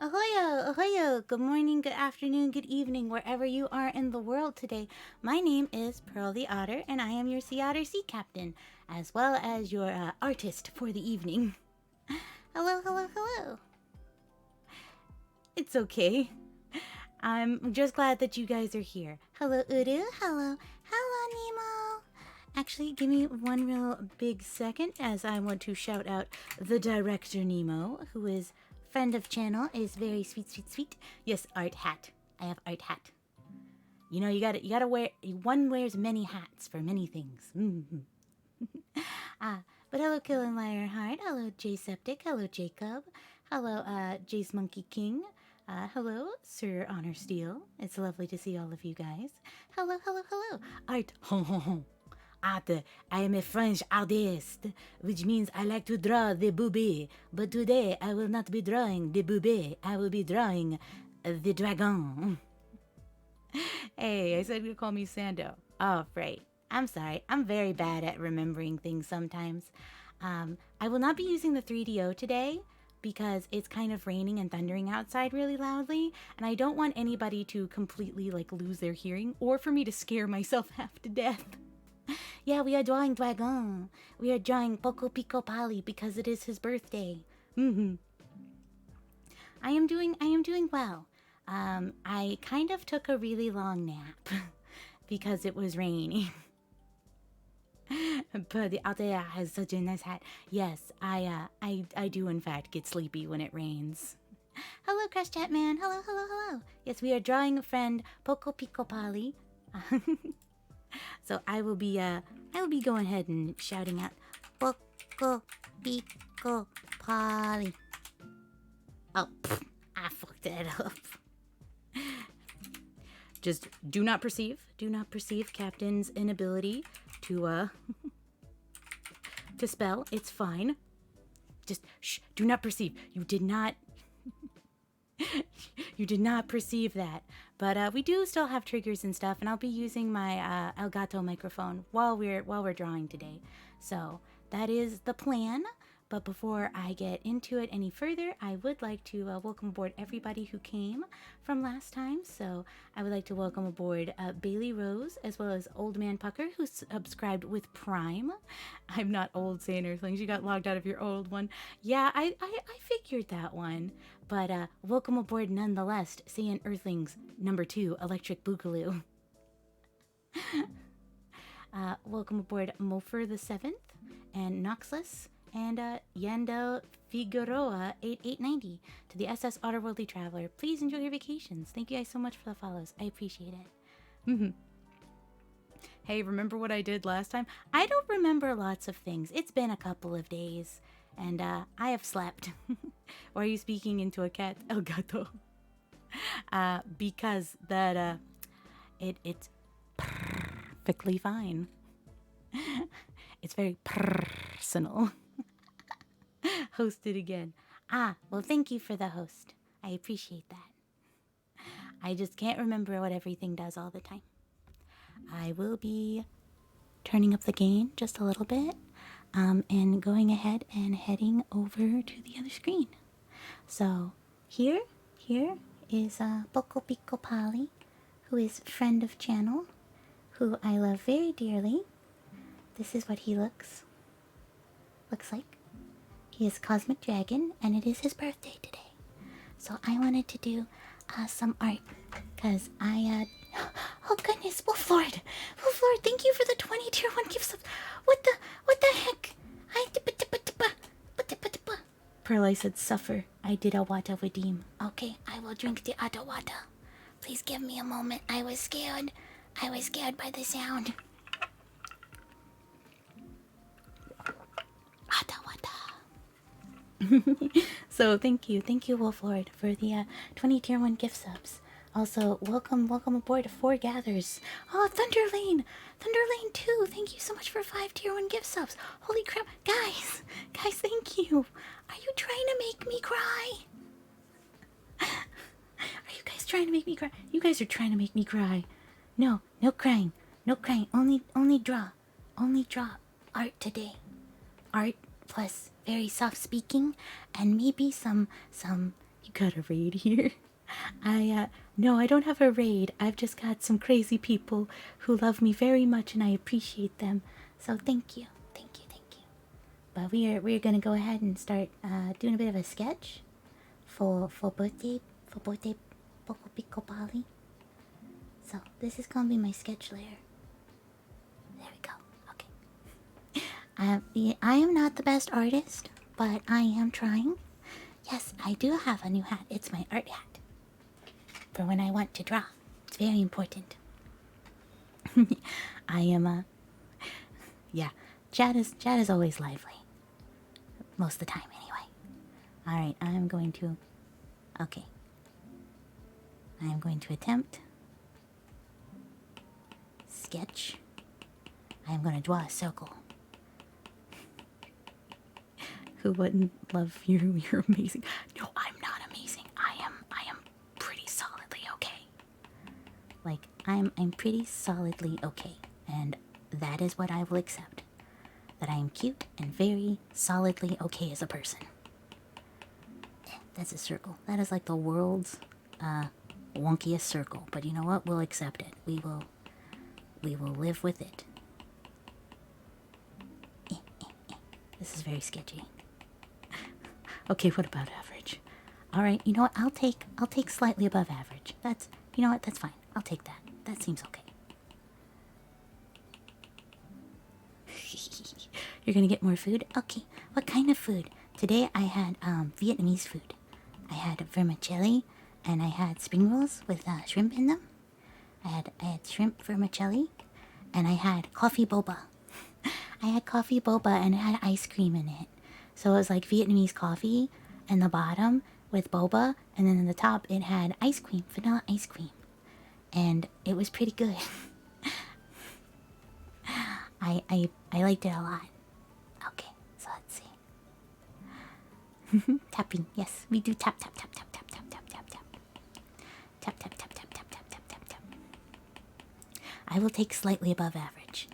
Ahoyo, ahoyo, good morning, good afternoon, good evening, wherever you are in the world today. My name is Pearl the Otter, and I am your Sea Otter Sea Captain, as well as your artist for the evening. Hello, hello, hello. It's okay. I'm just glad that you guys are here. Hello, Uru. Hello. Hello, Nemo. Actually, give me one real big second as I want to shout out the director Nemo, who is friend of channel, is very sweet, sweet, sweet. Yes, art hat. I have art hat. You know, you gotta wear, one wears many hats for many things. But hello, Kill and Liar Heart. Hello, Jayseptic. Hello, Jacob. Hello, Jace Monkey King. Hello, Sir Honor Steele. It's lovely to see all of you guys. Hello, hello, hello. Art. Art. I am a French artist, which means I like to draw the boobie. But today I will not be drawing the boobie. I will be drawing the dragon. Hey, I said you call me Sando. Oh, right. I'm sorry. I'm very bad at remembering things sometimes. I will not be using the 3DO today because it's kind of raining and thundering outside really loudly, and I don't want anybody to completely lose their hearing or for me to scare myself half to death. Yeah, we are drawing Dragon. We are drawing Poco Pico Pali because it is his birthday. I am doing well. I kind of took a really long nap because it was raining. But the Altea has such a nice hat. Yes, I do in fact get sleepy when it rains. Hello, Crush Chat Man. Hello, hello, hello. Yes, we are drawing friend Poco Pico Pali. So I will be going ahead and shouting out Poco Pico Pali. Oh, I fucked that up. Just do not perceive Captain's inability to to spell. It's fine. Just shh, do not perceive. You did not perceive that. But we do still have triggers and stuff, and I'll be using my Elgato microphone while we're drawing today. So that is the plan. But before I get into it any further, I would like to welcome aboard everybody who came from last time. So I would like to welcome aboard Bailey Rose, as well as Old Man Pucker, who subscribed with Prime. I'm not old, saying Earthlings. You got logged out of your old one. Yeah, I figured that one. But welcome aboard nonetheless, saying Earthlings #2, Electric Boogaloo. Welcome aboard Mofer the 7th and Noxless. And Yandel Figueroa 8890 to the SS Otterworldly Traveler. Please enjoy your vacations. Thank you guys so much for the follows. I appreciate it. Hey, remember what I did last time? I don't remember lots of things. It's been a couple of days, and I have slept. Or are you speaking into a cat, El Gato? Because that it's perfectly fine. It's very personal. Hosted again. Well, thank you for the host. I appreciate that. I just can't remember what everything does all the time. I will be turning up the gain just a little bit, and going ahead and heading over to the other screen. So here is Poco Pico Pali, who is friend of channel, who I love very dearly. This is what he looks like. He is Cosmic Dragon, and it is his birthday today. So I wanted to do some art, because I, oh goodness, Wolflord, thank you for the 20 tier 1 gift subs. What the heck? Pearl, I said suffer. I did a wata redeem. Okay, I will drink the Atawata. Please give me a moment. I was scared by the sound. So thank you Wolflord for the 20 tier 1 gift subs. Also welcome aboard 4 gathers. Oh, Thunderlane 2, thank you so much for 5 tier 1 gift subs. Holy crap, guys, thank you. Are you trying to make me cry? Are you guys trying to make me cry? You guys are trying to make me cry. No crying, only draw art today. Art plus very soft speaking, and maybe some You got a raid here. No, I don't have a raid. I've just got some crazy people who love me very much and I appreciate them. So thank you. Thank you, thank you. But we're gonna go ahead and start doing a bit of a sketch for birthday Poco Pico Pali. So this is gonna be my sketch layer. There we go. Okay. I am not the best artist, but I am trying. Yes, I do have a new hat. It's my art hat. For when I want to draw. It's very important. I am yeah. Chat is always lively. Most of the time anyway. Alright, I am going to attempt sketch. I am going to draw a circle. Who wouldn't love you? You're amazing. No, I'm not amazing. I am pretty solidly okay. Like I'm pretty solidly okay, and that is what I will accept. That I am cute and very solidly okay as a person. That's a circle. That is like the world's wonkiest circle, but you know what? We'll accept it. We will live with it. This is very sketchy. Okay, what about average? All right, you know what? I'll take slightly above average. You know what? That's fine. I'll take that. That seems okay. You're gonna get more food? Okay. What kind of food? Today I had Vietnamese food. I had vermicelli and I had spring rolls with shrimp in them. I had shrimp vermicelli and I had coffee boba. I had coffee boba and it had ice cream in it. So it was like Vietnamese coffee in the bottom with boba, and then in the top it had ice cream, vanilla ice cream. And it was pretty good. I liked it a lot. Okay, so let's see. Tapping, yes, we do tap tap tap tap tap tap tap tap tap. Tap tap tap tap tap tap tap tap tap. I will take slightly above average.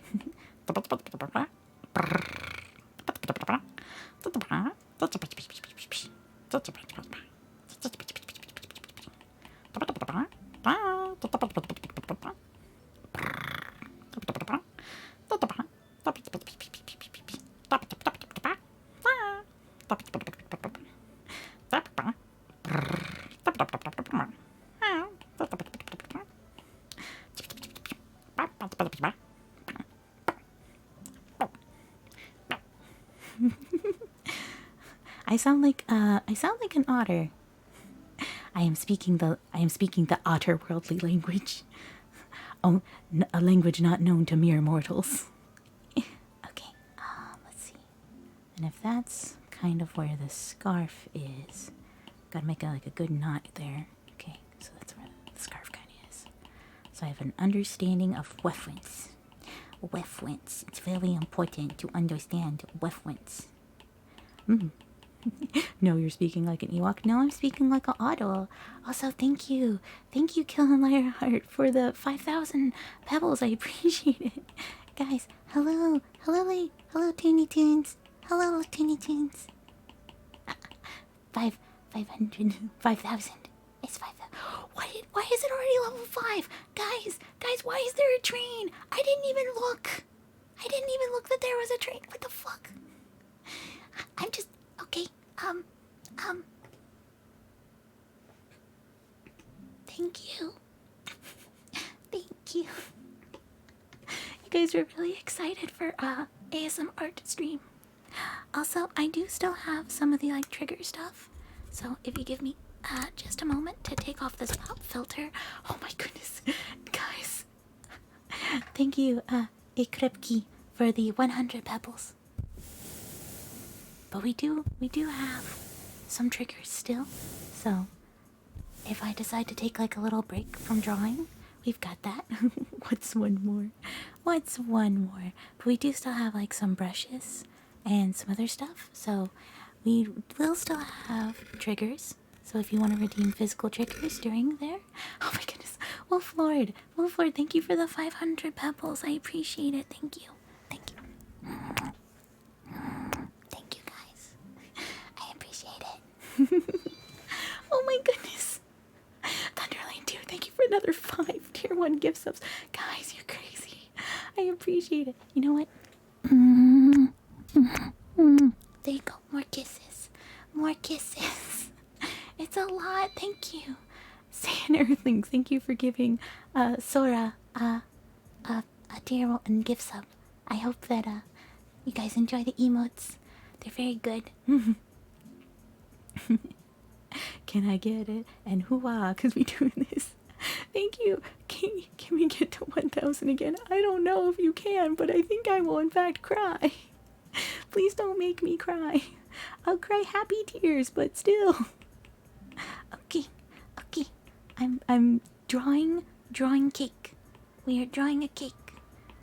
I sound like an otter. I am speaking the otter worldly language. Oh, a language not known to mere mortals. Okay, let's see. And if that's kind of where the scarf is, gotta make a good knot there. Okay, so that's where the scarf kind of is. So I have an understanding of reference. Reference. It's very important to understand reference. No, you're speaking like an Ewok. No, I'm speaking like an otter. Also, thank you, Killing Lionheart, for the 5,000 pebbles. I appreciate it, guys. Hello, Tiny Toons. Hello, Tiny Toons. 5,000. It's 5,000. Why is it already level 5? Guys, why is there a train? I didn't even look that there was a train. What the fuck? I'm just okay. Thank you. Thank you. You guys are really excited for ASM art stream. Also, I do still have some of the like trigger stuff. So if you give me just a moment to take off this pop filter. Oh my goodness, guys. Thank you, Ikrepki, for the 100 pebbles. But we do have some triggers still. So if I decide to take like a little break from drawing, we've got that. What's one more? But we do still have like some brushes and some other stuff. So we will still have triggers. So if you want to redeem physical triggers during there. Oh my goodness. Wolf Lord, thank you for the 500 pebbles. I appreciate it. Thank you. Thank you guys. I appreciate it. Oh another 5 tier 1 gift subs. Guys, you're crazy. I appreciate it. You know what? There you go. More kisses. More kisses. It's a lot. Thank you. Saiyan Earthlings, thank you for giving Sora a tier 1 gift sub. I hope that you guys enjoy the emotes. They're very good. Can I get it? And hoo-ah, because we doing this. Thank you. Can we get to 1,000 again? I don't know if you can, but I think I will in fact cry. Please don't make me cry. I'll cry happy tears, but still. Okay. I'm drawing cake. We are drawing a cake.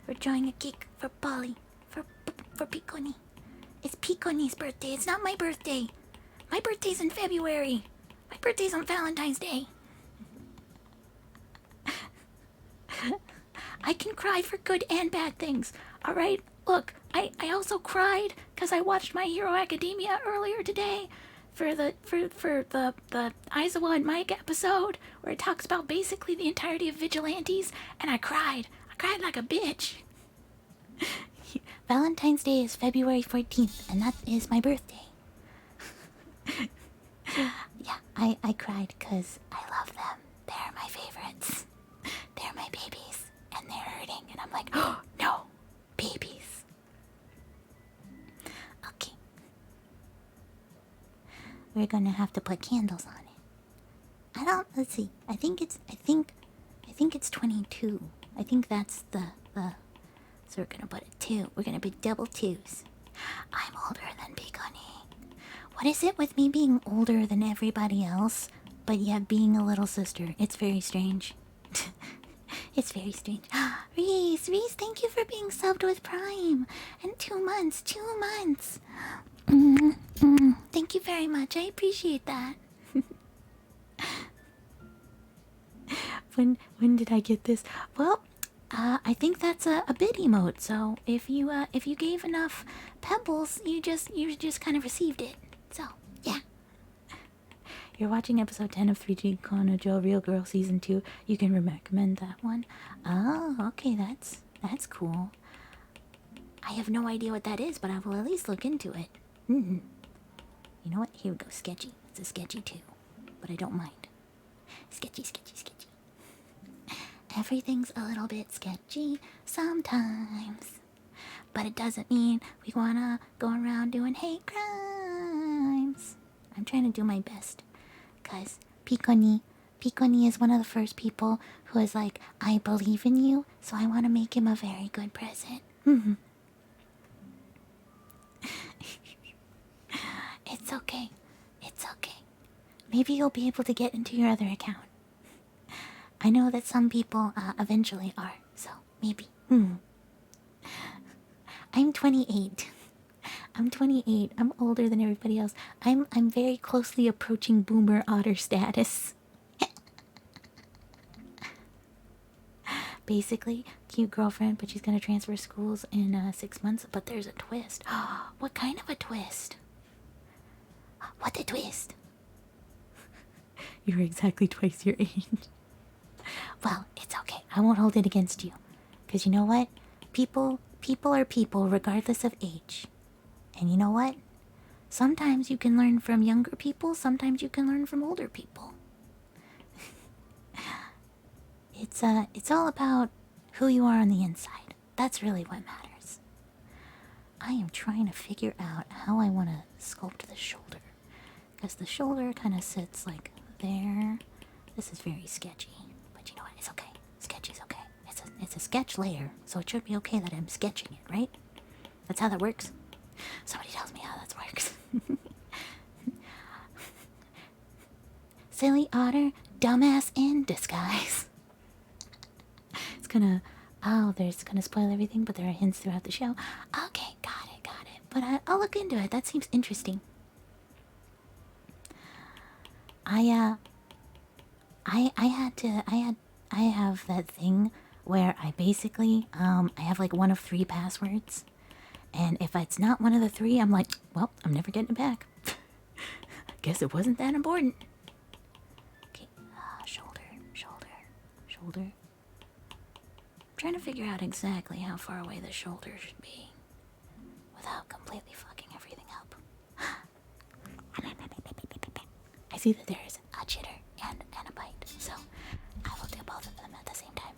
We're drawing a cake for Polly. For Piconi. It's Piconi's birthday. It's not my birthday. My birthday's in February. My birthday's on Valentine's Day. I can cry for good and bad things. Alright? Look, I also cried because I watched My Hero Academia earlier today for the Aizawa and Mike episode where it talks about basically the entirety of vigilantes, and I cried. I cried like a bitch. Valentine's Day is February 14th, and that is my birthday. Yeah, I cried because I love them. They're my favorites. They're my babies, and they're hurting, and I'm like, oh, no, babies. Okay. We're gonna have to put candles on it. Let's see. I think it's 22. I think that's the so we're gonna put a 2. We're gonna be double 2s. I'm older than Piconi. What is it with me being older than everybody else, but yet being a little sister? It's very strange. It's very strange. Reese, thank you for being subbed with Prime. And 2 months. Thank you very much. I appreciate that. When did I get this? Well, I think that's a bid emote. So if you gave enough pebbles, you just kind of received it. So yeah. You're watching episode 10 of 3G Konojo Real Girl Season 2. You can recommend that one. Oh, okay, that's cool. I have no idea what that is, but I will at least look into it. You know what? Here we go. Sketchy. It's a sketchy too, but I don't mind. Sketchy. Everything's a little bit sketchy sometimes, but it doesn't mean we wanna go around doing hate crimes. I'm trying to do my best, cause Piconi is one of the first people who is like, I believe in you, so I want to make him a very good present. It's okay. Maybe you'll be able to get into your other account. I know that some people eventually are, so maybe. I'm 28. I'm older than everybody else. I'm very closely approaching boomer otter status. Basically, cute girlfriend, but she's gonna transfer schools in 6 months. But there's a twist. What kind of a twist? What a twist! You're exactly twice your age. Well, it's okay. I won't hold it against you. Because you know what? People are people regardless of age. And you know what? Sometimes you can learn from younger people. Sometimes you can learn from older people. It's all about who you are on the inside. That's really what matters. I am trying to figure out how I want to sculpt the shoulder. Because the shoulder kind of sits like there. This is very sketchy. But you know what? It's okay. Sketchy's okay. It's a sketch layer. So it should be okay that I'm sketching it, right? That's how that works. Somebody tells me how that works. Silly otter, dumbass in disguise. It's gonna... Oh, there's gonna spoil everything, but there are hints throughout the show. Okay, got it. But I'll look into it. That seems interesting. I have that thing where I basically, I have like one of 3 passwords. And if it's not one of the 3, I'm like, well, I'm never getting it back. Guess it wasn't that important. Okay, shoulder. shoulder. I'm trying to figure out exactly how far away the shoulder should be without completely fucking everything up. I see that there is a chitter and a bite, so I will do both of them at the same time.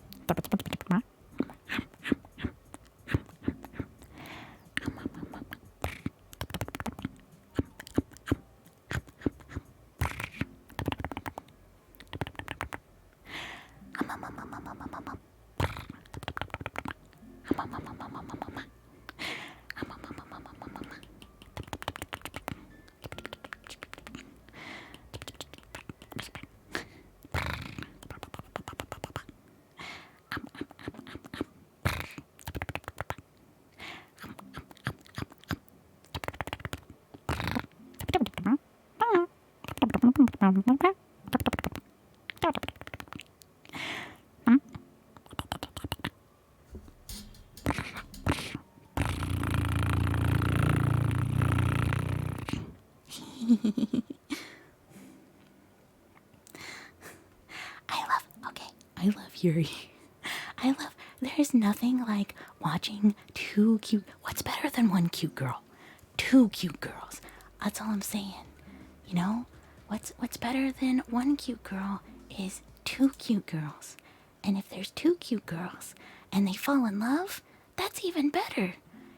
I love Yuri. There's nothing like watching two cute, what's better than one cute girl? Two cute girls. That's all I'm saying. You know, what's better than one cute girl is two cute girls. And if there's two cute girls and they fall in love, that's even better.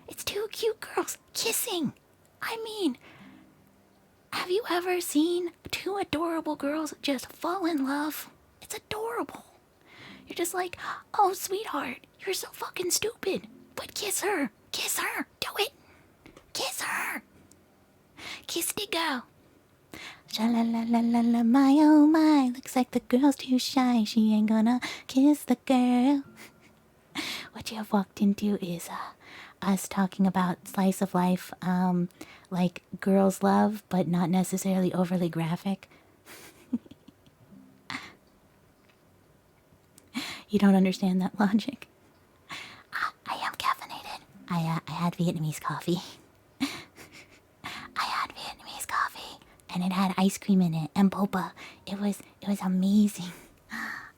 It's two cute girls kissing. I mean, have you ever seen two adorable girls just fall in love? It's adorable. You're just like, oh, sweetheart, you're so fucking stupid. But kiss her. Kiss her. Do it. Kiss her. Kiss the girl. Sha-la-la-la-la-la, my oh my. Looks like the girl's too shy. She ain't gonna kiss the girl. What you have walked into is us talking about slice of life, like girls love, but not necessarily overly graphic. You don't understand that logic? I am caffeinated. I had Vietnamese coffee. And it had ice cream in it and boba. It was amazing.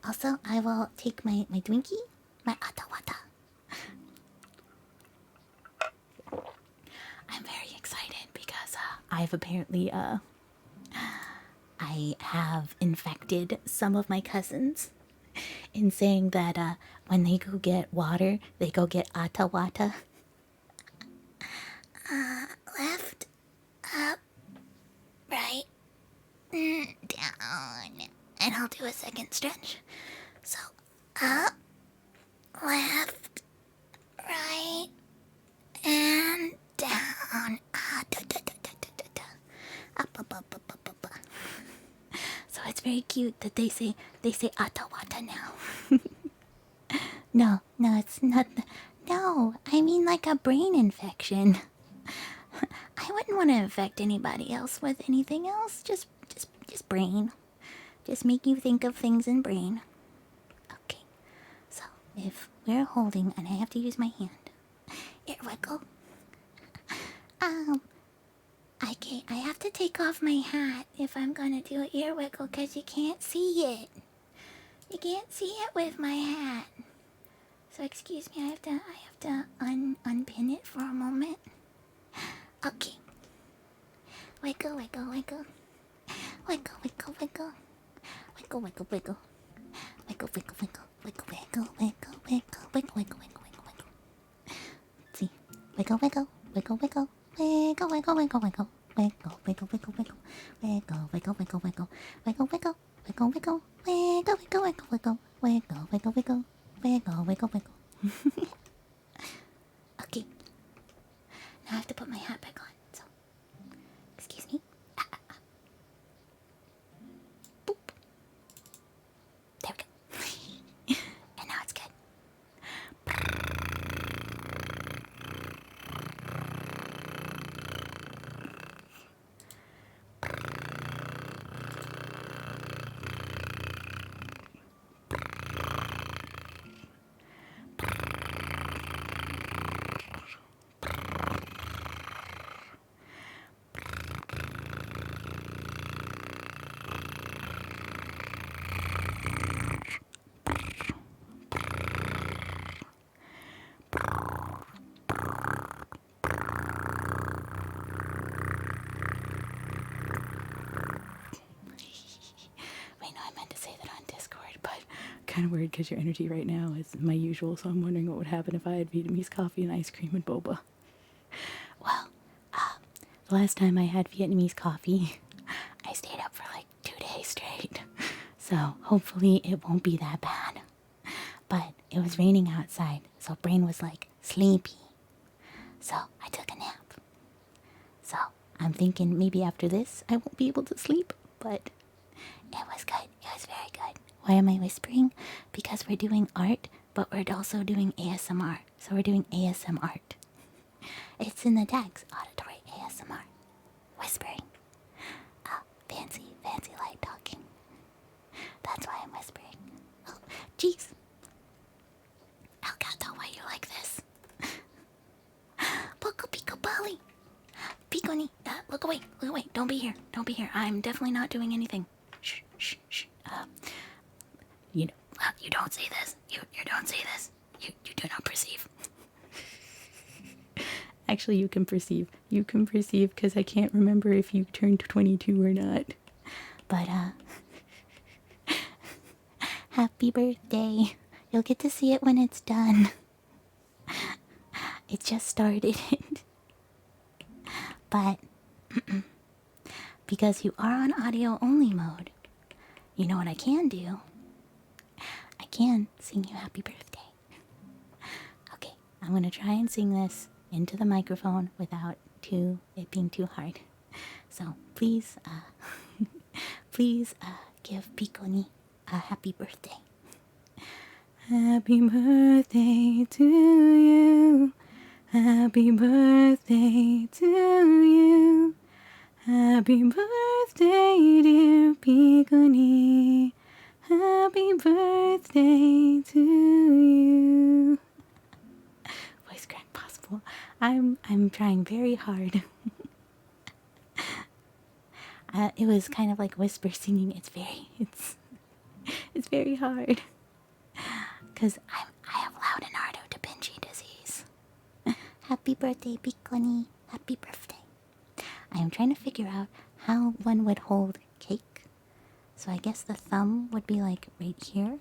Also, I will take my Twinkie, my Atawata. I'm very excited because I've apparently I have infected some of my cousins in saying that when they go get water, they go get Atawata. Left, up, right, down, and I'll do a second stretch. So, up, left, right, and down. Up. So it's very cute that they say Atawata now. No, it's not. No, I mean like a brain infection. I wouldn't want to infect anybody else with anything else. Just brain. Just make you think of things in brain. Okay. So if we're holding, and I have to use my hand. Ear wiggle. I have to take off my hat if I'm gonna do an ear wiggle, cause you can't see it. You can't see it with my hat. So excuse me, I have to unpin it for a moment. Okay. Wiggle, wiggle, wiggle. Wiggle, wiggle, wiggle. Wiggle, wiggle, wiggle. Wiggle, wiggle, wiggle. Wiggle, wiggle, wiggle, wiggle, wiggle, wiggle, wiggle, wiggle. Let's see. Wiggle, wiggle, wiggle, wiggle. Wiggle, wiggle, wiggle, wiggle. Wiggle, wiggle, wiggle, wiggle. Wiggle, wiggle, wiggle, wiggle. Wiggle, wiggle. Wiggle, wiggle. Wiggle, wiggle, wiggle, wiggle. Wiggle, wiggle, wiggle. Wiggle, wiggle, wiggle. Okay. Now I have to put my hat back on. So, excuse me. Boop. There we go. And now it's good. kind of worried because your energy right now is my usual, so I'm wondering what would happen if I had Vietnamese coffee and ice cream and boba. Well, the last time I had Vietnamese coffee, I stayed up for like 2 days straight. So hopefully it won't be that bad. But it was raining outside, so brain was like sleepy. So I took a nap. So I'm thinking maybe after this I won't be able to sleep, but it was good. It was very good. Why am I whispering? Because we're doing art, but we're also doing ASMR. So we're doing ASM art. It's in the tags, auditory ASMR. Whispering. Fancy light talking. That's why I'm whispering. Oh, jeez. Elgato, why you like this? Poco Pico Bali. Pico ni. Look away. Don't be here. I'm definitely not doing anything. Shh. You don't say this. You don't say this. You do not perceive. Actually, you can perceive. You can perceive because I can't remember if you turned 22 or not. But, happy birthday. You'll get to see it when it's done. It just started. But, because you are on audio only mode, you know what I can do? I can sing you happy birthday. Okay, I'm going to try and sing this into the microphone without it being too hard. So please, give Pico-ni a happy birthday. Happy birthday to you. Happy birthday to you. Happy birthday, dear Pico-ni. Happy birthday to you. Voice crack possible. I'm trying very hard. It was kind of like whisper singing. It's very hard. Cause I have Loudonardo da Vinci disease. Happy birthday, Pico-ni. Happy birthday. I am trying to figure out how one would hold cake. So I guess the thumb would be like right here.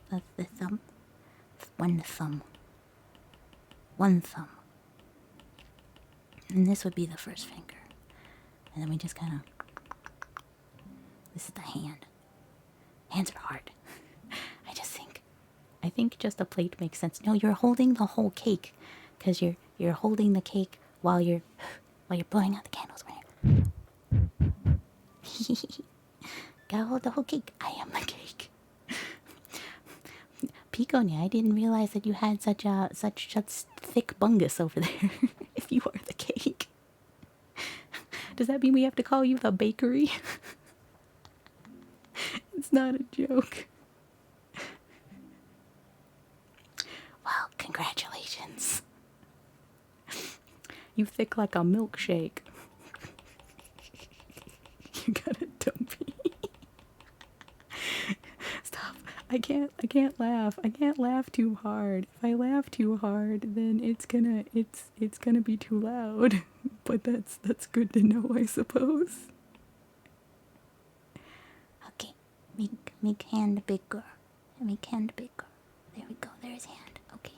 The thumb. One thumb. And this would be the first finger. And then we just kind of... This is the hand. Hands are hard. I think just a plate makes sense. No, you're holding the whole cake. Because you're holding the cake while you're blowing out the candles. Gotta hold the whole cake. I am the cake. Pico-ni, I didn't realize that you had such thick bungus over there. If you are the cake. Does that mean we have to call you the bakery? It's not a joke. Well, congratulations. You thick like a milkshake. You got a dumpy. Stop. I can't laugh. I can't laugh too hard. If I laugh too hard, then it's gonna be too loud. But that's good to know, I suppose. Okay. Make hand bigger. Make hand bigger. There we go. There's hand. Okay.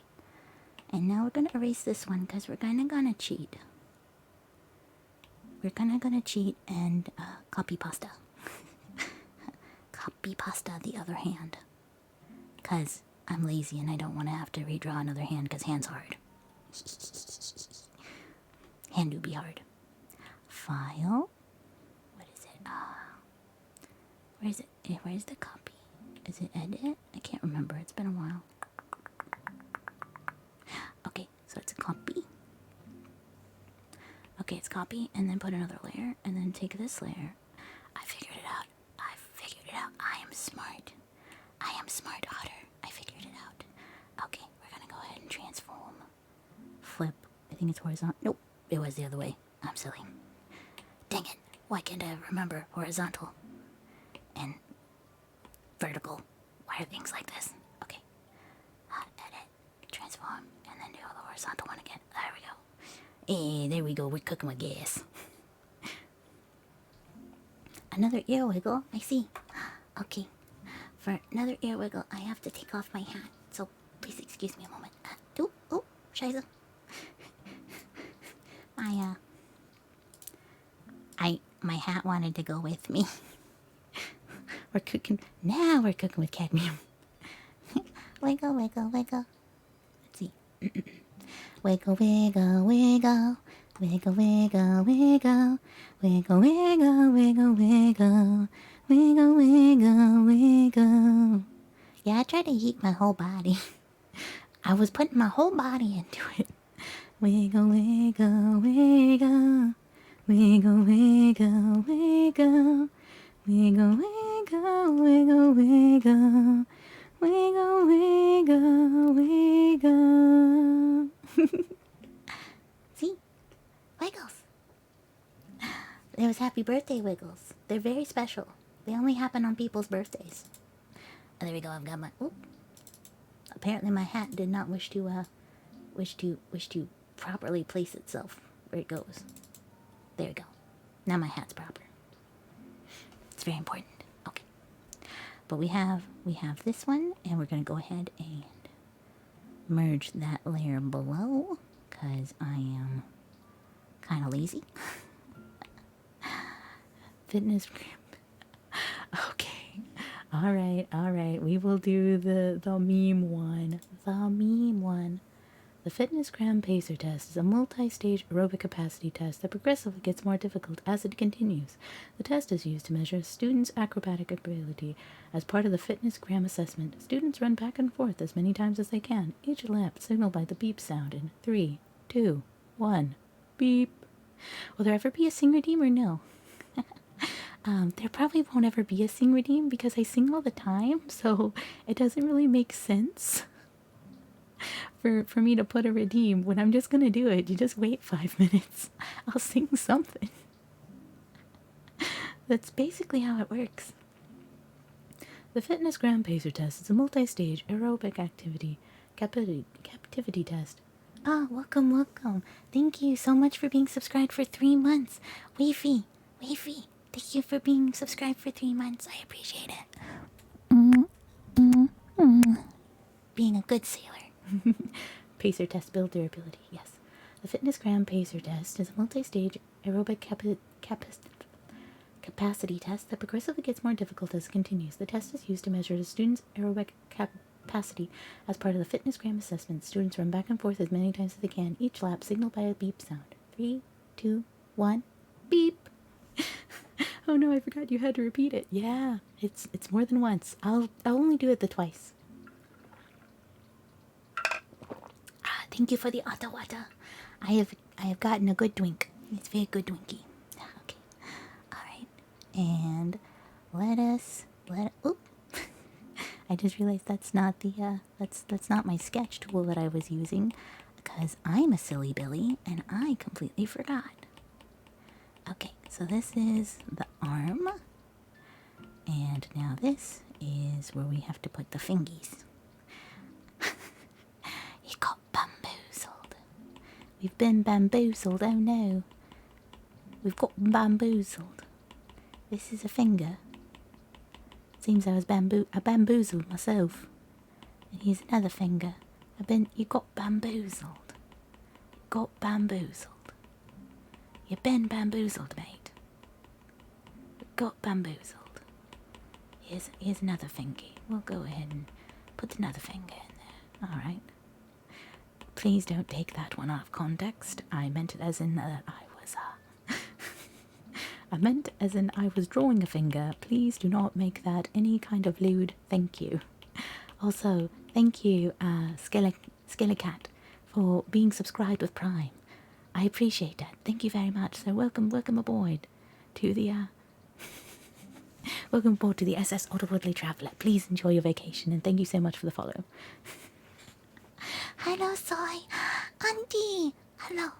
And now we're gonna erase this one because we're gonna cheat. We're gonna cheat and copy pasta. Copy pasta the other hand. Because I'm lazy and I don't want to have to redraw another hand because hand's hard. Hand do be hard. File. What is it? Where is it? Where's the copy? Is it edit? I can't remember. It's been a while. Okay, so it's a copy. Okay, it's copy, and then put another layer, and then take this layer. I figured it out. I am smart. I am smart otter. I figured it out. Okay, we're gonna go ahead and transform. Flip. I think it's horizontal. Nope, it was the other way. I'm silly. Dang it. Why can't I remember horizontal and vertical? Why are things like this? Okay. Edit, transform, and then do the horizontal one again. There we go. Hey, there we go. We're cooking with gas. Another ear wiggle. I see. Okay. For another ear wiggle, I have to take off my hat. So please excuse me a moment. Oh, Shiza. My hat wanted to go with me. We're cooking. Now we're cooking with cadmium. Wiggle, wiggle, wiggle. Let's see. Wiggle, wiggle, wiggle. Wiggle, wiggle, wiggle. Wiggle, wiggle, wiggle, wiggle. Wiggle, wiggle, wiggle. Yeah, I tried to heat my whole body. I was putting my whole body into it. Wiggle, wiggle, wiggle. Wiggle, wiggle, wiggle. Wiggle, wiggle, wiggle, wiggle. Wiggle, wiggle, wiggle. See? Wiggles. There's happy birthday wiggles. They're very special. They only happen on people's birthdays. Oh, there we go. I've got my. Oop. Apparently, my hat did not wish to properly place itself where it goes. There we go. Now my hat's proper. It's very important. Okay. But we have this one, and we're gonna go ahead and merge that layer below, cause I am kind of lazy. Fitnessgram. Okay. All right. We will do the meme one. The Fitnessgram pacer test is a multi-stage aerobic capacity test that progressively gets more difficult as it continues. The test is used to measure a students' acrobatic ability. As part of the Fitnessgram assessment, students run back and forth as many times as they can, each lap signaled by the beep sound in 3, 2, 1, beep. Will there ever be a sing redeem or no? There probably won't ever be a sing redeem because I sing all the time, so it doesn't really make sense for me to put a redeem when I'm just gonna do it. You just wait 5 minutes. I'll sing something. That's basically how it works. The Fitnessgram pacer test is a multi-stage aerobic captivity test. Ah, welcome. Thank you so much for being subscribed for 3 months. Wavy. Thank you for being subscribed for 3 months. I appreciate it. Being a good sailor. Pacer test build durability. Yes. The Fitnessgram pacer test is a multi-stage aerobic capacity test that progressively gets more difficult as it continues. The test is used to measure the student's aerobic capacity. As part of the Fitnessgram assessment, students run back and forth as many times as they can, each lap signaled by a beep sound. 3, 2, 1, beep. Oh no, I forgot you had to repeat it. Yeah, it's more than once. I'll only do it the twice. Thank you for the Otta Wata. I have gotten a good drink. It's very good drinky. Okay. Alright. And oop. I just realized that's not the that's not my sketch tool that I was using, because I'm a silly Billy and I completely forgot. Okay, so this is the arm. And now this is where we have to put the fingies. He got bamboozled. We've been bamboozled, oh no. We've got bamboozled. This is a finger. Seems I was bamboozled myself. And here's another finger. You got bamboozled. Got bamboozled. You've been bamboozled, mate. Got bamboozled. Here's another fingy. We'll go ahead and put another finger in there. Alright. Please don't take that one out of context. I meant it as in I meant as in I was drawing a finger. Please do not make that any kind of lewd thank you. Also, thank you, Skellycat, for being subscribed with Prime. I appreciate that. Thank you very much. So welcome aboard to the welcome aboard to the SS Otterwoodley Traveller. Please enjoy your vacation and thank you so much for the follow. Hello, Soy. Auntie. Hello.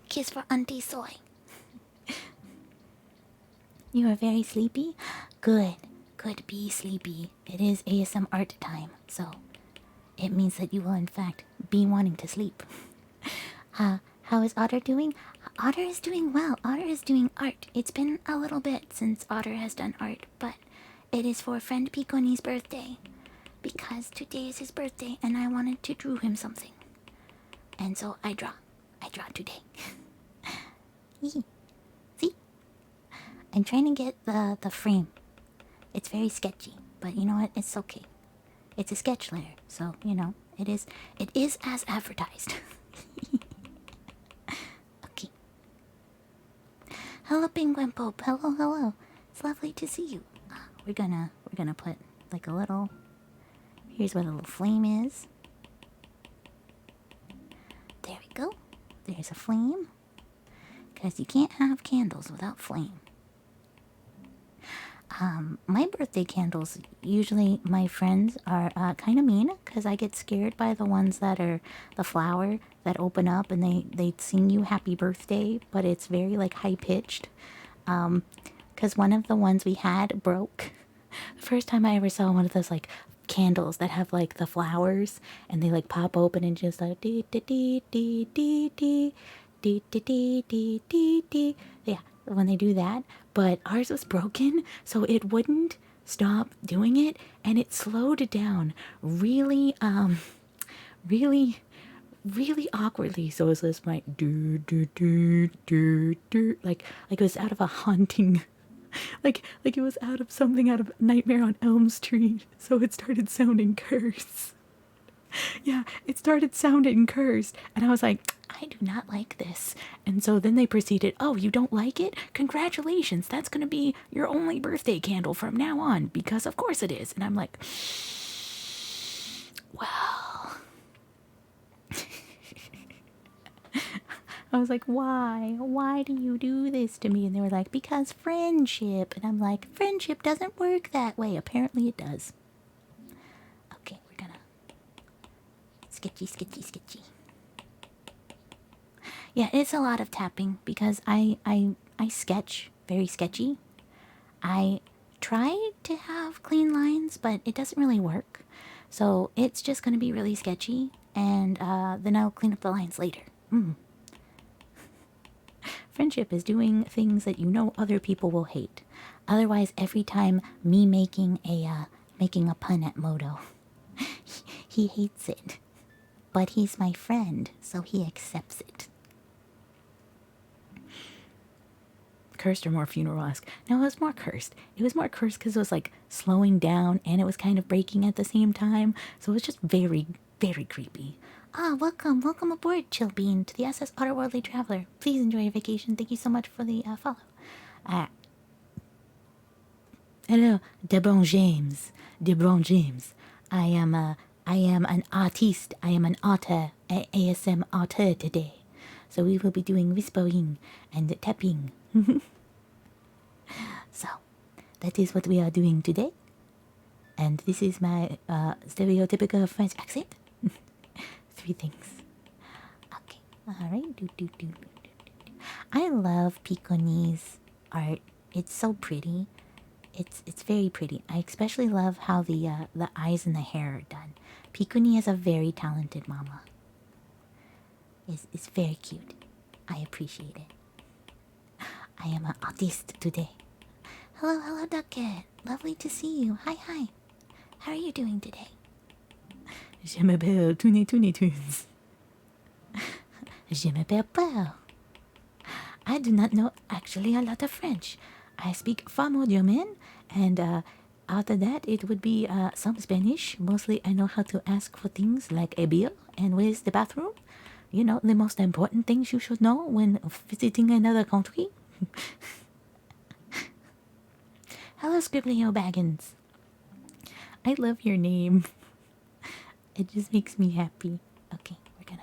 Kiss for Auntie Soy. You are very sleepy? Good. Be sleepy. It is ASM art time, so it means that you will in fact be wanting to sleep. How is Otter doing? Otter is doing well. Otter is doing art. It's been a little bit since Otter has done art, but It is for friend Piconi's birthday. Because today is his birthday and I wanted to draw him something. And so I draw. I draw today. See? I'm trying to get the frame. It's very sketchy. But you know what? It's okay. It's a sketch layer. So, you know, it is as advertised. Okay. Hello, Penguin Pope. Hello, hello. It's lovely to see you. We're gonna put like a little. Here's where the little flame is. There we go. There's a flame. Because you can't have candles without flame. My birthday candles, usually my friends are kind of mean because I get scared by the ones that are the flower that open up and they sing you happy birthday, but it's very like high pitched. Because one of the ones we had broke. The first time I ever saw one of those like candles that have like the flowers and they like pop open and just like dee dee dee dee dee dee dee dee dee dee dee dee. Yeah, when they do that. But ours was broken, so it wouldn't stop doing it, and it slowed it down really, really, really awkwardly. So it was just like do do do do do, like it was out of a haunting. Like it was out of something out of Nightmare on Elm Street. So it started sounding cursed. Yeah, it started sounding cursed. And I was like, I do not like this. And so then they proceeded, oh, you don't like it? Congratulations. That's going to be your only birthday candle from now on. Because of course it is. And I'm like, well. I was like, why? Why do you do this to me? And they were like, because friendship. And I'm like, friendship doesn't work that way. Apparently it does. Okay, we're gonna... Sketchy, sketchy, sketchy. Yeah, it's a lot of tapping because I sketch very sketchy. I try to have clean lines, but it doesn't really work. So it's just going to be really sketchy, and then I'll clean up the lines later. Friendship is doing things that you know other people will hate. Otherwise, every time me making a pun at Moto, he hates it. But he's my friend, so he accepts it. Cursed or more funeral-esque? No, it was more cursed. It was more cursed because it was like slowing down and it was kind of breaking at the same time. So it was just very, very creepy. Welcome aboard, Chillbean, to the SS Otterworldly Traveler. Please enjoy your vacation. Thank you so much for the follow. Hello, DeBron James. I am an artiste. I am an author, ASM author today. So we will be doing whispering and tapping. So, that is what we are doing today. And this is my stereotypical French accent. 3 things. Okay, alright. I love Piconi's art. It's so pretty. It's very pretty. I especially love how the eyes and the hair are done. Piconi is a very talented mama. It's very cute. I appreciate it. I am an artist today. Hello, Duckhead. Lovely to see you. Hi. How are you doing today? Je m'appelle Toonie Toons. Je m'appelle Pearl. I do not know actually a lot of French. I speak far more German, and after that it would be some Spanish. Mostly I know how to ask for things like a beer and where's the bathroom. You know, the most important things you should know when visiting another country. Hello, Scribblio Baggins. I love your name. It just makes me happy. Okay, we're gonna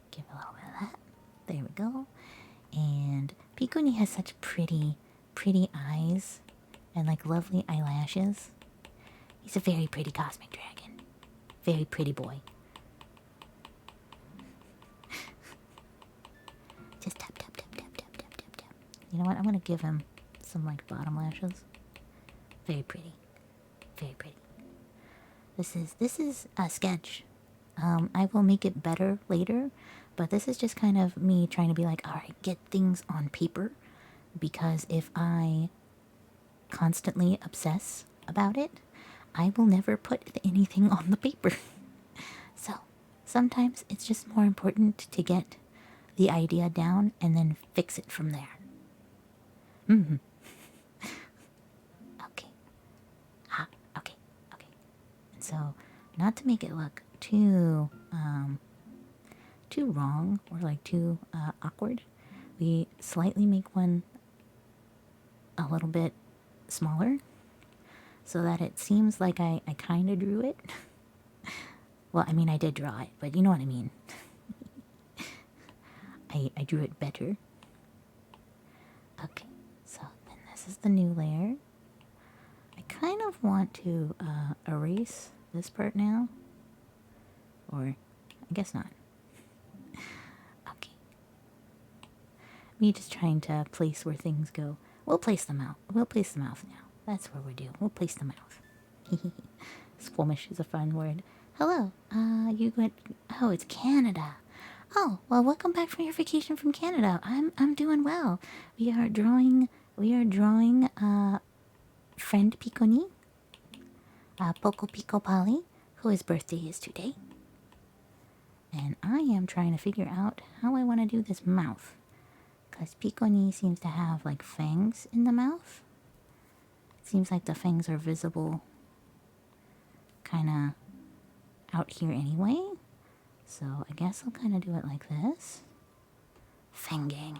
give a little bit of that. There we go. And Piconi has such pretty eyes and like lovely eyelashes. He's a very pretty cosmic dragon. Very pretty boy. Just tap. You know what? I'm gonna give him some like bottom lashes. Very pretty. This is a sketch. I will make it better later, but this is just kind of me trying to be like, alright, get things on paper. Because if I constantly obsess about it, I will never put anything on the paper. So sometimes it's just more important to get the idea down and then fix it from there. Okay. Okay. Okay. So, not to make it look too wrong or like too awkward, we slightly make one a little bit smaller so that it seems like I kind of drew it. Well, I mean, I did draw it, but you know what I mean. I drew it better. Okay, so then this is the new layer. I kind of want to erase this part now. Or, I guess not. Okay. Me just trying to place where things go. We'll place the mouth. We'll place the mouth now. That's what we'll do. We'll place the mouth. Squamish is a fun word. Hello. You went... Oh, it's Canada. Oh, well, welcome back from your vacation from Canada. I'm doing well. We are drawing friend Pico Poco Pico Polly, whose birthday is today. And I am trying to figure out how I want to do this mouth. Because Pico seems to have like fangs in the mouth. It seems like the fangs are visible kind of out here anyway. So I guess I'll kind of do it like this. Fanging.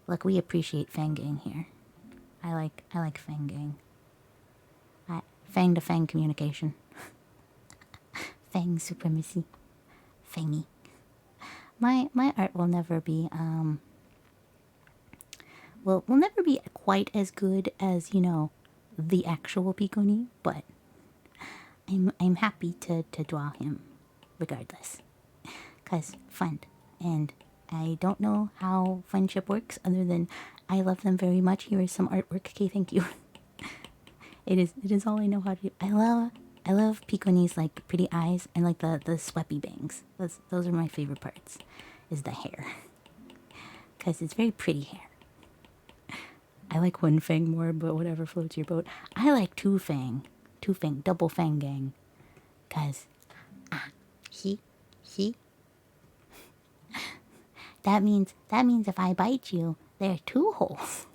Look, we appreciate fanging here. I like fanging. Fang to fang communication. Fang supremacy. Fangy. My art will never be will never be quite as good as, you know, the actual Pico, but I'm happy to draw him regardless. 'Cause fun. And I don't know how friendship works other than I love them very much. Here is some artwork. Okay, thank you. It is all I know how to do. I love Pico's like pretty eyes and like the sweepy bangs. Those are my favorite parts. Is the hair. 'Cause it's very pretty hair. I like one fang more, but whatever floats your boat. I like two fang, double fang gang. 'Cause he that means if I bite you, there are two holes.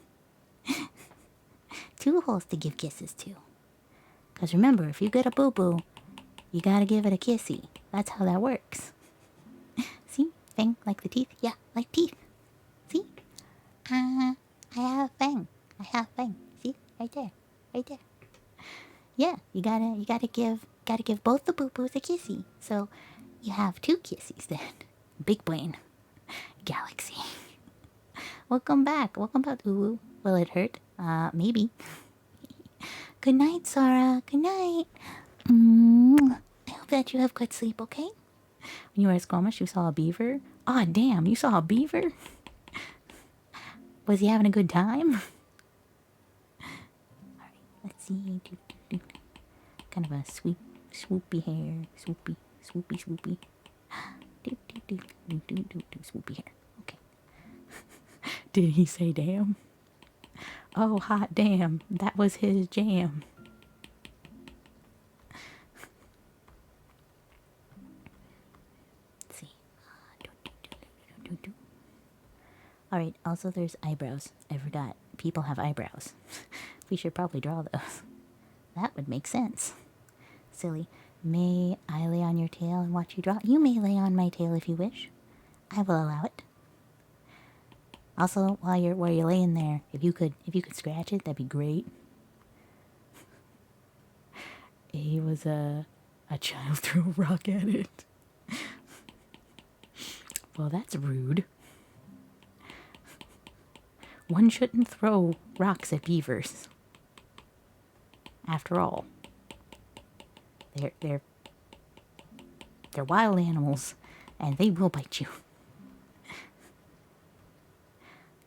Two holes to give kisses to. 'Cause remember, if you get a boo-boo, you gotta give it a kissy. That's how that works. See? Fang, like the teeth? Yeah, like teeth. See? I have fang. I have fang. See? Right there. Right there. Yeah, you gotta give both the boo-boos a kissy. So, you have two kissies then. Big brain. Galaxy. Welcome back. Welcome back, Uwu. Will it hurt? Maybe. Good night, Sarah. Good night. I hope that you have good sleep, okay? When you were at Squamish, you saw a beaver? Aw, damn, you saw a beaver? Was he having a good time? Alright, let's see. Kind of a swoopy hair. Swoopy. Swoopy hair. Okay. Did he say damn? Oh, hot damn. That was his jam. Let's see. Alright, also there's eyebrows. I forgot. People have eyebrows. We should probably draw those. That would make sense. Silly. May I lay on your tail and watch you draw? You may lay on my tail if you wish. I will allow it. Also, while you're laying there, if you could scratch it, that'd be great. He was a child threw a rock at it. Well, that's rude. One shouldn't throw rocks at beavers. After all, they're wild animals, and they will bite you.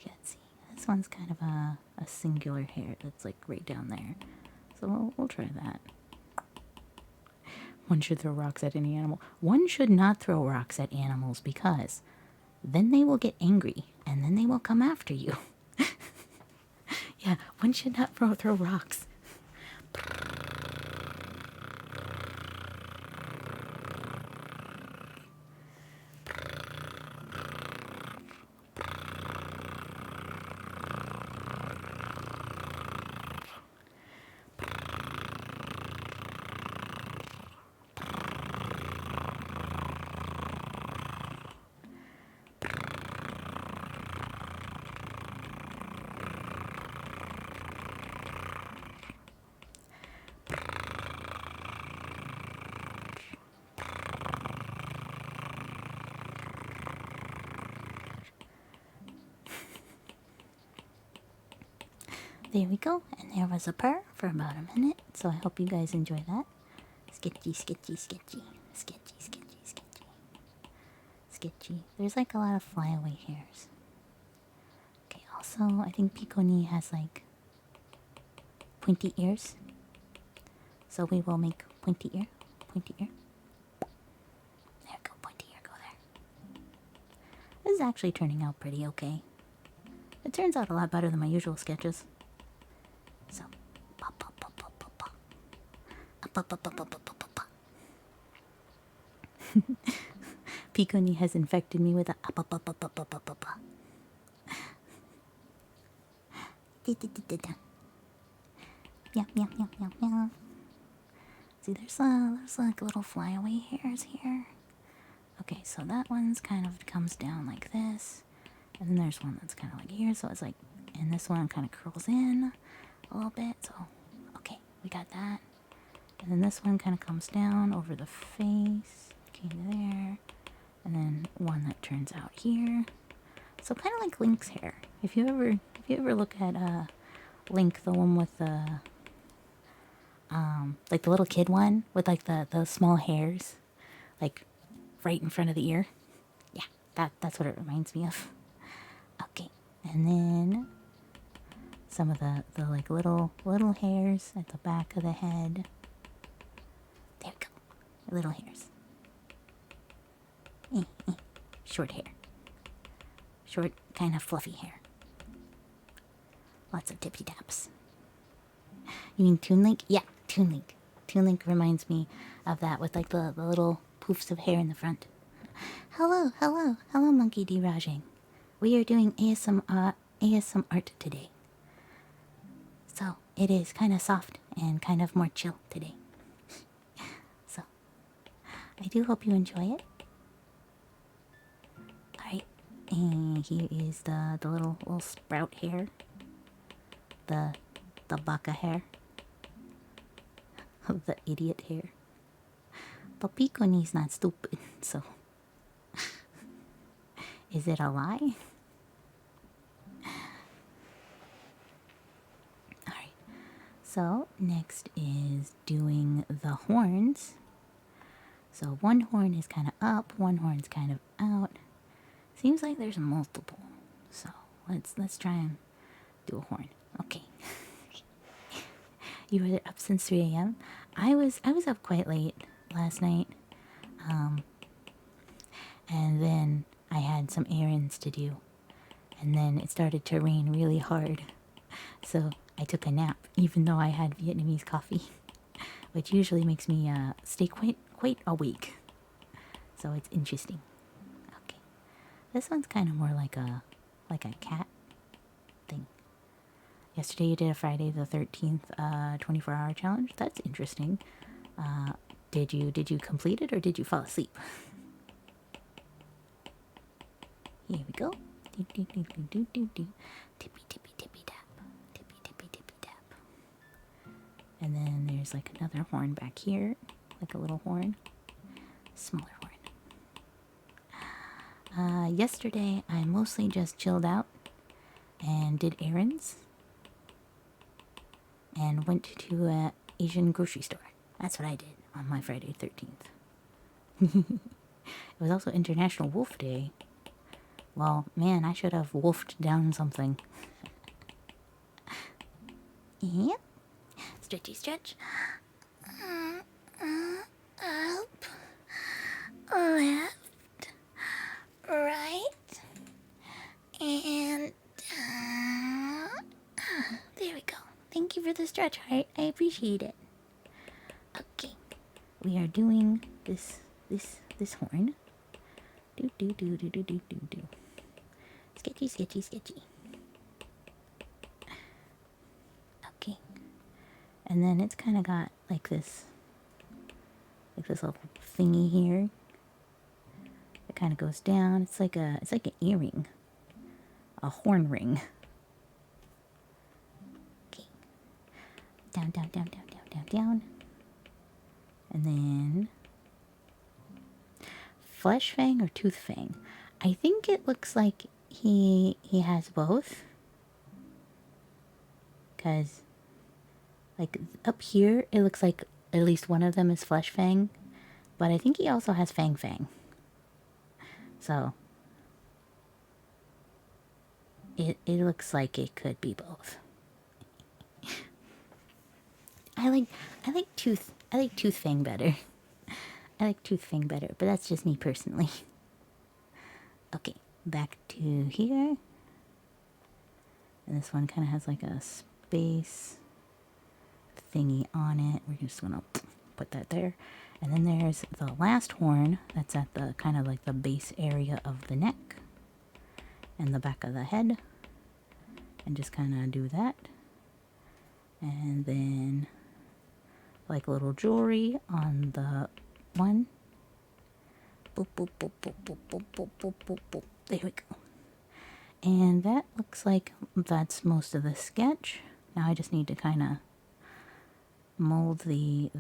Let's see. This one's kind of a singular hair that's like right down there. So we'll try that. One should throw rocks at any animal. One should not throw rocks at animals because then they will get angry and then they will come after you. Yeah, one should not throw rocks. There we go, and there was a purr for about a minute, so I hope you guys enjoy that. Sketchy, sketchy, sketchy, sketchy, sketchy, sketchy, sketchy. There's like a lot of flyaway hairs. Okay, also, I think Pico has like pointy ears, so we will make pointy ear, pointy ear. There we go, pointy ear, go there. This is actually turning out pretty okay. It turns out a lot better than my usual sketches. So, Pico has infected me with a meow. See, there's like little flyaway hairs here. Okay, so that one's kind of comes down like this, and then there's one that's kind of like here. So it's like, and this one kind of curls in a little bit. So, okay, we got that. And then this one kind of comes down over the face, came to there, and then one that turns out here. So kind of like Link's hair. If you ever look at Link, the one with the like the little kid one with like the small hairs, like right in front of the ear. Yeah, that's what it reminds me of. Okay, and then some of the like little hairs at the back of the head. There we go, little hairs. Short hair. Short, kind of fluffy hair. Lots of tippy taps. You mean Toon Link? Yeah, Toon Link. Toon Link reminds me of that with like the little poofs of hair in the front. Hello, Monkey D. Rajang. We are doing ASM art today. So it is kind of soft and kind of more chill today. So I do hope you enjoy it. Alright, and here is the little sprout hair. The baka hair. The idiot hair. But Pico's not stupid, so is it a lie? Alright, so next is doing the horns. So one horn is kind of up, one horn's kind of out. Seems like there's multiple. So let's try and do a horn. Okay. You were up since 3 a.m.? I was up quite late last night. And then I had some errands to do. And then it started to rain really hard. So I took a nap, even though I had Vietnamese coffee, which usually makes me stay quite awake. So it's interesting. Okay. This one's kind of more like a cat thing. Yesterday you did a Friday the 13th 24-hour challenge. That's interesting. Did you complete it or did you fall asleep? Here we go. Tippy tippy tippy tap. Tippy tippy tippy tap. And then there's like another horn back here, like a little horn, smaller horn. Yesterday I mostly just chilled out and did errands and went to an Asian grocery store. That's what I did on my Friday 13th. It was also International Wolf Day. Well, man, I should have wolfed down something. Yep. Stretchy stretch. Up. Left. Right. And down. There the stretch, heart. I appreciate it. Okay. We are doing this horn. Do do do do do do do do. Sketchy, sketchy, sketchy. Okay. And then it's kind of got like this little thingy here. It kind of goes down. It's like an earring, a horn ring. Okay. Down, down, down, down, down, down, down. And then flesh fang or tooth fang. I think it looks like he has both. Cause like up here it looks like at least one of them is flesh fang, but I think he also has fang fang. So it looks like it could be both. I like tooth fang better. I like tooth fang better, but that's just me personally. Okay, back to here. And this one kind of has like a space thingy on it. We're just gonna put that there. And then there's the last horn that's at the kind of like the base area of the neck and the back of the head. And just kind of do that. And then like little jewelry on the one. Boop, boop, boop, boop, boop, boop, boop, boop, boop, boop. There we go. And that looks like that's most of the sketch. Now I just need to kind of mold the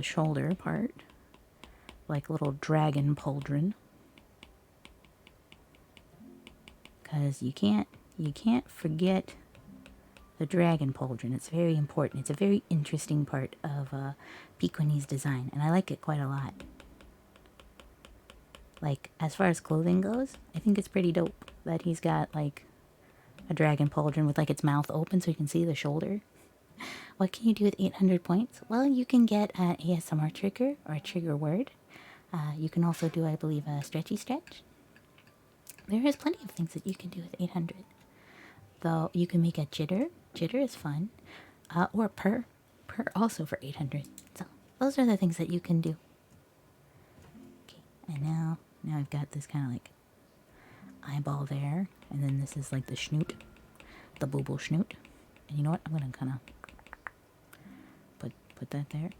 shoulder part like a little dragon pauldron, because you can't forget the dragon pauldron. It's very important. It's a very interesting part of Pico's design, and I like it quite a lot. Like, as far as clothing goes, I think it's pretty dope that he's got like a dragon pauldron with like its mouth open so you can see the shoulder. What can you do with 800 points? Well, you can get an ASMR trigger or a trigger word. You can also do, I believe, a stretchy stretch. There is plenty of things that you can do with 800. Though you can make a jitter. Jitter is fun. Or purr. Purr also for 800. So those are the things that you can do. Okay, and now I've got this kind of like eyeball there. And then this is like the snoot. The booble snoot. And you know what? I'm going to kind of put that there.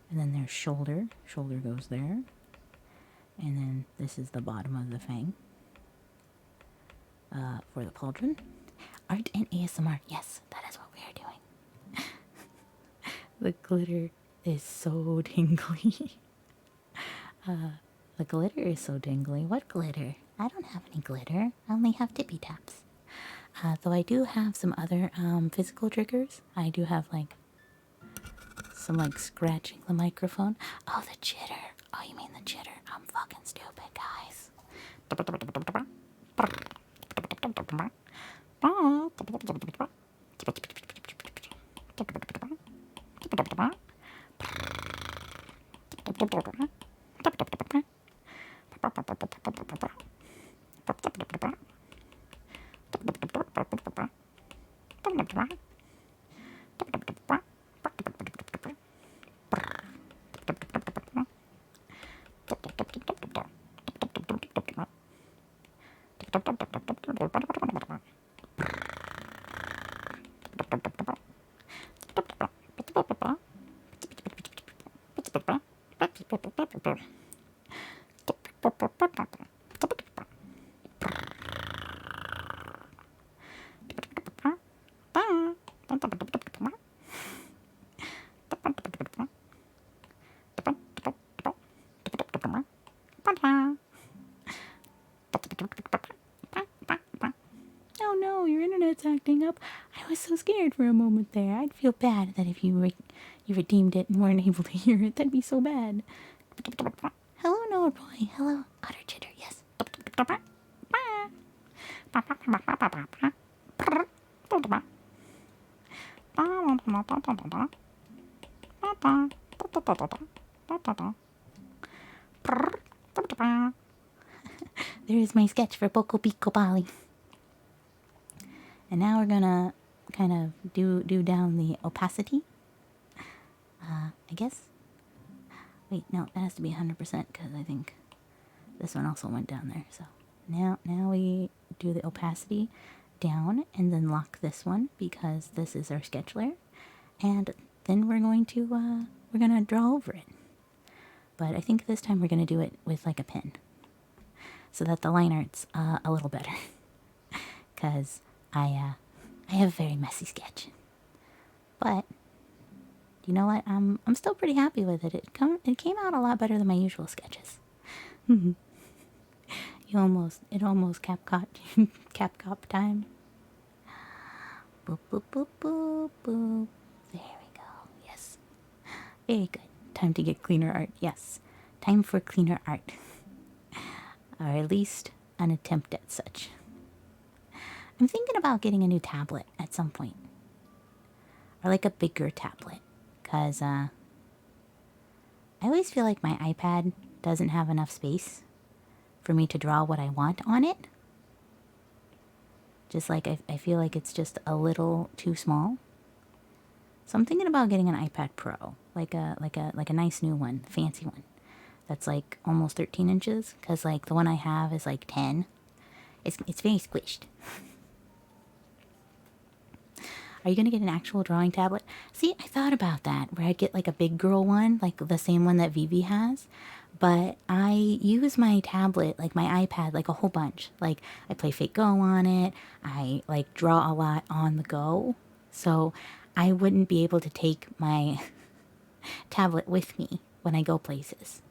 And then there's shoulder. Shoulder goes there. And then this is the bottom of the fang. For the pauldron. Art and ASMR. Yes, that is what we are doing. The glitter is so tingly. The glitter is so tingly. What glitter? I don't have any glitter. I only have tippy taps. Though I do have some other physical triggers. I do have like some like scratching the microphone. Oh, the chitter. Oh, you mean the chitter? I'm fucking stupid, guys. Oh no, your internet's acting up. I was so scared for a moment there. I'd feel bad that if you redeemed it and weren't able to hear it. That'd be so bad. Hello, Noah Boy. Hello, Otter Chitter. Yes. there is my sketch for Poco Pico Polly. And now we're gonna kind of do down the opacity. I guess. Wait, no, that has to be 100% because I think this one also went down there. So now we do the opacity down and then lock this one because this is our sketch layer. And then we're going to draw over it. But I think this time we're gonna do it with like a pen, so that the line art's a little better. Cause I have a very messy sketch. But you know what? I'm still pretty happy with it. It came out a lot better than my usual sketches. It almost Capcom time. Boop boop boop boop boop. There we go. Yes. Very good. Time to get cleaner art. Yes. Time for cleaner art. Or at least an attempt at such. I'm thinking about getting a new tablet at some point. Or like a bigger tablet. Because I always feel like my iPad doesn't have enough space for me to draw what I want on it. Just like I feel like it's just a little too small. So I'm thinking about getting an iPad Pro, like a nice new one, fancy one. That's like almost 13 inches, because like the one I have is like 10. It's very squished. Are you gonna get an actual drawing tablet? See, I thought about that, where I'd get like a big girl one, like the same one that Vivi has. But I use my tablet, like my iPad, like a whole bunch. Like I play Fate Go on it. I like draw a lot on the go. So I wouldn't be able to take my tablet with me when I go places.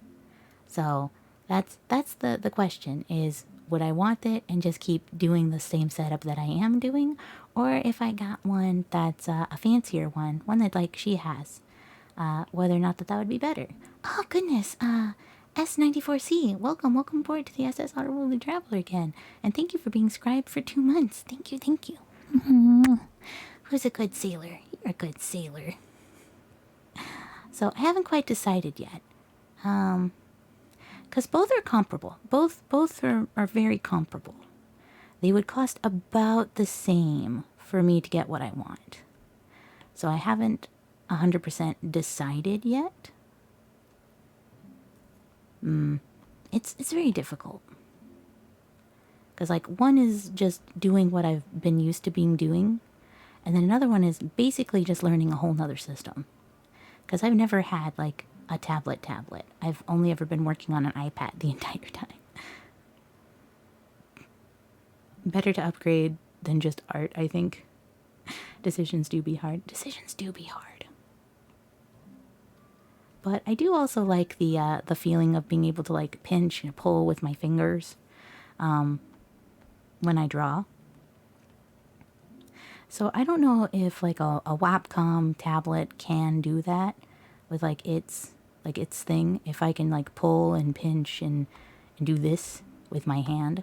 So that's the question is, would I want it and just keep doing the same setup that I am doing? Or if I got one that's a fancier one that like she has, whether or not that would be better. Oh goodness, S94C, welcome aboard to the SS Autoworldly Traveler again. And thank you for being scribed for 2 months. Thank you. Who's a good sailor? You're a good sailor. So I haven't quite decided yet. Because both are comparable. Both are very comparable. They would cost about the same for me to get what I want. So I haven't 100% decided yet. It's very difficult. Because like one is just doing what I've been used to doing. And then another one is basically just learning a whole nother system. Because I've never had like a tablet. I've only ever been working on an iPad the entire time. Better to upgrade than just art, I think. Decisions do be hard. But I do also like the feeling of being able to like pinch and pull with my fingers when I draw. So I don't know if like a Wacom tablet can do that with like its thing. If I can like pull and pinch and do this with my hand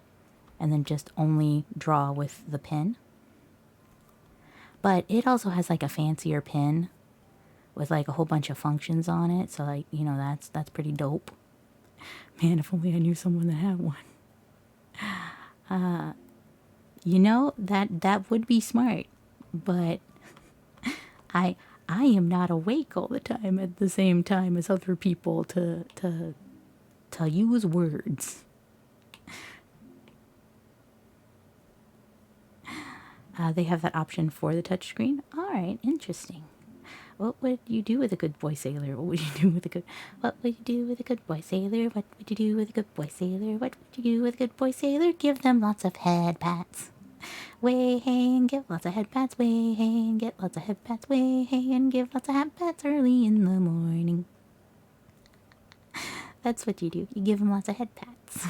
and then just only draw with the pen. But it also has like a fancier pen with like a whole bunch of functions on it. So like, you know, that's pretty dope. Man, if only I knew someone that had one. You know, that would be smart. But I am not awake all the time at the same time as other people to use words. They have that option for the touchscreen. All right, interesting. What would you do with a good boy sailor? What would you do with a good boy sailor? What would you do with a good boy sailor? What would you do with a good boy sailor? Give them lots of head pats. Way hey and give lots of head pats. Way hey and get lots of head pats. Way hey and give lots of head pats early in the morning. That's what you do. You give them lots of head pats.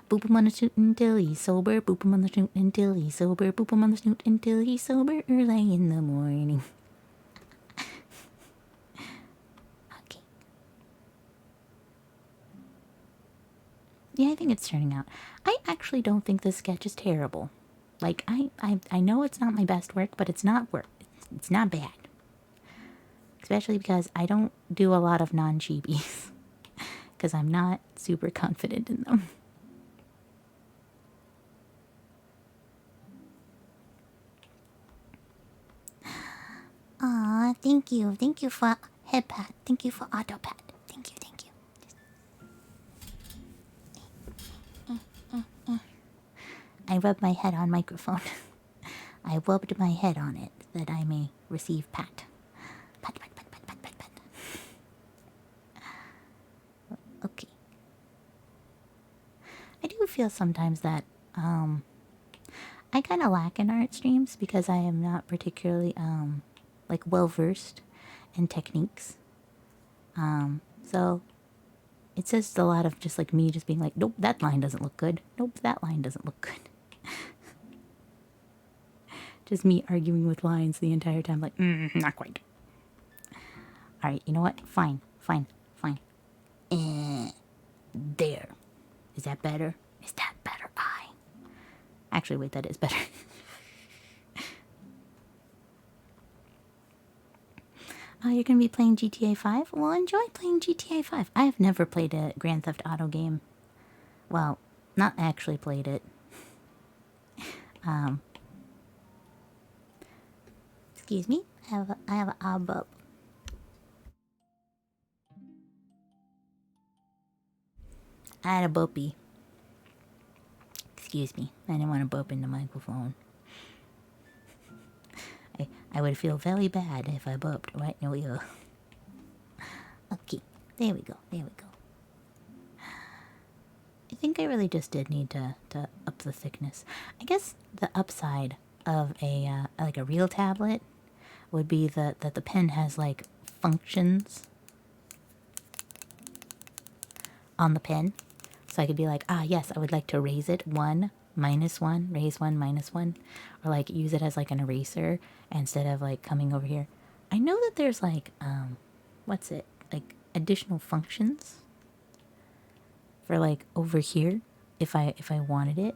Boop him on the snoot until he's sober. Boop him on the snoot until he's sober. Boop him on the snoot until he's sober early in the morning. Okay. Yeah, I think it's turning out. I actually don't think this sketch is terrible. Like, I know it's not my best work, but it's not it's not bad. Especially because I don't do a lot of non-chibis. because I'm not super confident in them. Aw, thank you. Thank you for head pat. Thank you for auto pat. Thank you, thank you. I rubbed my head on microphone. I rubbed my head on it that I may receive pat. Pat, pat, pat, pat, pat, pat, pat. Okay. I do feel sometimes that I kind of lack in art streams because I am not particularly like well versed in techniques. So it's just a lot of just like me just being like, nope, that line doesn't look good. Nope, that line doesn't look good. Just me arguing with lines the entire time, like, not quite. All right, you know what? Fine, fine, fine. There. Is that better? Is that better? Actually, wait, that is better. You're going to be playing GTA 5? Well, enjoy playing GTA 5. I have never played a Grand Theft Auto game. Well, not actually played it. Excuse me. I have a burp. I had a burpee. Excuse me. I didn't want to burp in the microphone. I would feel very bad if I burped right in your ear. Okay. There we go. There we go. I think I really just did need to up the thickness. I guess the upside of a like a real tablet would be that the pen has like functions on the pen. So I could be like, yes, I would like to raise it 1, -1, raise 1, -1, or like use it as like an eraser instead of like coming over here. I know that there's like, what's it? Like additional functions for like over here if I wanted it.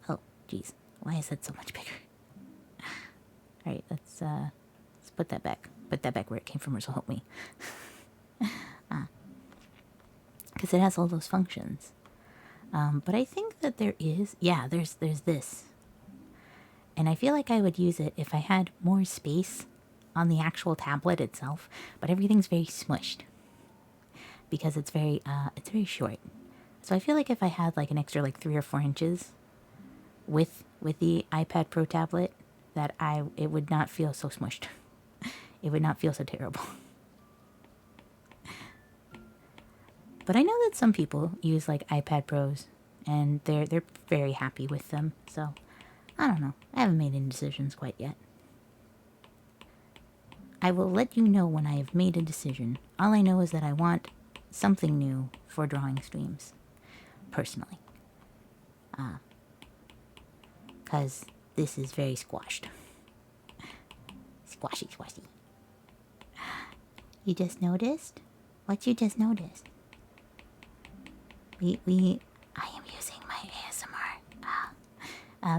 Oh, geez. Why is that so much bigger? All right, let's put that back. Put that back where it came from, or so help me. Because it has all those functions. But I think that there is, there's this. And I feel like I would use it if I had more space on the actual tablet itself. But everything's very smushed because it's very short. So I feel like if I had like an extra like 3 or 4 inches with the iPad Pro tablet, that it would not feel so smushed. It would not feel so terrible. But I know that some people use like iPad Pros and they're very happy with them. So I don't know. I haven't made any decisions quite yet. I will let you know when I have made a decision. All I know is that I want something new for drawing streams, personally. Because this is very squashed. Squashy, squashy. You just noticed? What you just noticed? I am using my ASMR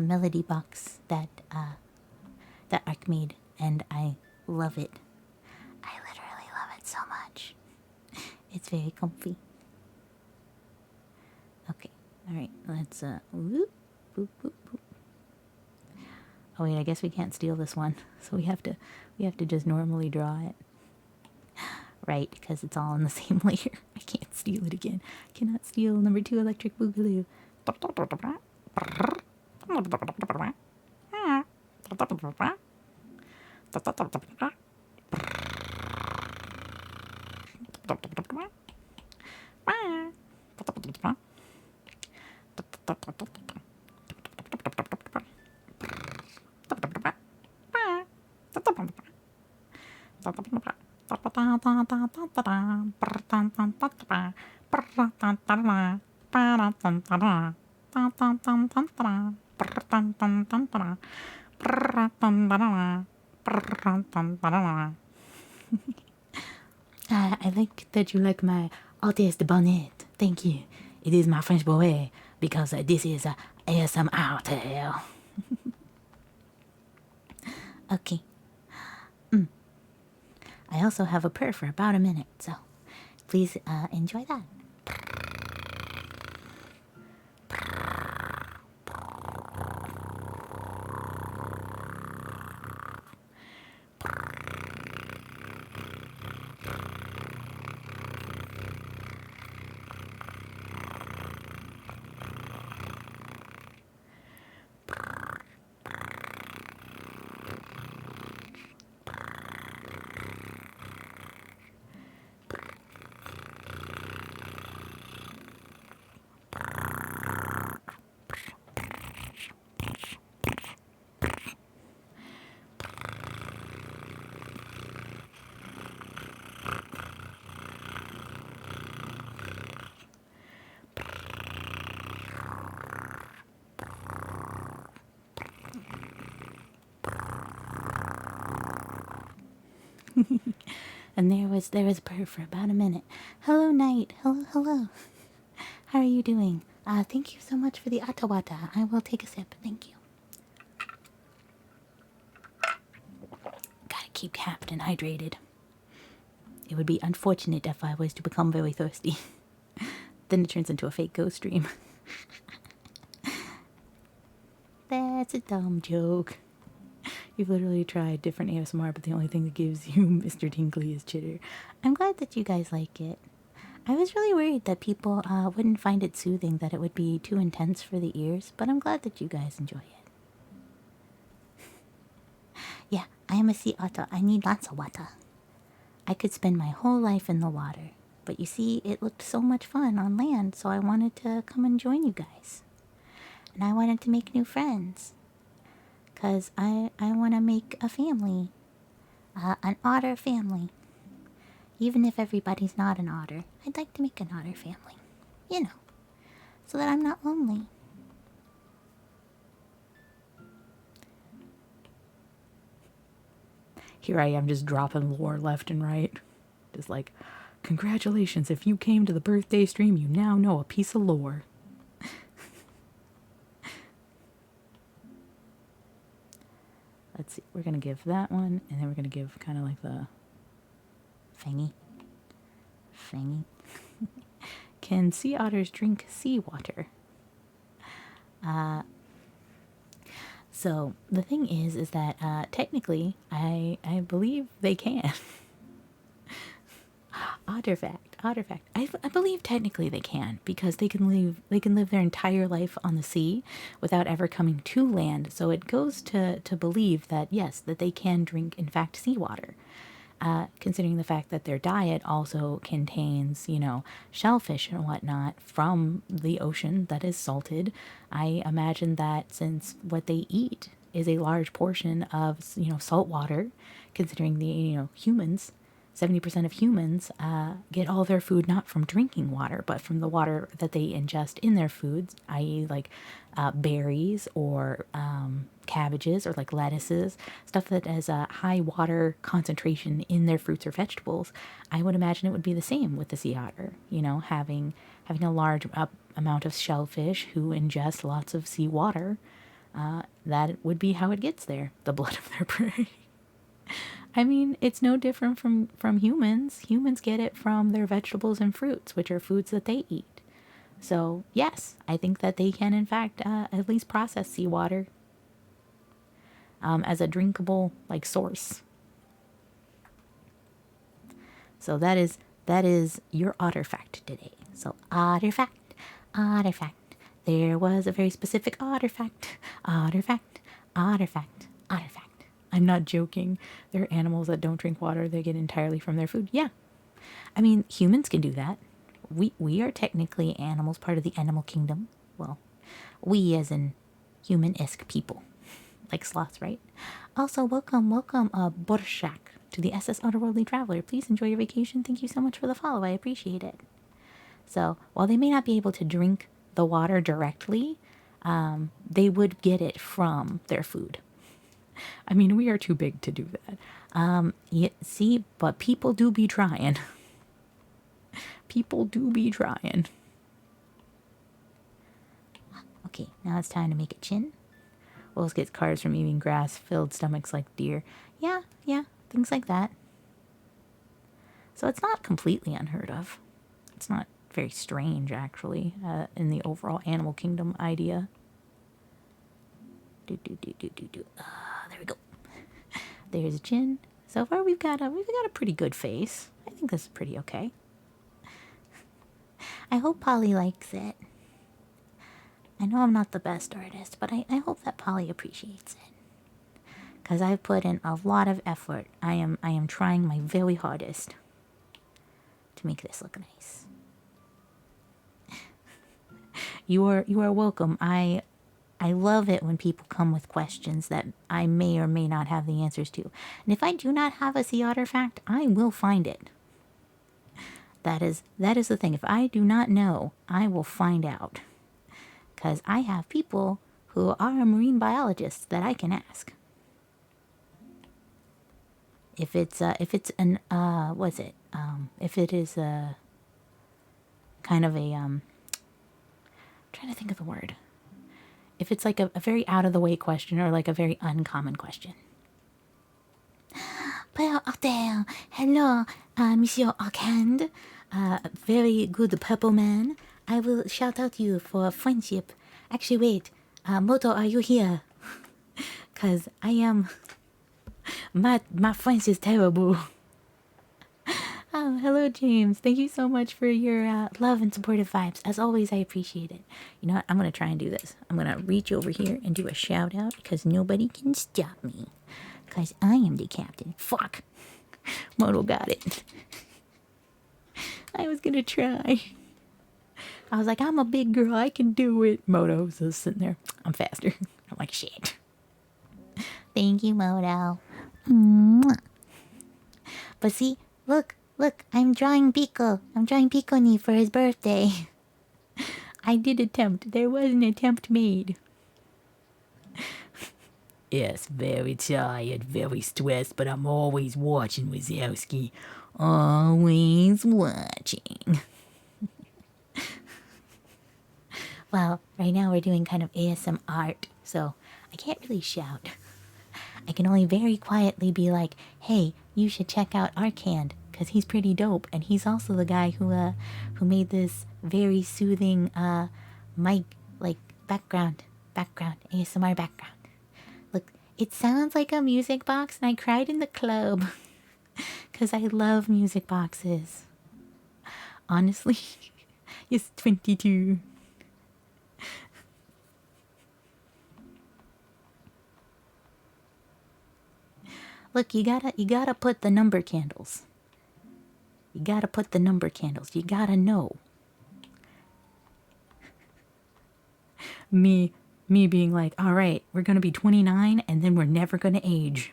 melody box that Ark made, and I love it. I literally love it so much. It's very comfy. Okay, all right, let's whoop, boop, boop, boop. Oh wait, I guess we can't steal this one, so we have to just normally draw it. Right, because it's all in the same layer. I can't steal it again. I cannot steal number 2 electric boogaloo. I like that you like my artist bonnet. Thank you. It is my French boy because this is ASMR. Okay. I also have a prayer for about a minute, so please enjoy that. And there was a bird for about a minute. Hello, night. Hello, hello. How are you doing? Thank you so much for the atawata. I will take a sip. Thank you. Gotta keep Captain hydrated. It would be unfortunate if I was to become very thirsty. Then it turns into a fake ghost stream. That's a dumb joke. You've literally tried different ASMR, but the only thing that gives you Mr. Tinkley is chitter. I'm glad that you guys like it. I was really worried that people wouldn't find it soothing, that it would be too intense for the ears, but I'm glad that you guys enjoy it. Yeah, I am a sea otter. I need lots of water. I could spend my whole life in the water, but you see, it looked so much fun on land, so I wanted to come and join you guys. And I wanted to make new friends. Because I want to make a family. An otter family. Even if everybody's not an otter, I'd like to make an otter family. You know, so that I'm not lonely. Here I am just dropping lore left and right. Just like, congratulations, if you came to the birthday stream, you now know a piece of lore. Let's see, we're going to give that one, and then we're going to give kind of like the Fangy. Fangy. Can sea otters drink seawater? So the thing is that technically, I believe they can. Otter fact. I believe technically they can, because they can live their entire life on the sea without ever coming to land. So it goes to believe that yes, that they can drink in fact seawater. Considering the fact that their diet also contains, shellfish and whatnot from the ocean that is salted, I imagine that since what they eat is a large portion of, salt water, considering the, humans, 70% of humans get all their food not from drinking water, but from the water that they ingest in their foods, i.e. like berries or cabbages or like lettuces, stuff that has a high water concentration in their fruits or vegetables. I would imagine it would be the same with the sea otter, having a large amount of shellfish who ingest lots of sea water. That would be how it gets there, the blood of their prey. I mean, it's no different from humans. Humans get it from their vegetables and fruits, which are foods that they eat. So, yes, I think that they can, in fact, at least process seawater as a drinkable, source. So that is your otter fact today. So, otter fact. There was a very specific otter fact. Otter fact. I'm not joking. There are animals that don't drink water. They get entirely from their food. Yeah. I mean, humans can do that. We are technically animals, part of the animal kingdom. Well, we as in human-esque people. Like sloths, right? Also, welcome, Borshak, to the SS Otterworldly Traveler. Please enjoy your vacation. Thank you so much for the follow. I appreciate it. So, while they may not be able to drink the water directly, they would get it from their food. I mean, we are too big to do that. See, but people do be trying. People do be trying. Okay, now it's time to make a chin. Wolves get carbs from eating grass, filled stomachs like deer. Yeah, things like that. So it's not completely unheard of. It's not very strange, actually, in the overall animal kingdom idea. There we go. There's Jin. So far, we've got a pretty good face. I think this is pretty okay. I hope Polly likes it. I know I'm not the best artist, but I hope that Polly appreciates it. Because I've put in a lot of effort. I am trying my very hardest to make this look nice. You are welcome. I love it when people come with questions that I may or may not have the answers to. And if I do not have a sea otter fact, I will find it. That is the thing. If I do not know, I will find out. Because I have people who are marine biologists that I can ask. If it is a kind of a trying to think of the word. If it's like a very out of the way question or like a very uncommon question. PearltheArtter, hello, Monsieur Arcand, very good purple man. I will shout out to you for friendship. Actually, wait, Moto, are you here? Cause I am. My French is terrible. Oh, hello, James. Thank you so much for your love and supportive vibes. As always, I appreciate it. You know what? I'm going to try and do this. I'm going to reach over here and do a shout out because nobody can stop me. Because I am the captain. Fuck. Moto got it. I was going to try. I was like, I'm a big girl. I can do it. Moto's just sitting there. I'm faster. I'm like, shit. Thank you, Moto. Mwah. But see, look, I'm drawing Pico. I'm drawing Pico for his birthday. I did attempt. There was an attempt made. Yes, very tired, very stressed, but I'm always watching, Wazowski. Always watching. Well, right now we're doing kind of ASM art, so I can't really shout. I can only very quietly be like, hey, you should check out Arcand, because he's pretty dope, and he's also the guy who made this very soothing mic, like, background, ASMR background. Look, it sounds like a music box, and I cried in the club, because I love music boxes. Honestly, it's 22. Look, you gotta put the number candles. You gotta put the number candles. You gotta know. Me being like, all right, we're gonna be 29 and then we're never gonna age.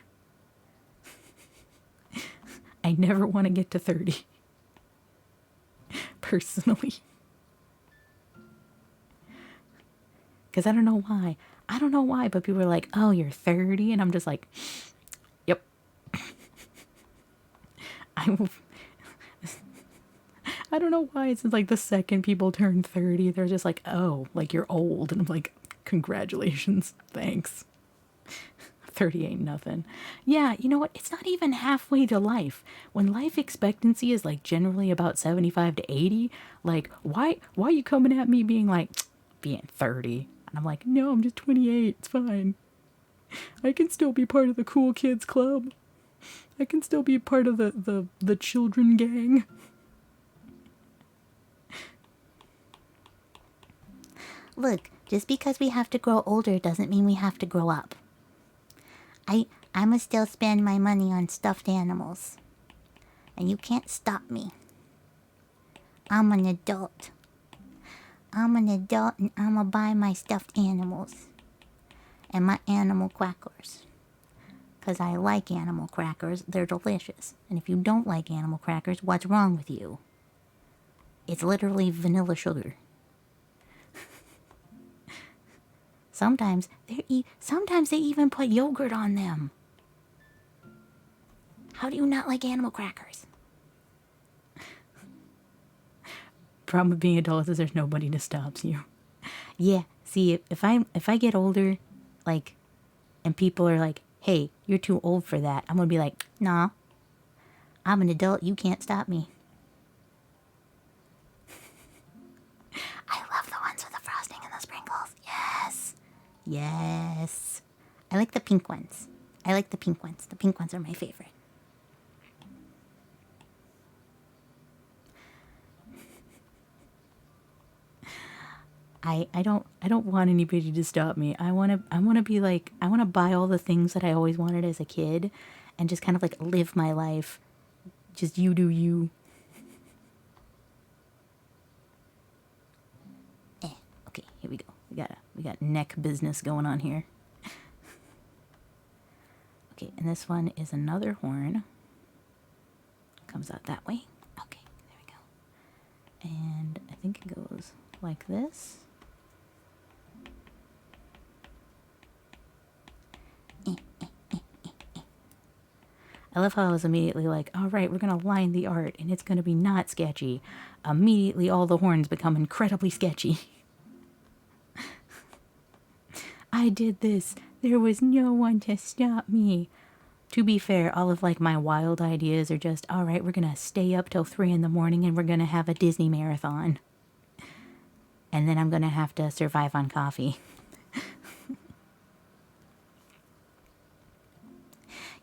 I never want to get to 30. Personally. Because I don't know why. But people are like, oh, you're 30? And I'm just like, yep. I don't know why. It's like the second people turn 30, they're just like, oh, like you're old. And I'm like, congratulations. Thanks. 30 ain't nothing. Yeah, you know what? It's not even halfway to life. When life expectancy is like generally about 75 to 80, like why are you coming at me being like, being 30? And I'm like, no, I'm just 28. It's fine. I can still be part of the cool kids club. I can still be part of the children gang. Look, just because we have to grow older doesn't mean we have to grow up. I'ma still spend my money on stuffed animals. And you can't stop me. I'm an adult. And I'ma buy my stuffed animals. And my animal crackers. Because I like animal crackers. They're delicious. And if you don't like animal crackers, what's wrong with you? It's literally vanilla sugar. Sometimes they even put yogurt on them. How do you not like animal crackers? Problem with being adults is there's nobody to stop you. Yeah, see, if I get older, like, and people are like, hey, you're too old for that, I'm gonna be like, nah, I'm an adult. You can't stop me. I love the ones with the frosting and the sprinkles. Yes. Yes. I like the pink ones. I like the pink ones. The pink ones are my favorite. I don't want anybody to stop me. I wanna be like, I wanna buy all the things that I always wanted as a kid and just kind of like live my life. Just you do you. Okay, here we go. We got neck business going on here. Okay, and this one is another horn. Comes out that way. Okay, there we go. And I think it goes like this. I love how I was immediately like, all right, we're going to line the art and it's going to be not sketchy. Immediately all the horns become incredibly sketchy. I did this. There was no one to stop me. To be fair, all of like my wild ideas are just, all right, we're going to stay up till 3 in the morning and we're going to have a Disney marathon. And then I'm going to have to survive on coffee.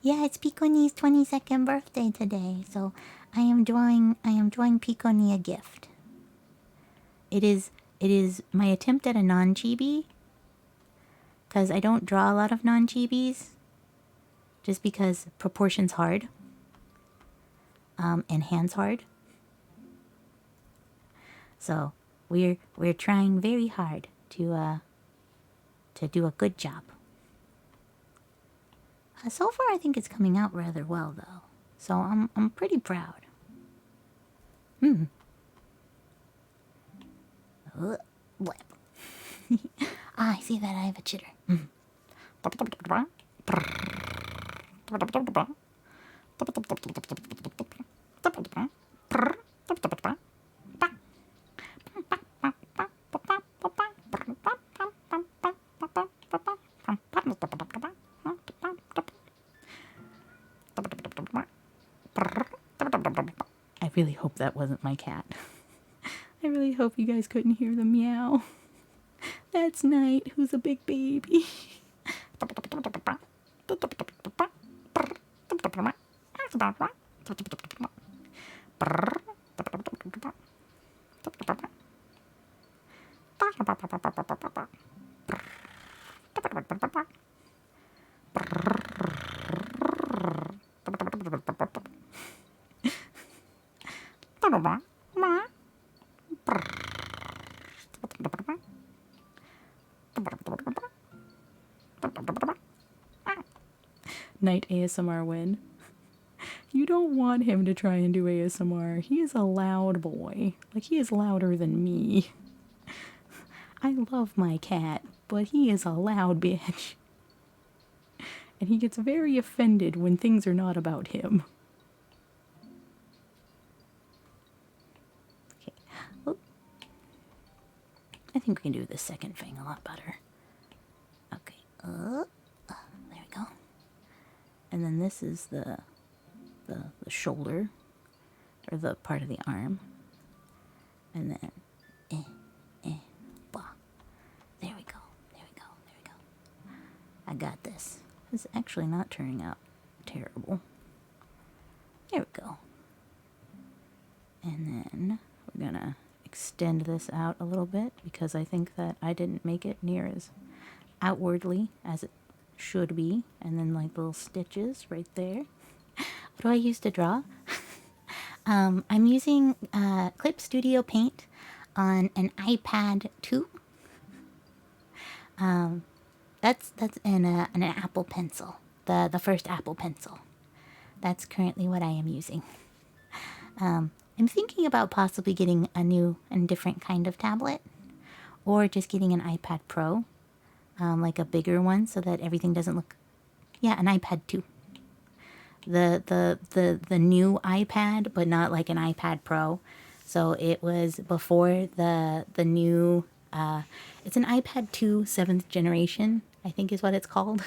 Yeah, it's Piconee's 22nd birthday today, so I am drawing Piconee a gift. It is my attempt at a non-chibi, because I don't draw a lot of non-chibis, just because proportion's hard, and hands hard. So we're trying very hard to do a good job. So far, I think it's coming out rather well, though. So I'm pretty proud. I see that I have a chitter. I really hope that wasn't my cat. I really hope you guys couldn't hear the meow. That's Knight, who's a big baby. Night ASMR win. You don't want him to try and do ASMR. He is a loud boy. Like, he is louder than me. I love my cat, but he is a loud bitch. And he gets very offended when things are not about him. Okay. Oh. I think we can do the second thing a lot better. Okay. There we go. And then this is the shoulder, or the part of the arm. And then, blah. There we go. There we go. There we go. I got this. This is actually not turning out terrible. There we go. And then we're gonna extend this out a little bit because I think that I didn't make it near as outwardly as it should be. And then like little stitches right there. What do I use to draw? I'm using Clip Studio Paint on an iPad 2. That's an Apple Pencil, the first Apple Pencil. That's currently what I am using. I'm thinking about possibly getting a new and different kind of tablet, or just getting an iPad Pro, like a bigger one, so that everything doesn't look. Yeah, an iPad 2. The new iPad, but not like an iPad Pro. So it was before the new. It's an iPad 2 7th generation, I think is what it's called,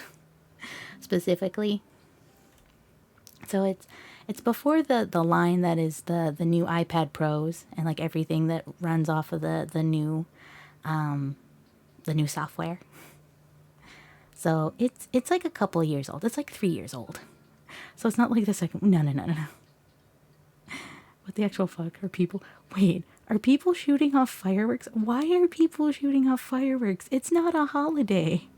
specifically. So it's before the line that is the new iPad Pros and like everything that runs off of the new software. So it's like a couple of years old. It's like 3 years old. So it's not like the second. No. What the actual fuck are people? Wait, are people shooting off fireworks? Why are people shooting off fireworks? It's not a holiday.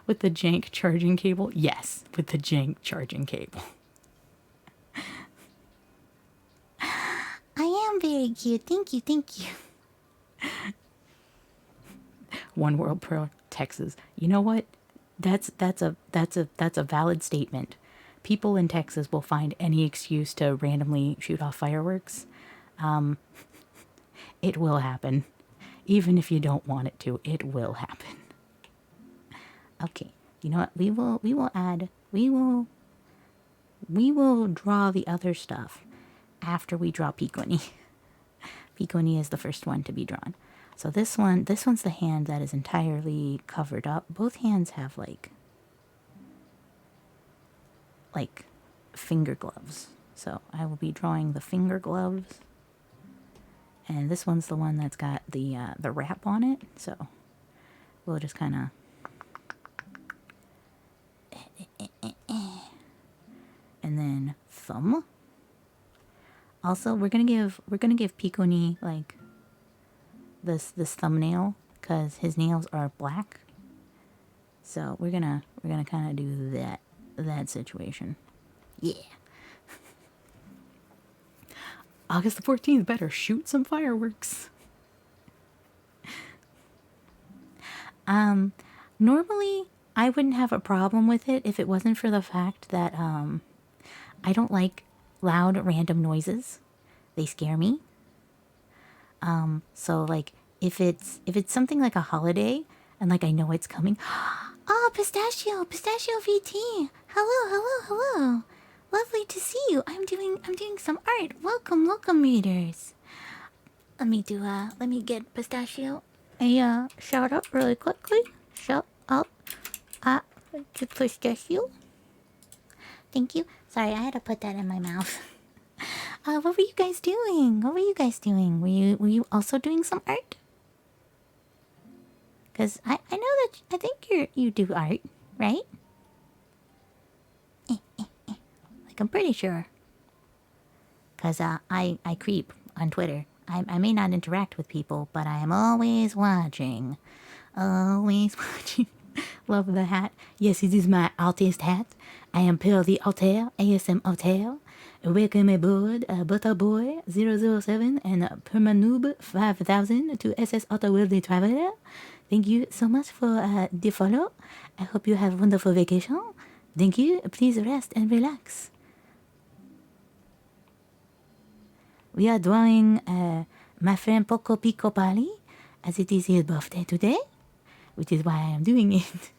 With the jank charging cable? Yes, with the jank charging cable. I am very cute. Thank you, thank you. One World Pro Texas. You know what? That's a valid statement. People in Texas will find any excuse to randomly shoot off fireworks. It will happen. Even if you don't want it to, it will happen. Okay. You know what? We will draw the other stuff after we draw Piconi. Piconi is the first one to be drawn. So this one's the hand that is entirely covered up. Both hands have like finger gloves. So I will be drawing the finger gloves. And this one's the one that's got the wrap on it. So we'll just kind of and then thumb. Also, we're gonna give Piconi like this thumbnail because his nails are black. So we're gonna kind of do that situation. Yeah. August the 14th, better shoot some fireworks. Normally I wouldn't have a problem with it if it wasn't for the fact that I don't like loud random noises. They scare me. So like if it's something like a holiday and like I know it's coming. Oh, Pistachio VT. Hello. Lovely to see you. I'm doing some art. Welcome readers. Let me get Pistachio a shout out really quickly. Shout out to Pistachio. Thank you. Sorry, I had to put that in my mouth. What were you guys doing? Were you also doing some art? Because I know that I think you do art, right? Like I'm pretty sure. Because I creep on Twitter. I may not interact with people, but I am always watching. Always watching. Love the hat. Yes, it is my artist hat. I am PearltheArtter, ASM Artter. Welcome aboard Butterboy 007 and Permanoob 5000 to SS Otterworldly Traveler. Thank you so much for the follow. I hope you have a wonderful vacation. Thank you. Please rest and relax. We are drawing my friend Poco Pico Pali, as it is his birthday today, which is why I am doing it.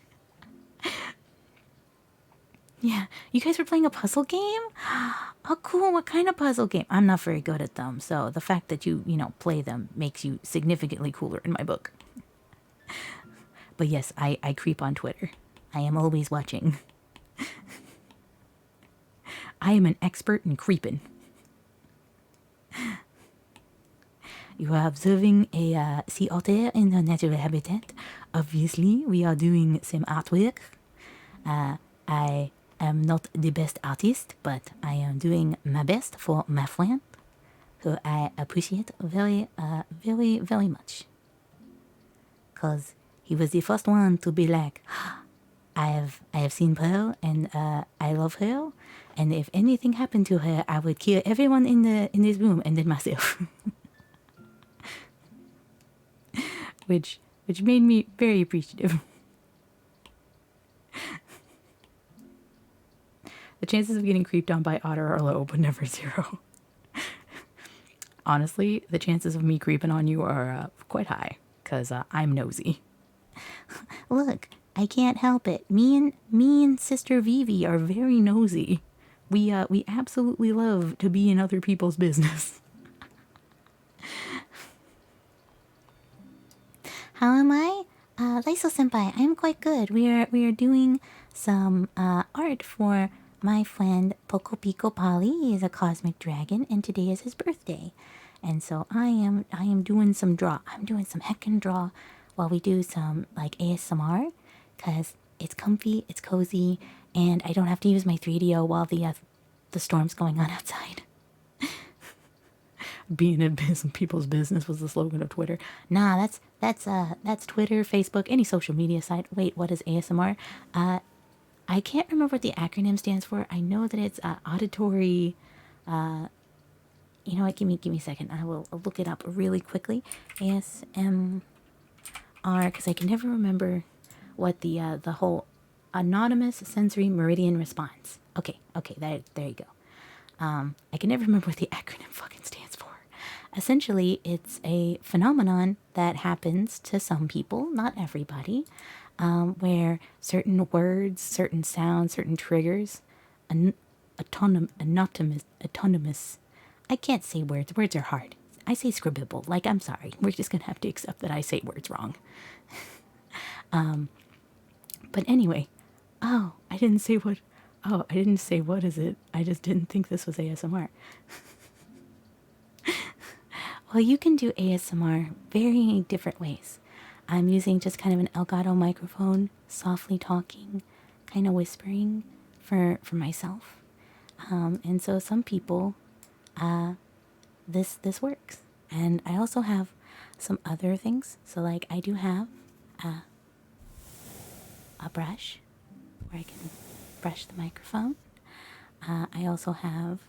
Yeah, you guys were playing a puzzle game? Oh, cool. What kind of puzzle game? I'm not very good at them, so the fact that you play them makes you significantly cooler in my book. But yes, I creep on Twitter. I am always watching. I am an expert in creeping. You are observing a sea otter in the natural habitat. Obviously, we are doing some artwork. I am not the best artist, but I am doing my best for my friend, who I appreciate very, very, very much. Because he was the first one to be like, I have seen Pearl and I love her, and if anything happened to her, I would kill everyone in this room and then myself. which made me very appreciative. The chances of getting creeped on by otter are low, but never zero. Honestly, the chances of me creeping on you are quite high, because I'm nosy. Look, I can't help it. Me and Sister Vivi are very nosy. We absolutely love to be in other people's business. How am I? Laiso senpai, I'm quite good. We are doing some art for my friend Poco Pico Polly is a cosmic dragon, and today is his birthday. And so I am doing some draw. I'm doing some heckin' draw while we do some like ASMR, cause it's comfy, it's cozy, and I don't have to use my 3DO while the storm's going on outside. Being in people's business was the slogan of Twitter. Nah, that's Twitter, Facebook, any social media site. Wait, what is ASMR? I can't remember what the acronym stands for. I know that it's auditory. You know what? Give me a second. I will look it up really quickly. ASMR, because I can never remember what the whole anonymous sensory meridian response. Okay, there you go. I can never remember what the acronym fucking stands for. Essentially, it's a phenomenon that happens to some people, not everybody, where certain words, certain sounds, certain triggers, autonomous. I can't say words. Words are hard. I say scribble. Like, I'm sorry. We're just gonna have to accept that I say words wrong. But anyway, I didn't say what. Oh, I didn't say what is it. I just didn't think this was ASMR. Well, you can do ASMR very different ways. I'm using just kind of an Elgato microphone, softly talking, kind of whispering for myself. And so some people, this works. And I also have some other things. So like I do have a brush where I can brush the microphone. I also have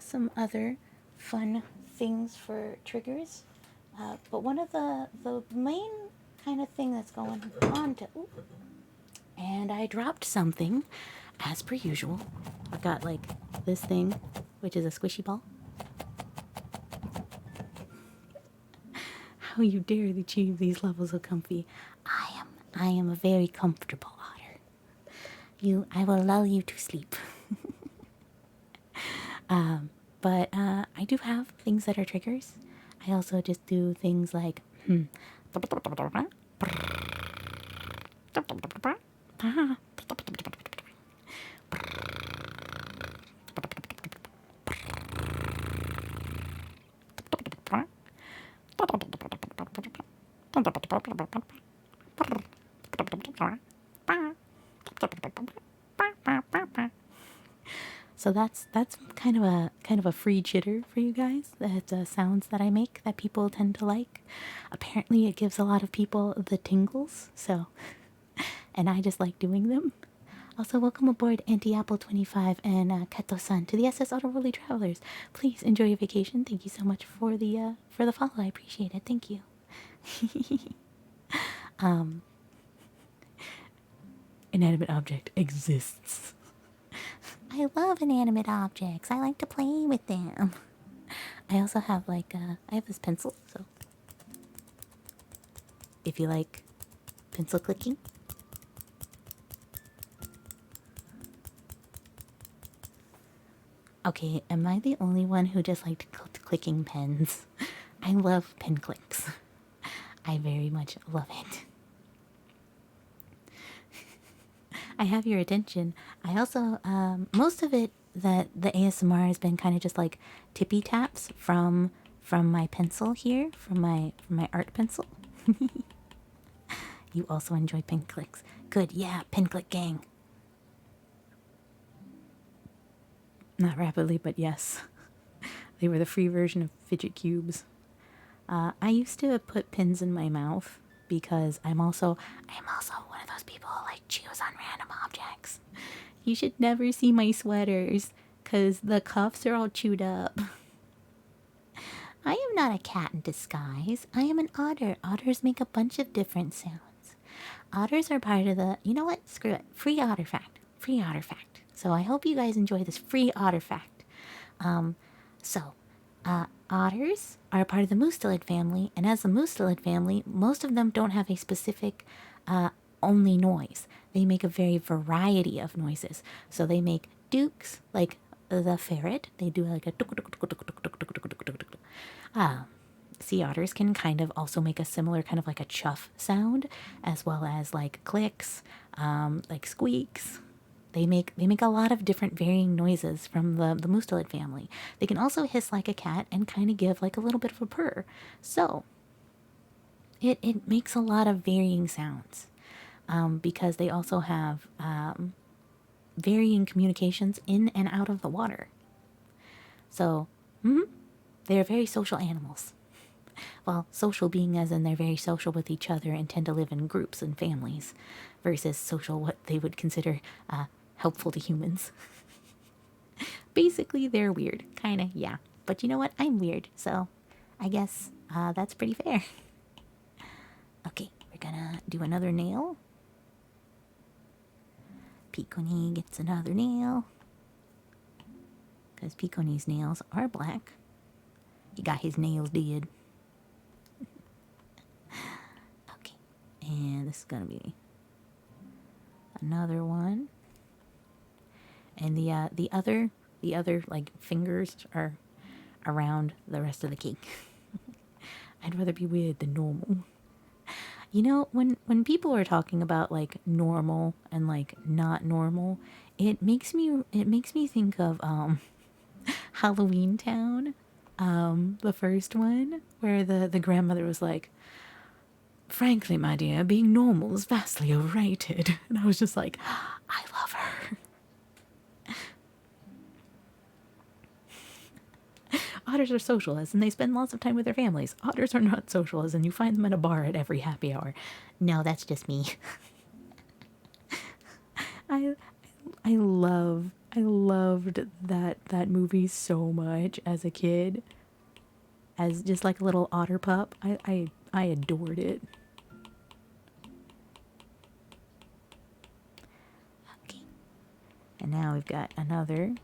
some other fun things for triggers. But one of the main kind of thing that's going on to... Ooh, and I dropped something, as per usual. I've got like this thing, which is a squishy ball. How you dare achieve these levels of comfy. I am a very comfortable otter. I will lull you to sleep. But I do have things that are triggers. I also just do things like so that's kind of a free chitter for you guys. That's sounds that I make that people tend to like. Apparently, it gives a lot of people the tingles. So, and I just like doing them. Also, welcome aboard Anti-Apple25 and Kato-san to the SS Auto-Worldly Travelers. Please enjoy your vacation. Thank you so much for the follow. I appreciate it. Thank you. Inanimate object exists. I love inanimate objects. I like to play with them. I also have like I have this pencil, so if you like pencil clicking. Okay, am I the only one who just liked clicking pens? I love pen clicks. I very much love it. I have your attention. I also, most of it, that the ASMR has been kind of just like tippy taps from my pencil here, from my art pencil. You also enjoy pen clicks. Good, yeah, pen click gang. Not rapidly, but yes. They were the free version of fidget cubes. I used to put pins in my mouth because I'm also one of those people who like chews on random objects. You should never see my sweaters because the cuffs are all chewed up. I am not a cat in disguise. I am an otter. Otters make a bunch of different sounds. Otters are part of the... You know what? Screw it. Free otter fact. Free otter fact. So I hope you guys enjoy this free otter fact. Otters are part of the mustelid family, and as the mustelid family, most of them don't have a specific only noise. They make a very variety of noises. So they make dukes, like the ferret. They do like a sea otters can kind of also make a similar kind of like a chuff sound, as well as like clicks, like squeaks. They make a lot of different varying noises from the mustelid family. They can also hiss like a cat and kind of give like a little bit of a purr. So it makes a lot of varying sounds because they also have varying communications in and out of the water. So they're very social animals. Well, social being as in they're very social with each other and tend to live in groups and families versus social what they would consider helpful to humans. Basically, they're weird. Kind of, yeah. But you know what? I'm weird, so I guess that's pretty fair. Okay, we're gonna do another nail. Piconi gets another nail. Because Piconi's nails are black. He got his nails did. Okay, and this is gonna be another one. And the other like fingers are around the rest of the cake. I'd rather be weird than normal. You know, when people are talking about like normal and like not normal, it makes me think of Halloween Town, the first one where the grandmother was like, "Frankly, my dear, being normal is vastly overrated," and I was just like, I love her. Otters are socialists and they spend lots of time with their families. Otters are not socialists and you find them at a bar at every happy hour. No, that's just me. I I loved that movie so much as a kid. As just like a little otter pup. I adored it. Okay. And now we've got another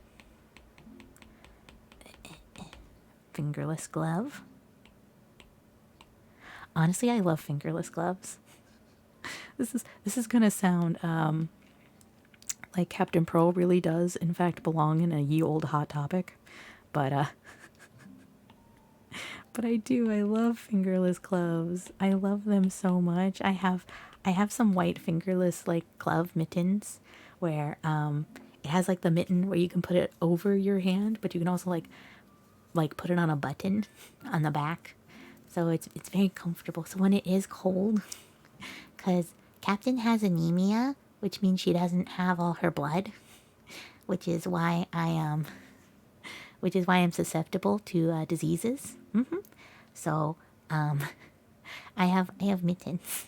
fingerless glove. Honestly, I love fingerless gloves. This is gonna sound like Captain Pearl really does, in fact, belong in a ye old hot topic, but but I do. I love fingerless gloves. I love them so much. I have some white fingerless like glove mittens where it has like the mitten where you can put it over your hand, but you can also like put it on a button on the back. So it's very comfortable. So when it is cold, Because Captain has anemia, which means she doesn't have all her blood, which is why I'm susceptible to diseases. So I have mittens.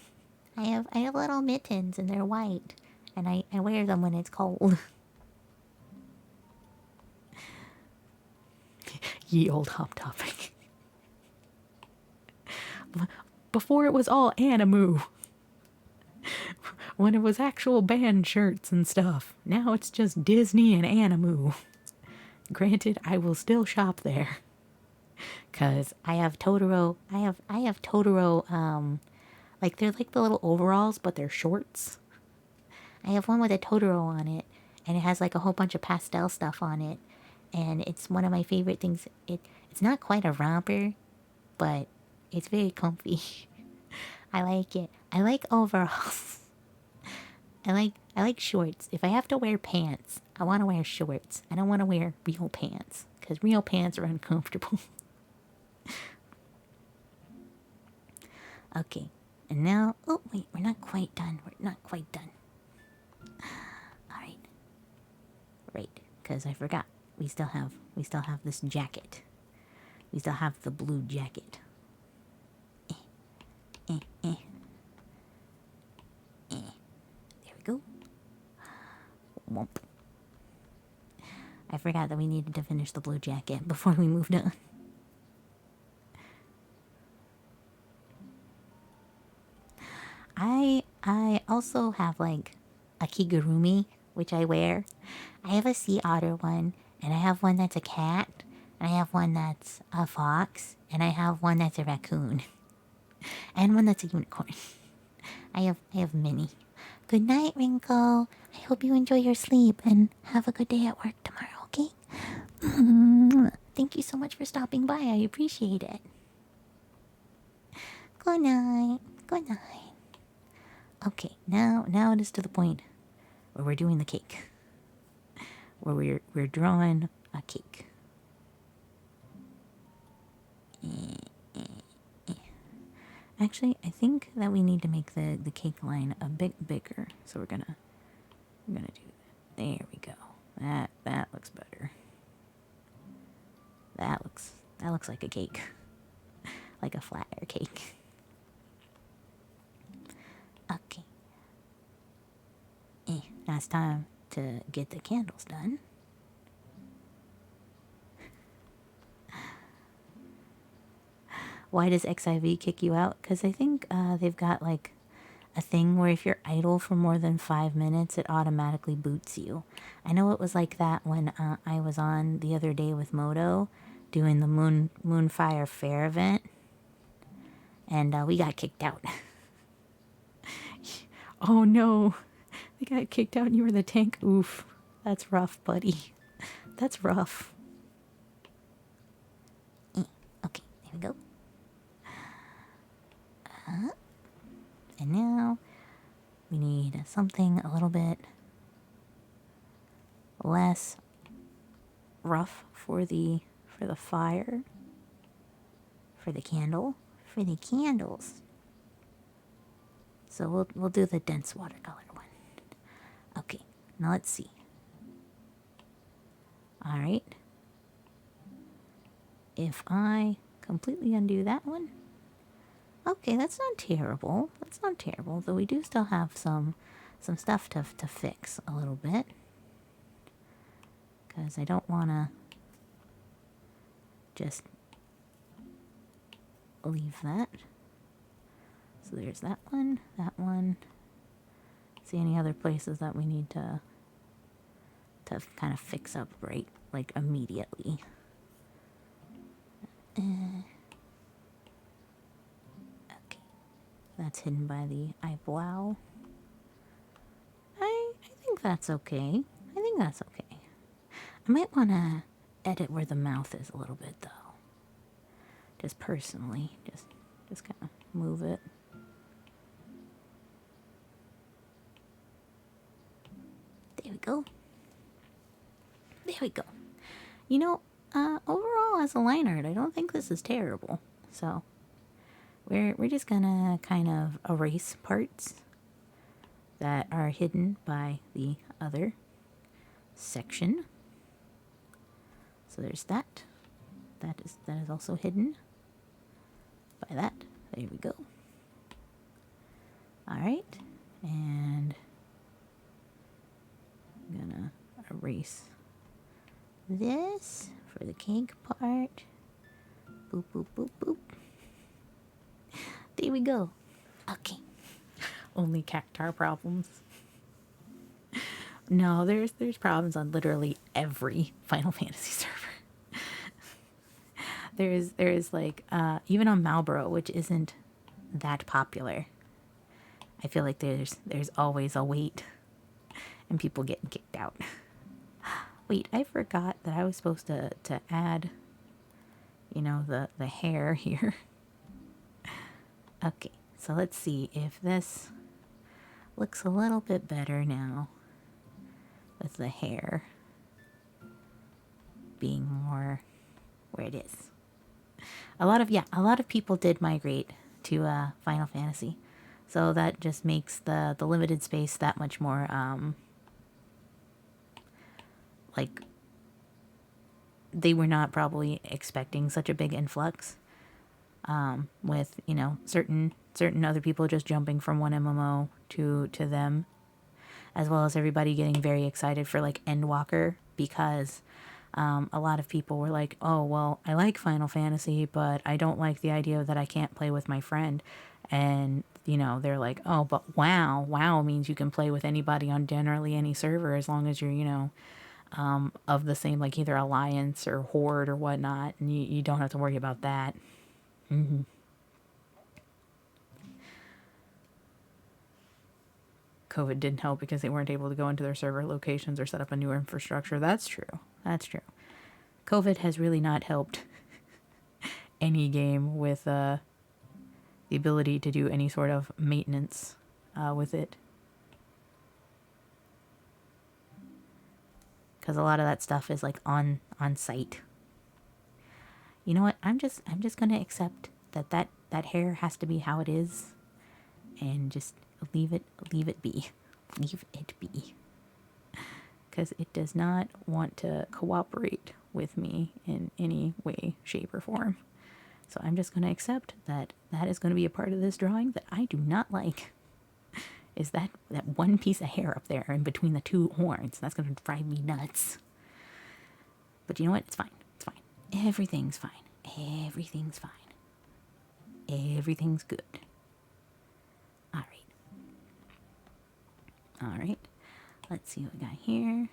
I have little mittens and they're white, and I wear them when it's cold. ye old hot topic. Before it was all Animu. When it was actual band shirts and stuff. Now it's just Disney and Animu. Granted, I will still shop there. Cause I have Totoro. I have Totoro. Like they're like the little overalls, but they're shorts. I have one with a Totoro on it, and it has like a whole bunch of pastel stuff on it, and it's one of my favorite things. It's not quite a romper, but it's very comfy. I like it. I like overalls. I like shorts. If I have to wear pants, I want to wear shorts. I don't want to wear real pants because real pants are uncomfortable. Okay, and now, oh wait, we're not quite done. We're not quite done. All right, right, because I forgot. We still have this jacket. We still have the blue jacket. There we go. Womp. I forgot that we needed to finish the blue jacket before we moved on. I also have like a kigurumi, which I wear. I have a sea otter one, and I have one that's a cat, and I have one that's a fox, and I have one that's a raccoon, and one that's a unicorn. I have many. Good night, Rinko. I hope you enjoy your sleep and have a good day at work tomorrow, okay? Thank you so much for stopping by. I appreciate it. Good night. Good night. Okay, now it is to the point where we're doing the cake. where we're drawing a cake. Actually, I think that we need to make the cake line a bit bigger. So we're gonna do that. There we go. That looks better. That looks like a cake. Like a flat air cake. Okay. Now it's time to get the candles done. Why does XIV kick you out? Because I think they've got like a thing where if you're idle for more than 5 minutes, it automatically boots you. I know it was like that when I was on the other day with Moto doing the Moonfire Fair event, and we got kicked out. Oh no, they got kicked out and you were the tank. Oof, that's rough, buddy. That's rough. Okay, there we go. And now we need something a little bit less rough for the fire, for the candle, for the candles. So we'll do the dense watercolor one. Okay, now let's see. All right. If I completely undo that one. Okay, that's not terrible. That's not terrible, though we do still have some stuff to fix a little bit. Because I don't want to just leave that. So there's that one, that one. See any other places that we need to kind of fix up right, like immediately. Okay, that's hidden by the eyebrow. I think that's okay. I think that's okay. I might want to edit where the mouth is a little bit though. Just personally, just kind of move it. There we go. There we go. You know, overall as a line art, I don't think this is terrible. So we're just gonna kind of erase parts that are hidden by the other section. So there's that. That is also hidden by that. There we go. All right, and I'm gonna erase this for the cake part. Boop, boop, boop, boop. There we go. Okay. Only cactar problems. No, there's problems on literally every Final Fantasy server. There's like even on Malboro, which isn't that popular. I feel like there's always a wait and people getting kicked out. Wait, I forgot that I was supposed to add, you know, the hair here. Okay, so let's see if this looks a little bit better now with the hair being more where it is. A lot of people did migrate to Final Fantasy, so that just makes the limited space that much more like they were not probably expecting such a big influx. With, you know, certain other people just jumping from one MMO to them, as well as everybody getting very excited for like Endwalker, because a lot of people were like, oh well, I like Final Fantasy, but I don't like the idea that I can't play with my friend. And you know, they're like, oh, but WoW means you can play with anybody on generally any server as long as you're, you know, of the same, like either alliance or horde or whatnot, and you don't have to worry about that. Mm-hmm. COVID didn't help because they weren't able to go into their server locations or set up a new infrastructure. That's true. That's true. COVID has really not helped any game with the ability to do any sort of maintenance with it. because a lot of that stuff is like on site. You know what? I'm just gonna accept that hair has to be how it is, and just leave it be, leave it be, because it does not want to cooperate with me in any way, shape, or form. So I'm just gonna accept that is going to be a part of this drawing that I do not like. Is that one piece of hair up there in between the two horns? That's gonna drive me nuts. But you know what? It's fine. It's fine. Everything's fine. Everything's fine. Everything's good. All right. All right. Let's see what we got here.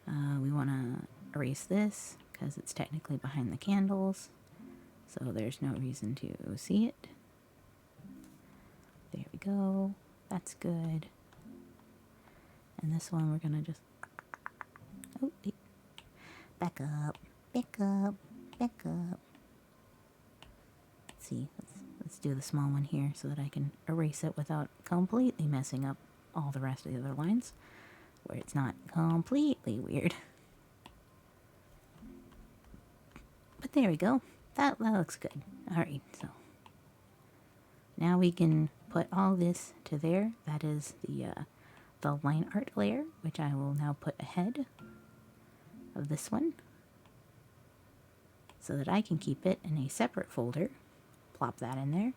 We want to erase this because it's technically behind the candles. So there's no reason to see it. There we go. That's good. And this one we're going to just... Oh, wait. Back up. Back up. Back up. Let's see. Let's do the small one here so that I can erase it without completely messing up all the rest of the other lines, where it's not completely weird. But there we go. That looks good. Alright, so now we can put all this to there. That is the line art layer, which I will now put ahead of this one so that I can keep it in a separate folder. Plop that in there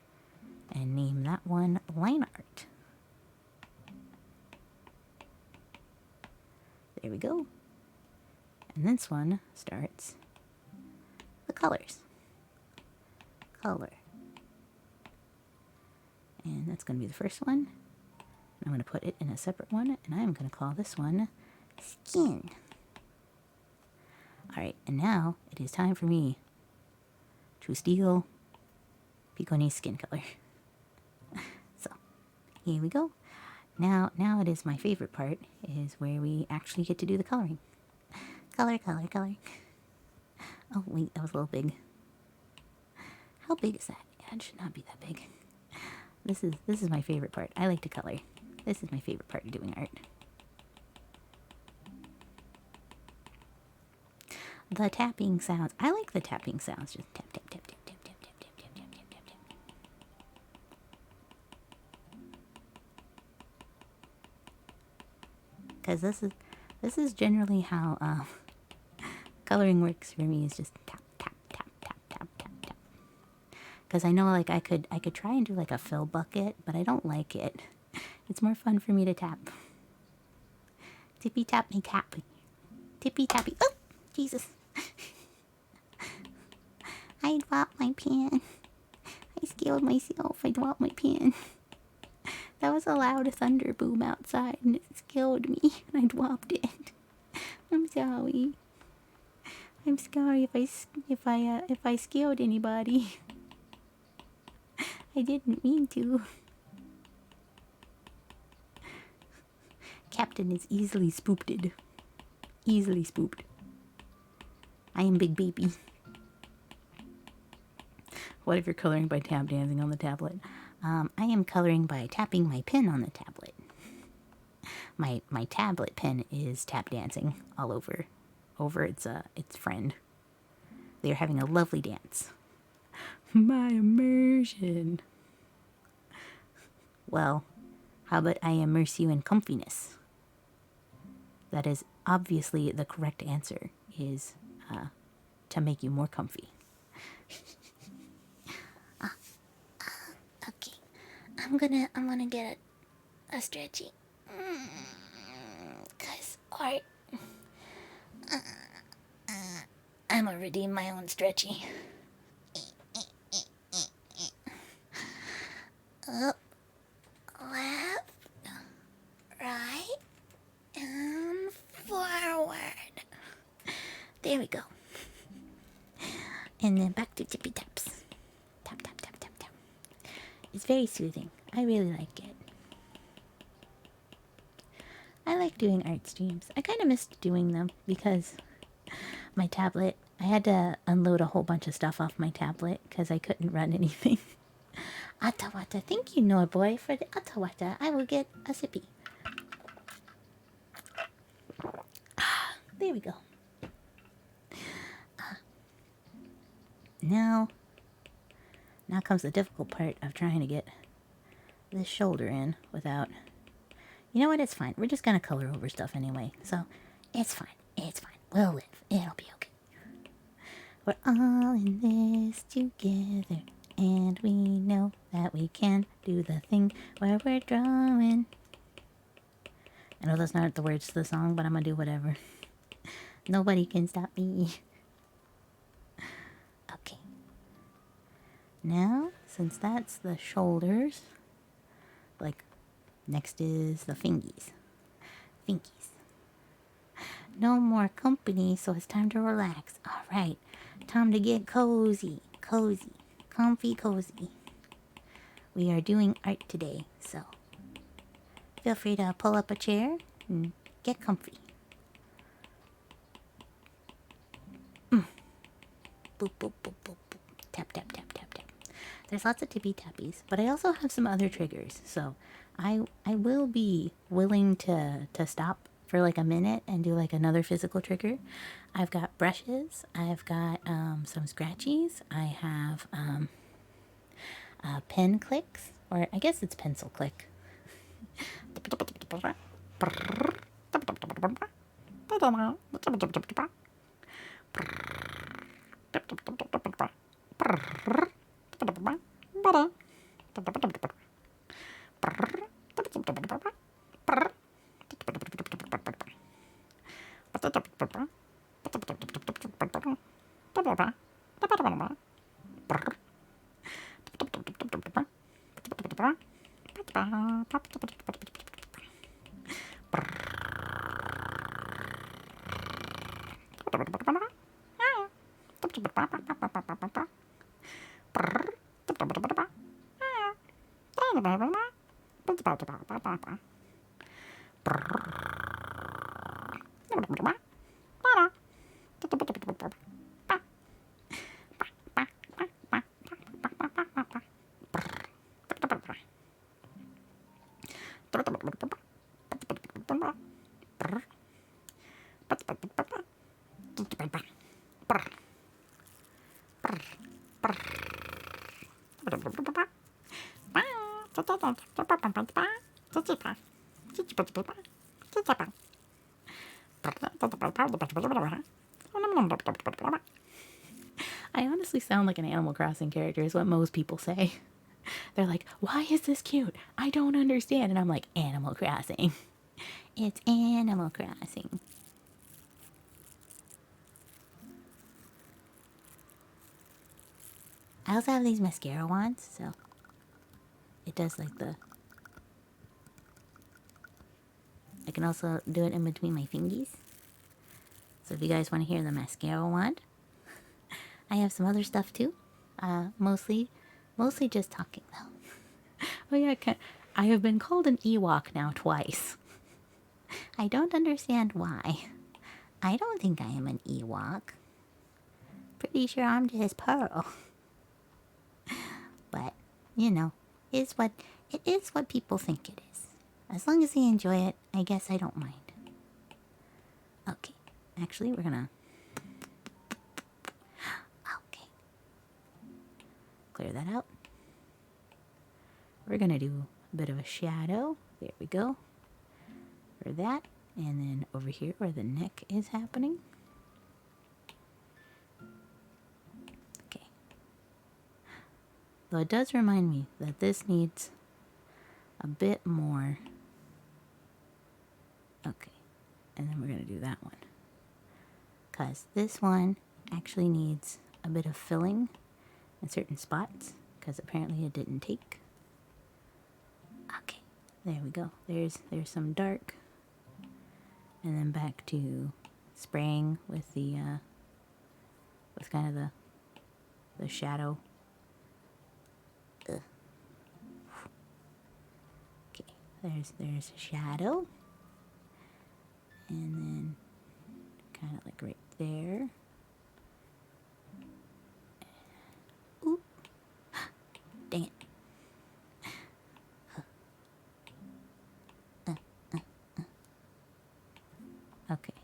and name that one line art. There we go. And this one starts the colors. Color. And that's going to be the first one. I'm going to put it in a separate one, and I'm going to call this one skin. Alright, and now it is time for me to steal Pico's skin color. So, here we go. Now it is my favorite part, is where we actually get to do the coloring. Color, color, color. Oh, wait, that was a little big. How big is that? Yeah, it should not be that big. This is my favorite part. I like to color. This is my favorite part of doing art. The tapping sounds. I like the tapping sounds. Just tap, tap, tap, tap, tap, tap, tap, tap, tap, tap, tap, tap, tap. Because this is generally how coloring works for me. Is just tap, tap, tap, tap, tap, tap, tap. Because I know, like, I could try and do like a fill bucket, but I don't like it. It's more fun for me to tap. Tippy tap me cap. Tippy tappy. Oh, Jesus. I dropped my pen. I scared myself. I dropped my pen. That was a loud thunder boom outside, and it scared me, and I dropped it. I'm sorry. I'm sorry if I scared anybody. I didn't mean to. Captain is easily spooked. Easily spooked. I am big baby. What if you're coloring by tap dancing on the tablet? I am coloring by tapping my pen on the tablet. My tablet pen is tap dancing all over its friend. They are having a lovely dance. My immersion. Well, how about I immerse you in comfiness? That is obviously the correct answer, is to make you more comfy. Okay, I'm gonna get a stretchy. Cause art. I'm gonna redeem my own stretchy. Up, left, right, and forward. There we go. And then back to tippy taps. Tap, tap, tap, tap, tap. It's very soothing. I really like it. I like doing art streams. I kind of missed doing them because my tablet, I had to unload a whole bunch of stuff off my tablet because I couldn't run anything. Atawata, thank you, Noah Boy, for the Atawata. I will get a sippy. There we go. Now comes the difficult part of trying to get this shoulder in without... You know what? It's fine. We're just going to color over stuff anyway. So, it's fine. It's fine. We'll live. It'll be okay. We're all in this together. And we know that we can do the thing where we're drawing. I know that's not the words to the song, but I'm going to do whatever. Nobody can stop me. Okay. Now, since that's the shoulders, like, next is the fingies. Fingies. No more company, so it's time to relax. Alright, time to get cozy. Cozy. Comfy cozy. We are doing art today, so feel free to pull up a chair and get comfy. Boop, boop, boop, boop, boop. Tap, tap, tap, tap, tap. There's lots of tippy tappies, but I also have some other triggers, so I will be willing to stop for like a minute and do like another physical trigger. I've got brushes, I've got some scratchies, I have pen clicks, or I guess it's pencil click. I honestly sound like an Animal Crossing character is what most people say. They're like, why is this cute? I don't understand. And I'm like, Animal Crossing. It's Animal Crossing. I also have these mascara wands, so it does like the... I can also do it in between my fingies. So if you guys want to hear the mascara wand, I have some other stuff too. Mostly just talking though. Oh yeah, I have been called an Ewok now twice. I don't understand why. I don't think I am an Ewok. Pretty sure I'm just Pearl. But, you know, it is what people think it is. As long as they enjoy it, I guess I don't mind. Okay. Actually, we're gonna... Okay. Clear that out. We're gonna do a bit of a shadow. There we go. For that. And then over here where the neck is happening. Okay. Though it does remind me that this needs a bit more. Okay. And then we're going to do that one. Because this one actually needs a bit of filling in certain spots. Because apparently it didn't take. Okay. There we go. There's some dark. And then back to spraying with the, with kind of the shadow. Ugh. Okay, there's a shadow. And then kind of like right there. Oop. Dang it. Okay.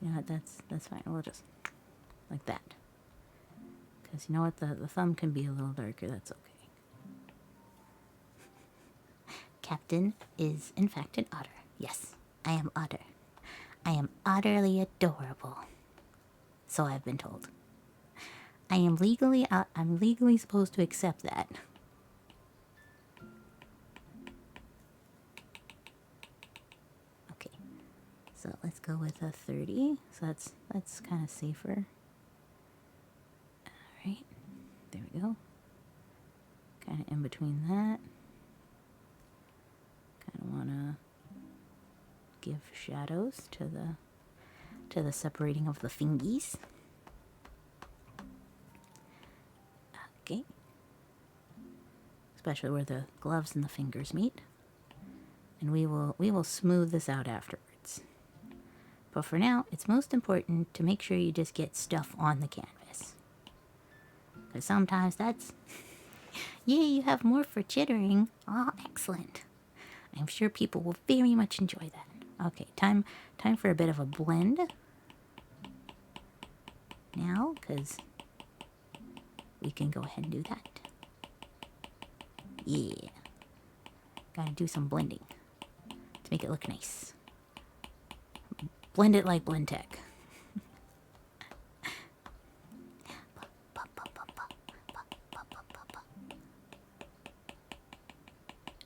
You know what, that's fine. We'll just like that. Because you know what, the thumb can be a little darker, that's okay. Captain is in fact an otter. Yes, I am otter. I am utterly adorable. So I've been told. I'm legally supposed to accept that. Okay, so let's go with a 30. So that's kind of safer. All right, there we go. Kind of in between that. Kind of want to give shadows to the separating of the fingies. Okay. Especially where the gloves and the fingers meet. And we will smooth this out afterwards. But for now, it's most important to make sure you just get stuff on the canvas. Because sometimes that's... yeah, you have more for chittering. Oh, excellent. I'm sure people will very much enjoy that. Okay, time for a bit of a blend. Now, because we can go ahead and do that. Yeah. Gotta do some blending to make it look nice. Blend it like Blendtec.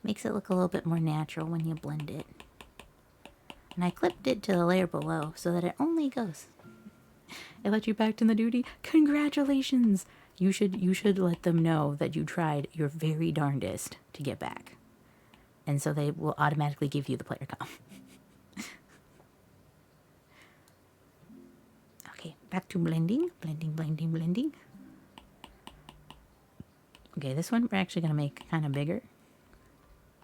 Makes it look a little bit more natural when you blend it. And I clipped it to the layer below so that it only goes. I let you back to the duty? Congratulations! You should let them know that you tried your very darndest to get back. And so they will automatically give you the player comp. Okay, back to blending. Blending. Okay, this one we're actually going to make kind of bigger.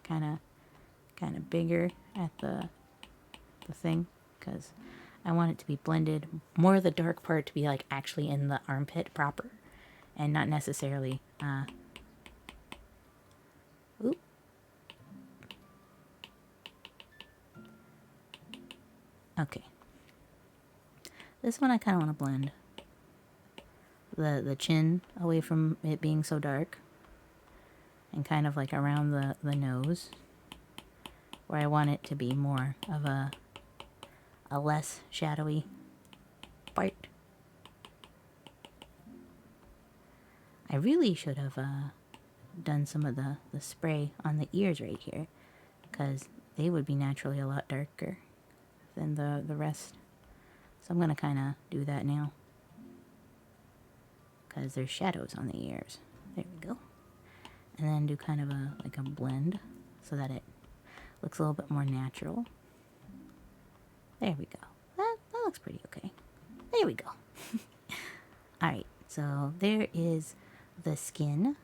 Kind of bigger at the thing. Because I want it to be blended. More of the dark part to be like actually in the armpit proper. And not necessarily, oop. Okay. This one I kind of want to blend the chin away from it being so dark. And kind of like around the nose. Where I want it to be more of a less shadowy part. I really should have done some of the spray on the ears right here, because they would be naturally a lot darker than the rest. So I'm going to kind of do that now, because there's shadows on the ears. There we go. And then do kind of like a blend so that it looks a little bit more natural. There we go. That looks pretty okay. There we go. Alright, so there is the skin,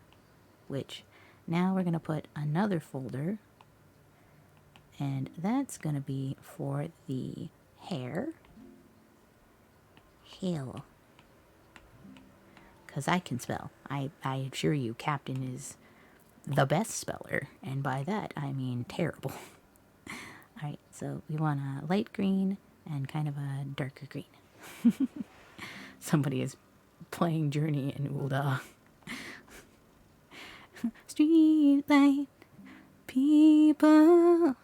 which now we're going to put another folder, and that's going to be for the hair. Hail. Because I can spell. I assure you, Captain is the best speller, and by that I mean terrible. Alright, so we want a light green and kind of a darker green. Somebody is playing Journey in Ulda. Street light people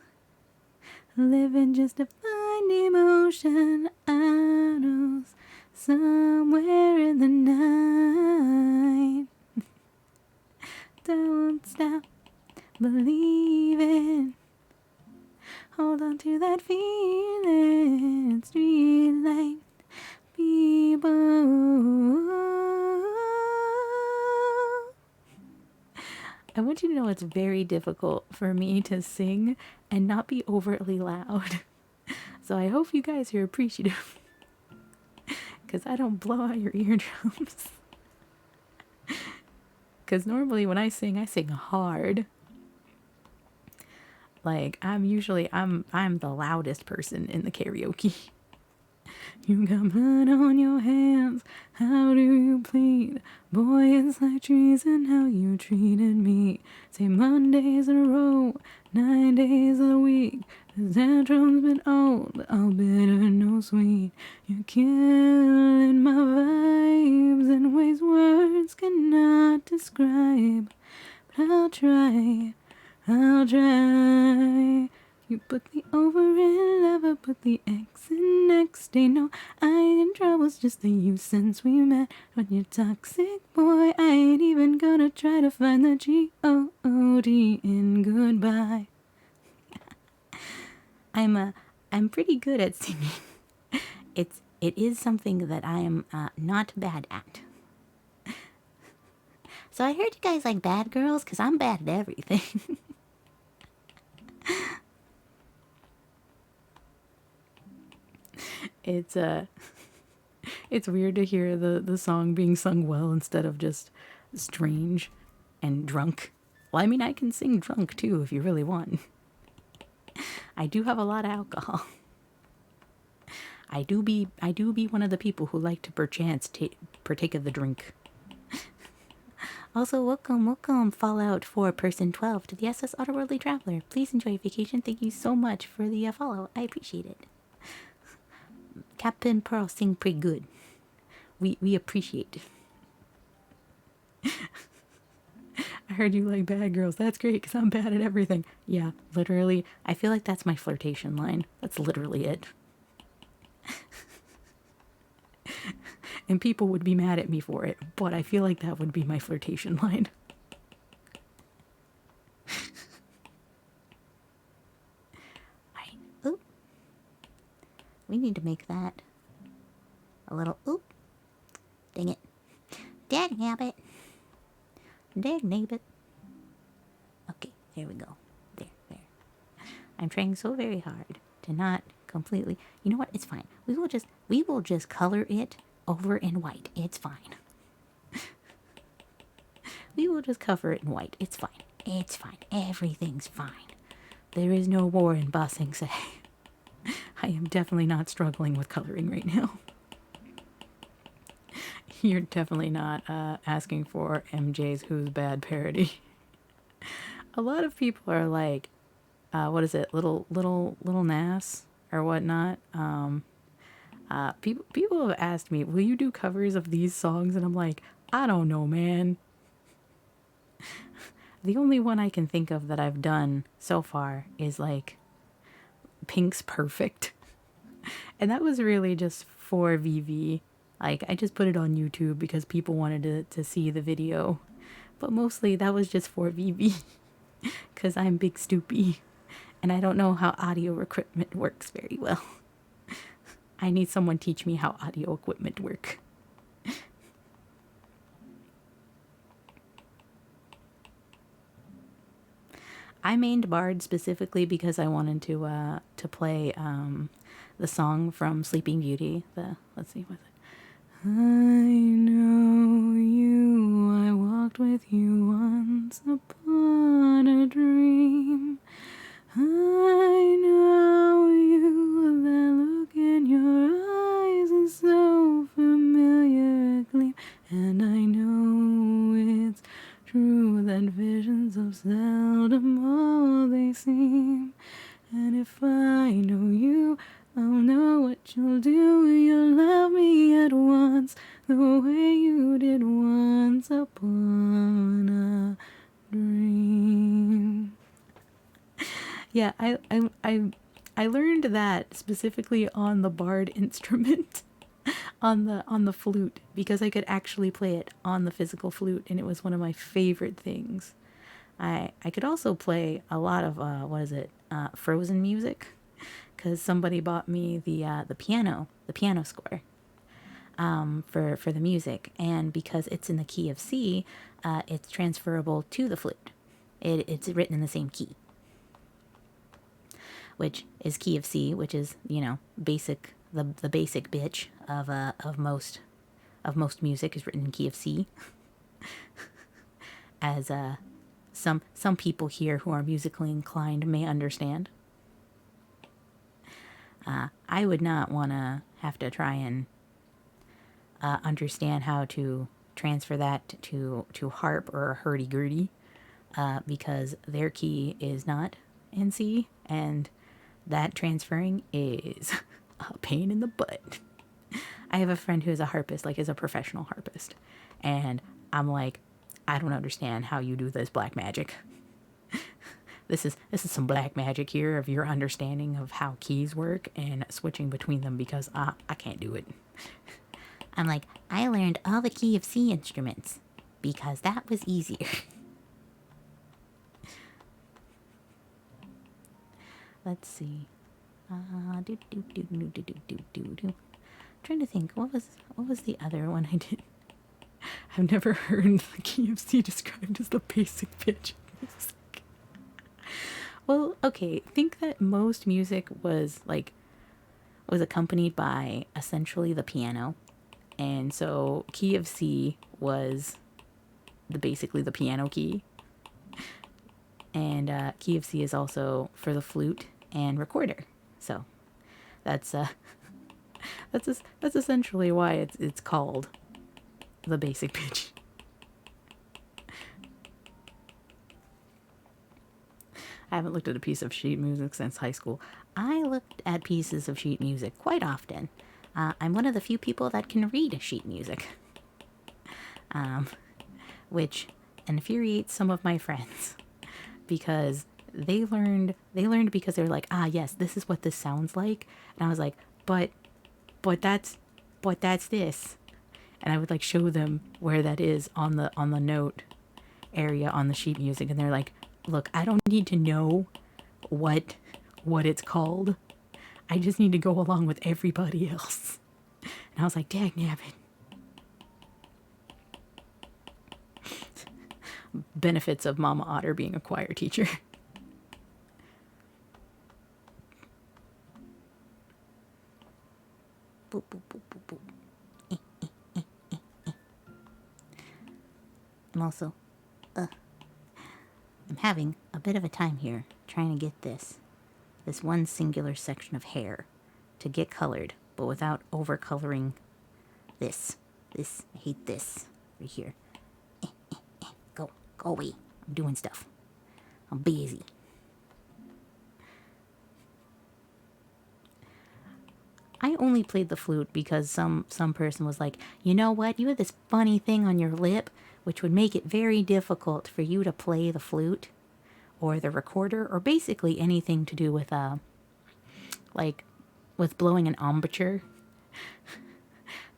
living just to find emotion idols somewhere in the night. Don't stop believing. Hold on to that feeling. Street light people. I want you to know it's very difficult for me to sing and not be overtly loud. So I hope you guys are appreciative. Because I don't blow out your eardrums. Because normally when I sing hard. Like, I'm the loudest person in the karaoke. You got blood on your hands, how do you plead? Boy, it's like treason how you treated me. Say Mondays in a row, 9 days of the week, His tantrum's been old, but all bitter, no sweet. You're killing my vibes in ways words cannot describe. But I'll try. You put the over in love, I put the X in next day. No, I ain't in trouble's just the you since we met. When you're toxic, boy, I ain't even gonna try to find the G-O-O-D in goodbye. I'm pretty good at singing. It is something that I am not bad at. So I heard you guys like bad girls, because I'm bad at everything. It's weird to hear the song being sung well instead of just strange and drunk. Well, I mean, I can sing drunk too if you really want. I do have a lot of alcohol. I do be one of the people who like to perchance partake of the drink. Also, welcome, Fallout 4 Person 12 to the SS Otterworldly Traveler. Please enjoy your vacation. Thank you so much for the follow. I appreciate it. Captain Pearl sing pretty good. We appreciate it. I heard you like bad girls. That's great, because I'm bad at everything. Yeah, literally. I feel like that's my flirtation line. That's literally it. And people would be mad at me for it, but I feel like that would be my flirtation line. Alright, oop. We need to make that a little oop. Dang it. Dagnabbit. Dagnabbit. Okay, there we go. There. I'm trying so very hard to not completely... You know what? It's fine. We will just color it over in white. It's fine. We will just cover it in white. It's fine. It's fine. Everything's fine. There is no war in Ba Sing Se. I am definitely not struggling with coloring right now. You're definitely not asking for MJ's Who's Bad parody. A lot of people are like, what is it, little Nas or whatnot. People have asked me, will you do covers of these songs? And I'm like, I don't know, man. The only one I can think of that I've done so far is like Pink's Perfect. And that was really just for VV. Like, I just put it on YouTube because people wanted to see the video. But mostly that was just for VV. Because I'm big stoopy. And I don't know how audio equipment works very well. I need someone teach me how audio equipment work. I mained Bard specifically because I wanted to play the song from Sleeping Beauty. Let's see, what's it? I know you, I walked with you once upon a dream. I know you, that look in your eyes is so familiar, gleam. And I know it's true that visions of seldom all they seem. And if I know you, I'll know what you'll do. You'll love me at once, the way you did once upon a dream. Yeah, I learned that specifically on the Bard instrument, on the flute, because I could actually play it on the physical flute, and it was one of my favorite things. I could also play a lot of Frozen music, because somebody bought me the piano score for the music, and because it's in the key of C, it's transferable to the flute. It's written in the same key, which is key of C, which is, you know, basic, the basic bitch of most music is written in key of C. As some people here who are musically inclined may understand. I would not want to have to try and understand how to transfer that to harp or hurdy-gurdy, because their key is not in C, and that transferring is a pain in the butt. I have a friend who is a harpist, like is a professional harpist. And I'm like, I don't understand how you do this black magic. This is some black magic here of your understanding of how keys work and switching between them, because I can't do it. I'm like, I learned all the key of C instruments because that was easier. Let's see. Trying to think, what was the other one I did? I've never heard the key of C described as the basic pitch of music. Well, okay, think that most music was accompanied by essentially the piano. And so key of C was basically the piano key. And key of C is also for the flute and recorder. So that's essentially why it's called the basic pitch. I haven't looked at a piece of sheet music since high school. I looked at pieces of sheet music quite often. I'm one of the few people that can read sheet music, which infuriates some of my friends because they learned because they're like, yes, this is what this sounds like, and I was like, but that's this, and I would like show them where that is on the note area on the sheet music, and they're like, look, I don't need to know what it's called. I just need to go along with everybody else. And I was like, dang nabbit. Benefits of Mama Otter being a choir teacher. Boop, boop, boop, boop, boop. I'm also, I'm having a bit of a time here trying to get this one singular section of hair to get colored, but without overcoloring this. I hate this right here. Go away. I'm doing stuff. I'm busy. I only played the flute because some person was like, you know what? You have this funny thing on your lip, which would make it very difficult for you to play the flute or the recorder, or basically anything to do with with blowing an embouchure.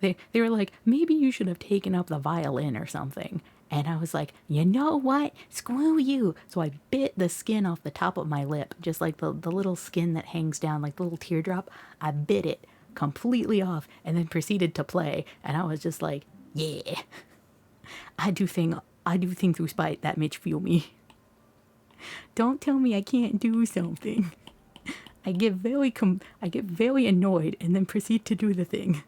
They were like, maybe you should have taken up the violin or something. And I was like, you know what? Screw you. So I bit the skin off the top of my lip, just like the little skin that hangs down, like the little teardrop. I bit it completely off and then proceeded to play. And I was just like, yeah, I do think through spite that Mitch feel me. Don't tell me I can't do something. I get very annoyed and then proceed to do the thing.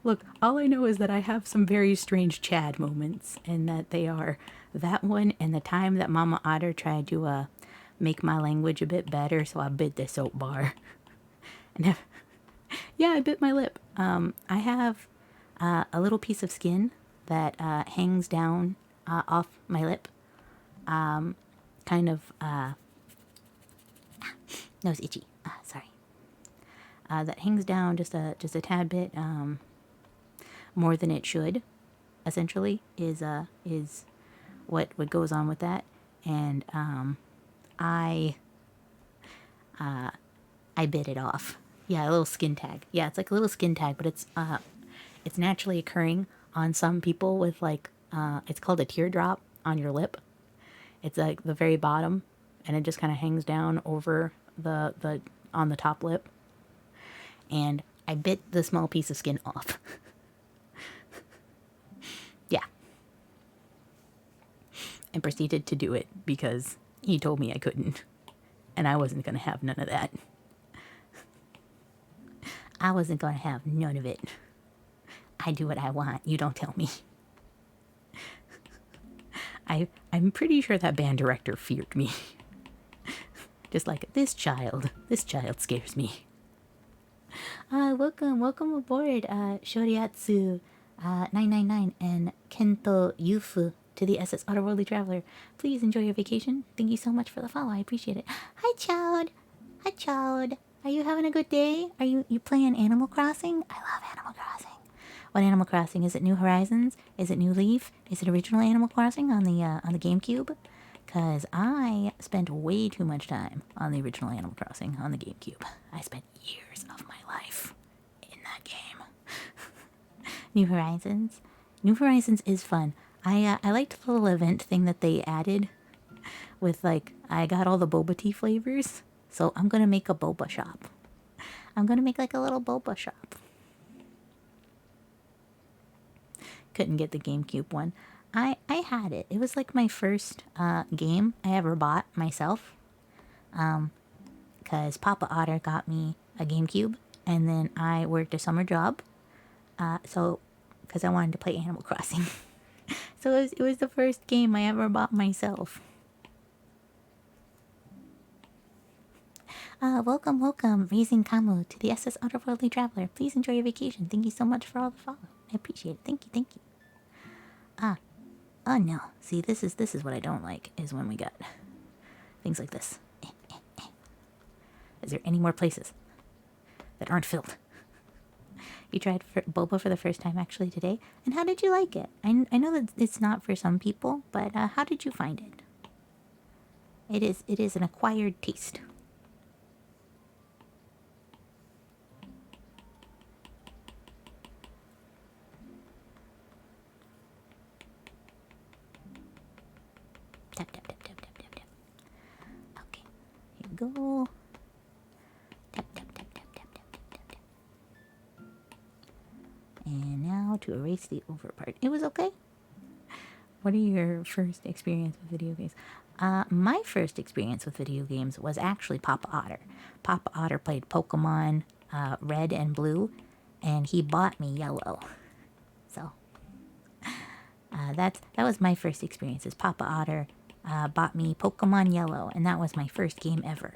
Look, all I know is that I have some very strange Chad moments, and that they are that one and the time that Mama Otter tried to make my language a bit better, so I bit the soap bar. And yeah, I bit my lip. I have a little piece of skin that hangs down off my lip. Kind of nose itchy. Sorry. That hangs down just a tad bit more than it should. Essentially, is what goes on with that, and I bit it off. Yeah, a little skin tag. Yeah, it's like a little skin tag, but it's naturally occurring on some people with it's called a teardrop on your lip. It's like the very bottom, and it just kind of hangs down over the on the top lip. And I bit the small piece of skin off. Yeah. And proceeded to do it because he told me I couldn't. And I wasn't going to have none of that. I wasn't going to have none of it. I do what I want. You don't tell me. I'm pretty sure that band director feared me. Just like, this child scares me. Welcome aboard, Shoriatsu 999, and Kento Yufu to the SS Otterworldly Traveler. Please enjoy your vacation. Thank you so much for the follow. I appreciate it. Hi, Chowd. Hi, Chowd. Are you having a good day? Are you playing Animal Crossing? I love Animal Crossing. What Animal Crossing? Is it New Horizons? Is it New Leaf? Is it original Animal Crossing on the GameCube? Cause I spent way too much time on the original Animal Crossing on the GameCube. I spent years of my life in that game. New Horizons. New Horizons is fun. I liked the little event thing that they added with like I got all the boba tea flavors. So I'm gonna make a boba shop. I'm gonna make like a little boba shop. Couldn't get the GameCube one. I had it. It was like my first game I ever bought myself. Because Papa Otter got me a GameCube, and then I worked a summer job. So, because I wanted to play Animal Crossing. So it was the first game I ever bought myself. Welcome, Raising Kamu to the SS Otterworldly Traveler. Please enjoy your vacation. Thank you so much for all the follow. I appreciate it. Thank you. Oh no. See, this is what I don't like, is when we got things like this. Is there any more places that aren't filled? You tried boba for the first time actually today, and how did you like it? I know that it's not for some people, but how did you find it? It is an acquired taste. Tap. Okay, here we go. Tap. And now to erase the over part. It was okay. What are your first experience with video games? My first experience with video games was actually Papa Otter. Papa Otter played Pokemon Red and Blue, and he bought me Yellow. So that was my first experience. Is Papa Otter bought me Pokemon Yellow, and that was my first game ever.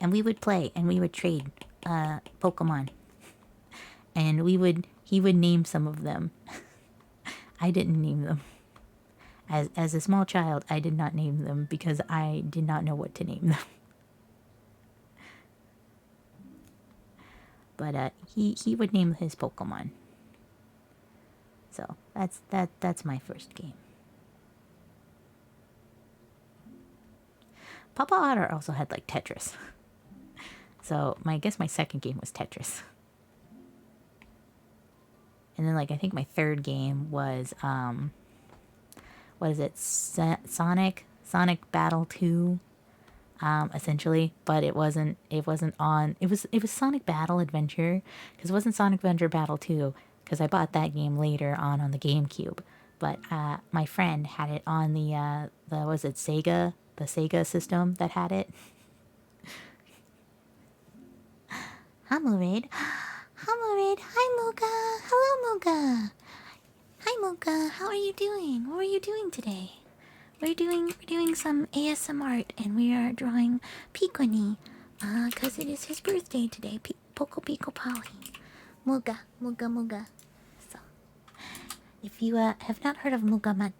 And we would play, and we would trade Pokemon, and he would name some of them. I didn't name them. As a small child, I did not name them because I did not know what to name them. But he would name his Pokemon. So that's my first game. Papa Otter also had like Tetris. So I guess my second game was Tetris. And then like I think my third game was what is it? Sonic Battle 2. Essentially, but it wasn't on. It was Sonic Battle Adventure, because it wasn't Sonic Adventure Battle 2, because I bought that game later on the GameCube. But my friend had it on the was it Sega, the Sega system that had it. Hi Murid. Hi Muga. Hello Muga. Hi Muga. How are you doing? What are you doing today? We're doing some ASM art, and we are drawing Pico cause it is his birthday today. Poco Polly. Muga. So, if you have not heard of Muga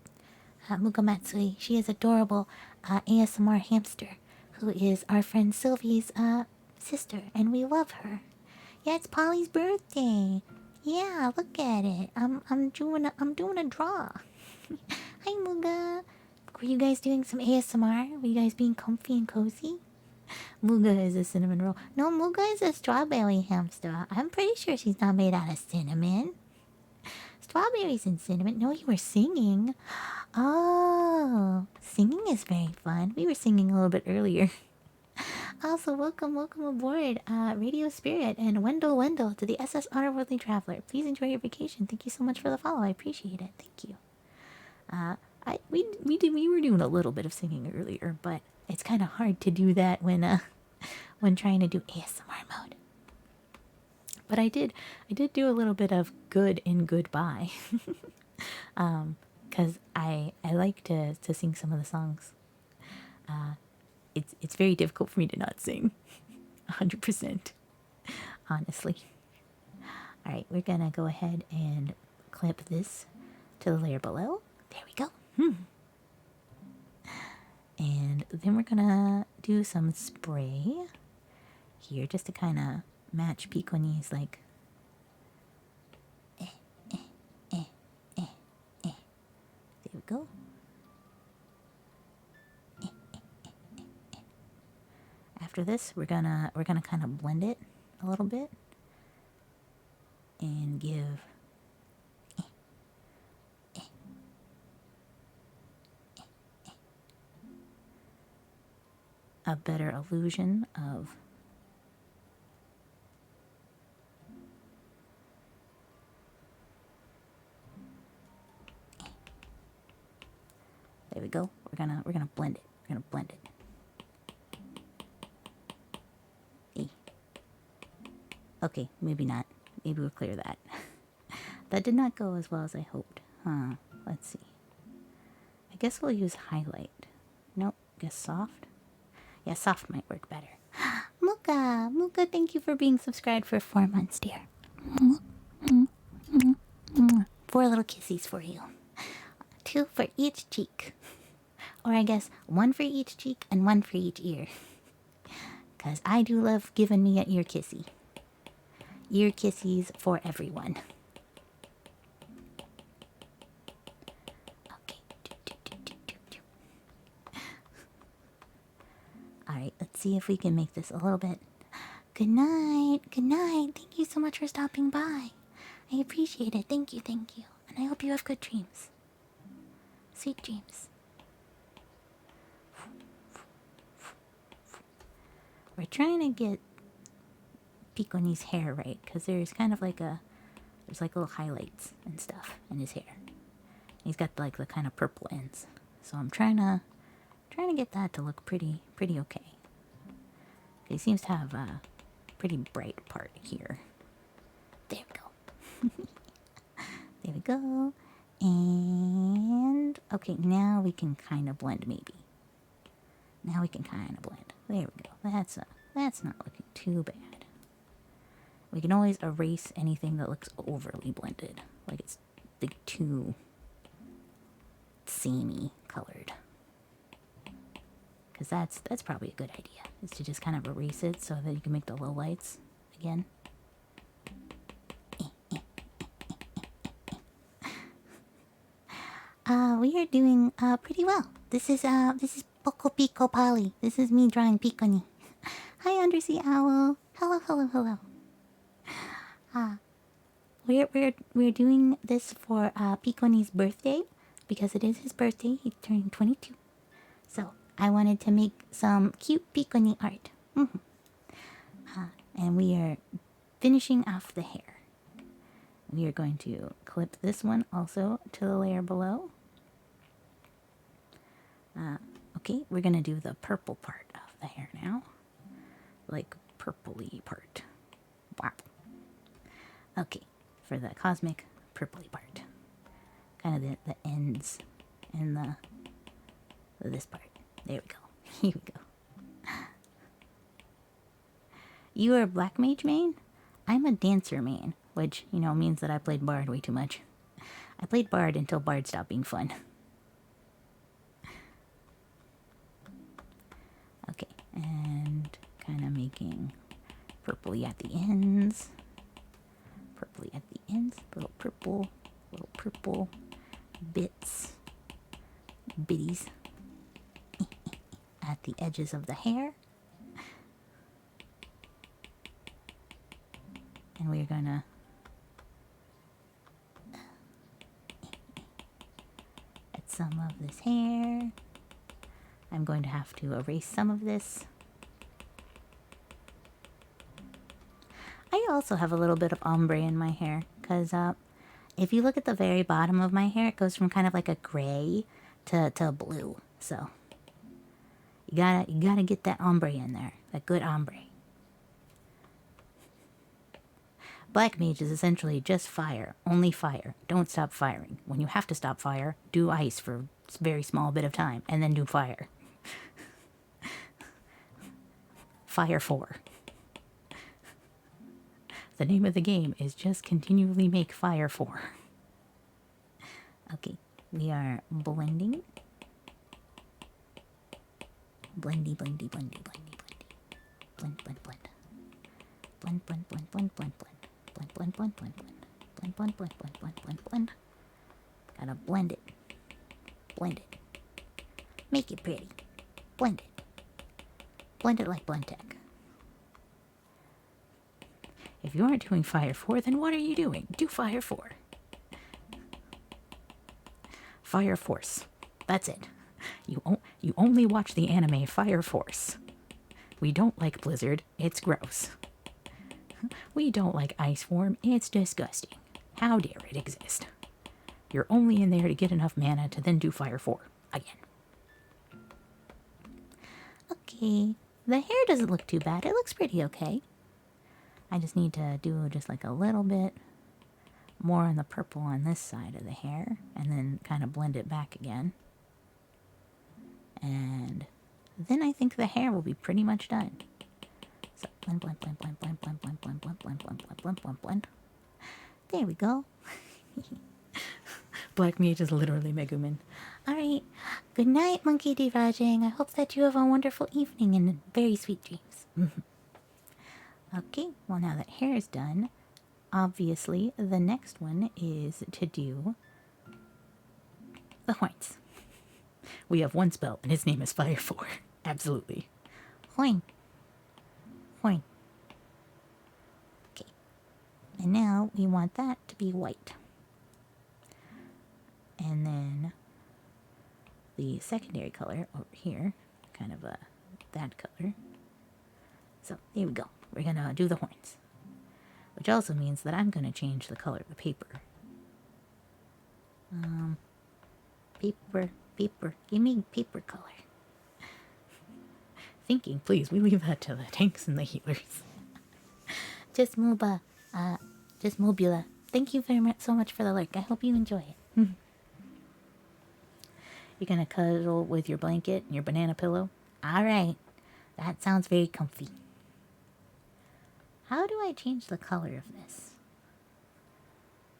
Matsui, she is adorable ASMR hamster who is our friend Sylvie's sister, and we love her. Yeah, it's Polly's birthday. Yeah, look at it. I'm doing a draw. Hi Muga. Were you guys doing some ASMR? Were you guys being comfy and cozy? Muga is a cinnamon roll. No, Muga is a strawberry hamster. I'm pretty sure she's not made out of cinnamon. Strawberries and cinnamon. No, you were singing. Oh, singing is very fun. We were singing a little bit earlier. Also, welcome aboard, Radio Spirit and Wendell to the SS Otterworldly Traveler. Please enjoy your vacation. Thank you so much for the follow. I appreciate it. Thank you. We were doing a little bit of singing earlier, but it's kind of hard to do that when trying to do ASMR mode. But I did do a little bit of good and goodbye, because I like to sing some of the songs. It's very difficult for me to not sing, 100%, honestly. Alright, we're gonna go ahead and clip this to the layer below. There we go. And then we're gonna do some spray here just to kind of match Piconi's like there we go. After this, we're gonna kind of blend it a little bit and give a better illusion of there we go. We're gonna blend it. We're gonna blend it. Okay, maybe not. Maybe we'll clear that. That did not go as well as I hoped. Let's see. I guess we'll use highlight. Nope, guess soft. Yeah, soft might work better. Muka, thank you for being subscribed for 4 months, dear. 4 little kissies for you. 2 for each cheek. Or I guess 1 for each cheek and 1 for each ear. Because I do love giving me an ear kissy. Ear kissies for everyone. Okay. Alright, let's see if we can make this a little bit. Good night. Good night. Thank you so much for stopping by. I appreciate it. Thank you, thank you. And I hope you have good dreams. Sweet dreams. We're trying to get Piconi's hair right, because there's kind of like there's like little highlights and stuff in his hair. He's got like the kind of purple ends, so I'm trying to get that to look pretty okay. He seems to have a pretty bright part here. There we go. There we go. And okay, now we can kind of blend maybe. Now we can kind of blend. There we go. That's not looking too bad. We can always erase anything that looks overly blended. Like it's like too samey colored. Because that's probably a good idea. Is to just kind of erase it so that you can make the lowlights again. We are doing pretty well. This is Poco Pico Polly. This is me drawing Piconi. Hi, Undersea Owl. Hello. We're doing this for Piconi's birthday because it is his birthday. He's turning 22. So I wanted to make some cute Piconi art. And we are finishing off the hair. We are going to clip this one also to the layer below. Okay, we're going to do the purple part of the hair now. Like purpley part. Wow. Okay, for the cosmic purpley part. Kind of the ends and this part. There we go. Here we go. You are a black mage main? I'm a dancer main, which, you know, means that I played Bard way too much. I played Bard until Bard stopped being fun. Okay, and kind of making purpley at the ends. Purpley at the ends. Little purple bits. Bitties. At the edges of the hair. And we're gonna add some of this hair. I'm going to have to erase some of this. I also have a little bit of ombre in my hair, because if you look at the very bottom of my hair, it goes from kind of like a gray to blue. So you gotta get that ombre in there, that good ombre. Black mage is essentially just fire, only fire. Don't stop firing. When you have to stop fire, do ice for a very small bit of time, and then do fire. Fire 4. The name of the game is just continually make fire 4. Okay, we are blending. Blendy, blendy, blendy, blendy, blendy. Blend, blend, blend. Blend, blend, blend, blend, blend, blend. Blend, blend, blend, blend, blend. Blend, blend, blend, blend, blend, blend, blend. Gotta blend it. Blend it. Make it pretty. Blend it. Blend it like Blendtec. If you aren't doing fire 4, then what are you doing? Do fire 4. Fire Force. That's it. You only watch the anime Fire Force. We don't like Blizzard. It's gross. We don't like Ice Form. It's disgusting. How dare it exist? You're only in there to get enough mana to then do Fire 4 again. Okay, the hair doesn't look too bad. It looks pretty okay. I just need to do just like a little bit more on the purple on this side of the hair and then kind of blend it back again. And then I think the hair will be pretty much done. So blend, blend, blend, blend, blend, blend, blend, blend, blend, blend, blend, blend, blend, blend, blend. There we go. Black Mage is literally Megumin. Alright, good night, Monkey D. Rajang. I hope that you have a wonderful evening and very sweet dreams. Okay, well now that hair is done, obviously the next one is to do the horns. We have one spell, and his name is Fire 4. Absolutely. Horn. Horn. Okay. And now we want that to be white. And then the secondary color over here, kind of that color. So there we go. We're going to do the horns. Which also means that I'm going to change the color of the paper. Paper. Give me paper color. Thinking, please. We leave that to the tanks and the healers. Just Mobula. Thank you so much for the lurk. I hope you enjoy it. You're going to cuddle with your blanket and your banana pillow? Alright. That sounds very comfy. How do I change the color of this?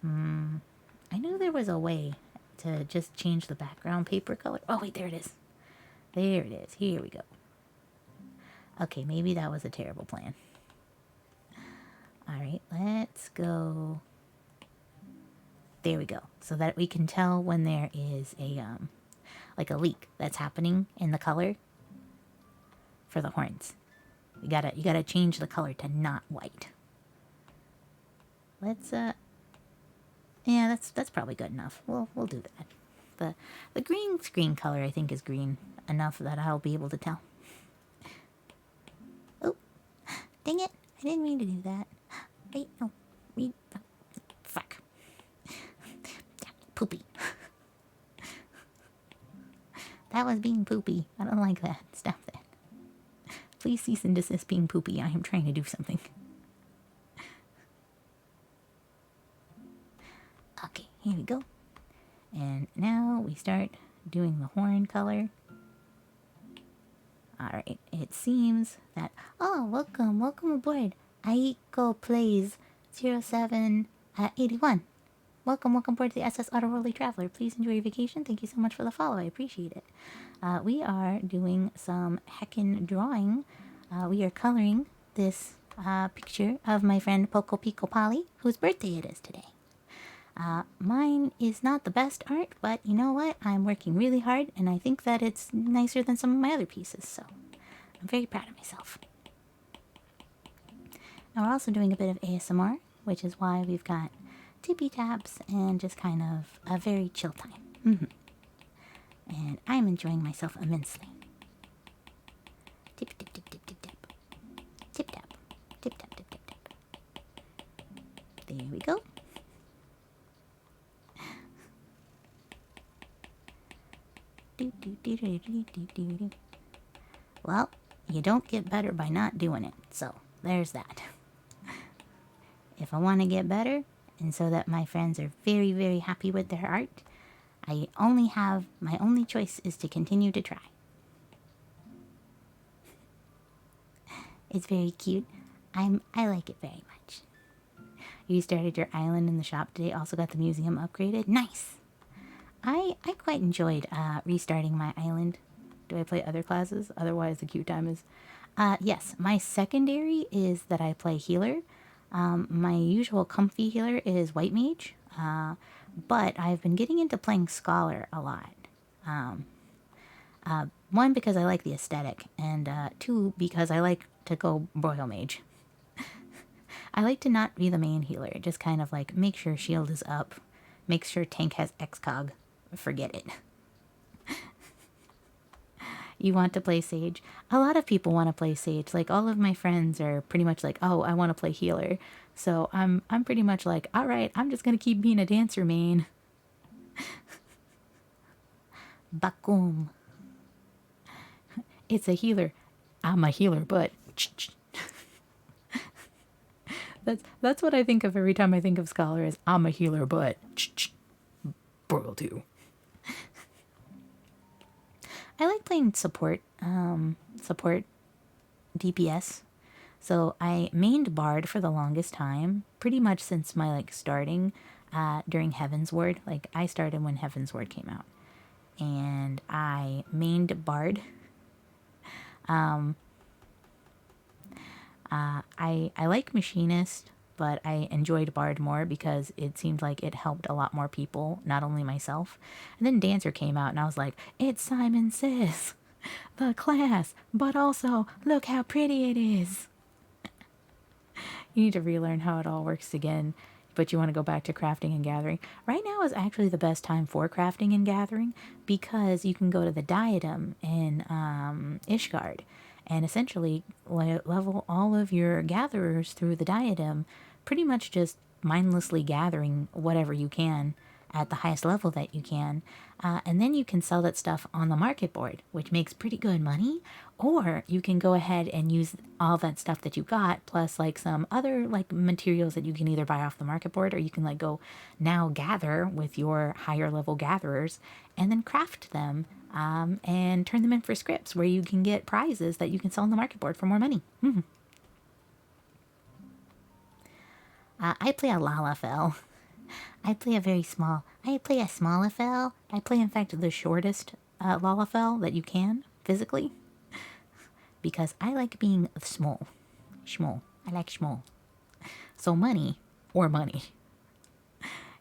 I knew there was a way to just change the background paper color. Oh, wait, there it is. There it is. Here we go. Okay, maybe that was a terrible plan. Alright, let's go. There we go. So that we can tell when there is a, like a leak that's happening in the color for the horns. You gotta change the color to not white. Let's, yeah, that's probably good enough. We'll do that. The green screen color, I think, is green enough that I'll be able to tell. Oh, dang it. I didn't mean to do that. Wait, no. Fuck. Poopy. That was being poopy. I don't like that. Stop that. Please cease and desist being poopy. I am trying to do something. Okay, here we go. And now we start doing the horn color. Alright, it seems that... Oh, welcome aboard. Aiko Plays 0781. Welcome aboard the SS Otterworldly Traveler. Please enjoy your vacation. Thank you so much for the follow. I appreciate it. We are doing some heckin' drawing. We are coloring this picture of my friend Poco Pico Polly, whose birthday it is today. Mine is not the best art, but you know what? I'm working really hard, and I think that it's nicer than some of my other pieces, so I'm very proud of myself. Now we're also doing a bit of ASMR, which is why we've got tippy taps and just kind of a very chill time. And I'm enjoying myself immensely. Tip, tip, tip, tip, tip, tip. Tip, tap. Tip, tap, tip, tip, tip. There we go. Well, you don't get better by not doing it, so there's that. If I want to get better, and so that my friends are very, very happy with their art, my only choice is to continue to try. It's very cute. I like it very much. You started your island in the shop today. Also got the museum upgraded. Nice. I quite enjoyed restarting my island. Do I play other classes? Otherwise, the queue time is... yes, my secondary is that I play healer. My usual comfy healer is white mage. But I've been getting into playing scholar a lot. One, because I like the aesthetic. And two, because I like to go royal mage. I like to not be the main healer. Just kind of like make sure shield is up. Make sure tank has XCOG. Forget it. You want to play Sage? A lot of people want to play Sage. Like, all of my friends are pretty much like, oh, I want to play healer. So I'm pretty much like, all right, I'm just going to keep being a dancer main. Bakum. It's a healer. I'm a healer, but... That's what I think of every time I think of Scholar is, I'm a healer, but... Broil too. I like playing support, support DPS. So I mained Bard for the longest time, pretty much since my like starting during Heaven's Ward. Like I started when Heaven's Ward came out, and I mained Bard. I like Machinist, but I enjoyed Bard more because it seemed like it helped a lot more people, not only myself. And then Dancer came out and I was like, it's Simon Says, the class, but also look how pretty it is. You need to relearn how it all works again, but you want to go back to crafting and gathering. Right now is actually the best time for crafting and gathering because you can go to the Diadem in Ishgard and essentially level all of your gatherers through the Diadem, pretty much just mindlessly gathering whatever you can at the highest level that you can. And then you can sell that stuff on the market board, which makes pretty good money. Or you can go ahead and use all that stuff that you got, plus like some other like materials that you can either buy off the market board, or you can like go now gather with your higher level gatherers and then craft them and turn them in for scripts where you can get prizes that you can sell on the market board for more money. I play a Lalafell. I play a small Smallafell. I play, in fact, the shortest Lalafell that you can, physically. Because I like being small. Schmall. I like schmall. So money.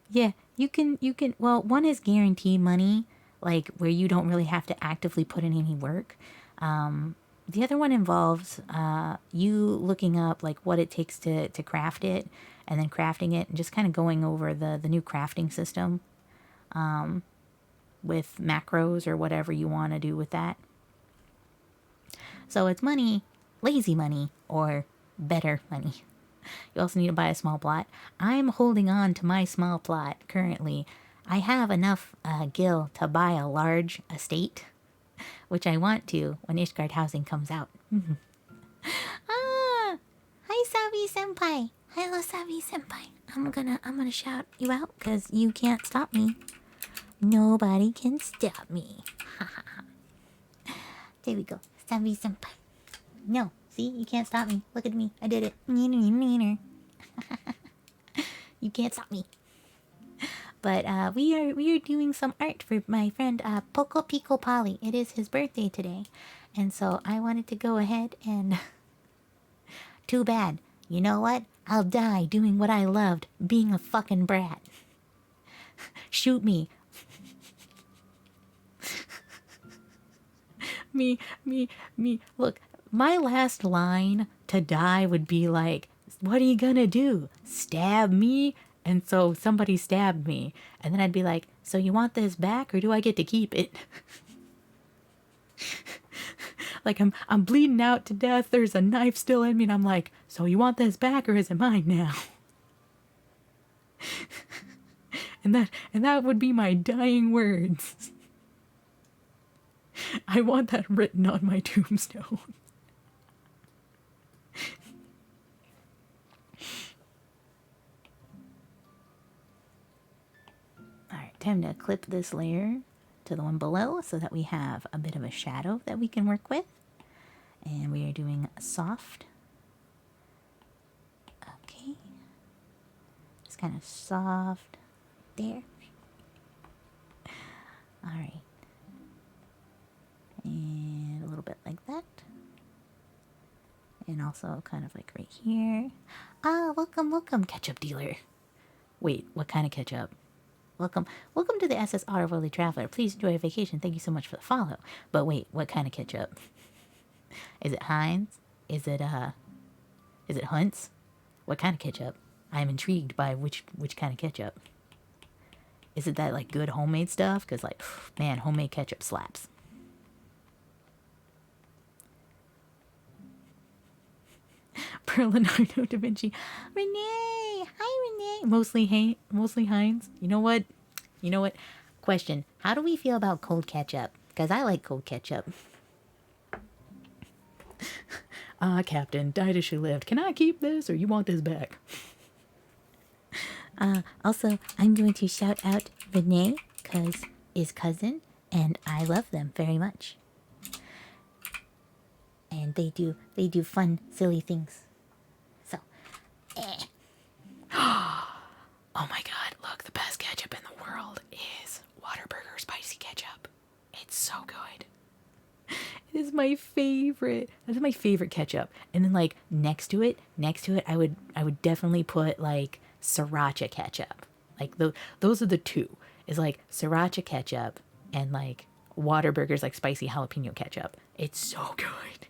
Yeah, you can, well, one is guaranteed money, like where you don't really have to actively put in any work. The other one involves you looking up like what it takes to craft it, and then crafting it, and just kind of going over the new crafting system with macros or whatever you want to do with that. So it's money, lazy money, or better money. You also need to buy a small plot. I'm holding on to my small plot currently. I have enough gil to buy a large estate, which I want to when Ishgard Housing comes out. Ah, hi Sabi Senpai. Hello Sabi Senpai. I'm gonna shout you out because you can't stop me. Nobody can stop me. There we go. Sabi Senpai. No, see, you can't stop me. Look at me. I did it. You can't stop me. But we are doing some art for my friend Poco Pico Polly. It is his birthday today, and so I wanted to go ahead and. Too bad. You know what? I'll die doing what I loved, being a fucking brat. Shoot me. me. Look, my last line to die would be like, what are you gonna do? Stab me? And so somebody stabbed me. And then I'd be like, so you want this back or do I get to keep it? Like I'm bleeding out to death. There's a knife still in me. And I'm like, so you want this back or is it mine now? and that would be my dying words. I want that written on my tombstone. Alright, time to clip this layer to the one below so that we have a bit of a shadow that we can work with. And we are doing soft. Okay. It's kind of soft. There. Alright. And a little bit like that. And also kind of like right here. Ah, welcome, welcome, ketchup dealer. Wait, what kind of ketchup? Welcome to the SS Otterworldly Traveler. Please enjoy your vacation. Thank you so much for the follow. But wait, what kind of ketchup? Is it Heinz? Is it Hunt's? What kind of ketchup? I'm intrigued by which kind of ketchup. Is it that like good homemade stuff? Because like, man, homemade ketchup slaps. Leonardo da Vinci. Renee! Hi, Renee! Mostly Heinz. You know what? Question. How do we feel about cold ketchup? Because I like cold ketchup. Captain, died as she lived. Can I keep this or you want this back? Also, I'm going to shout out Renee, because is cousin, and I love them very much. And they do fun, silly things. So, Oh my god, look, the best ketchup in the world is Whataburger spicy ketchup. It's so good. It is my favorite. That's my favorite ketchup. And then like next to it, I would definitely put like sriracha ketchup. Like those are the two. Is like sriracha ketchup and like Whataburger's like spicy jalapeno ketchup. It's so good.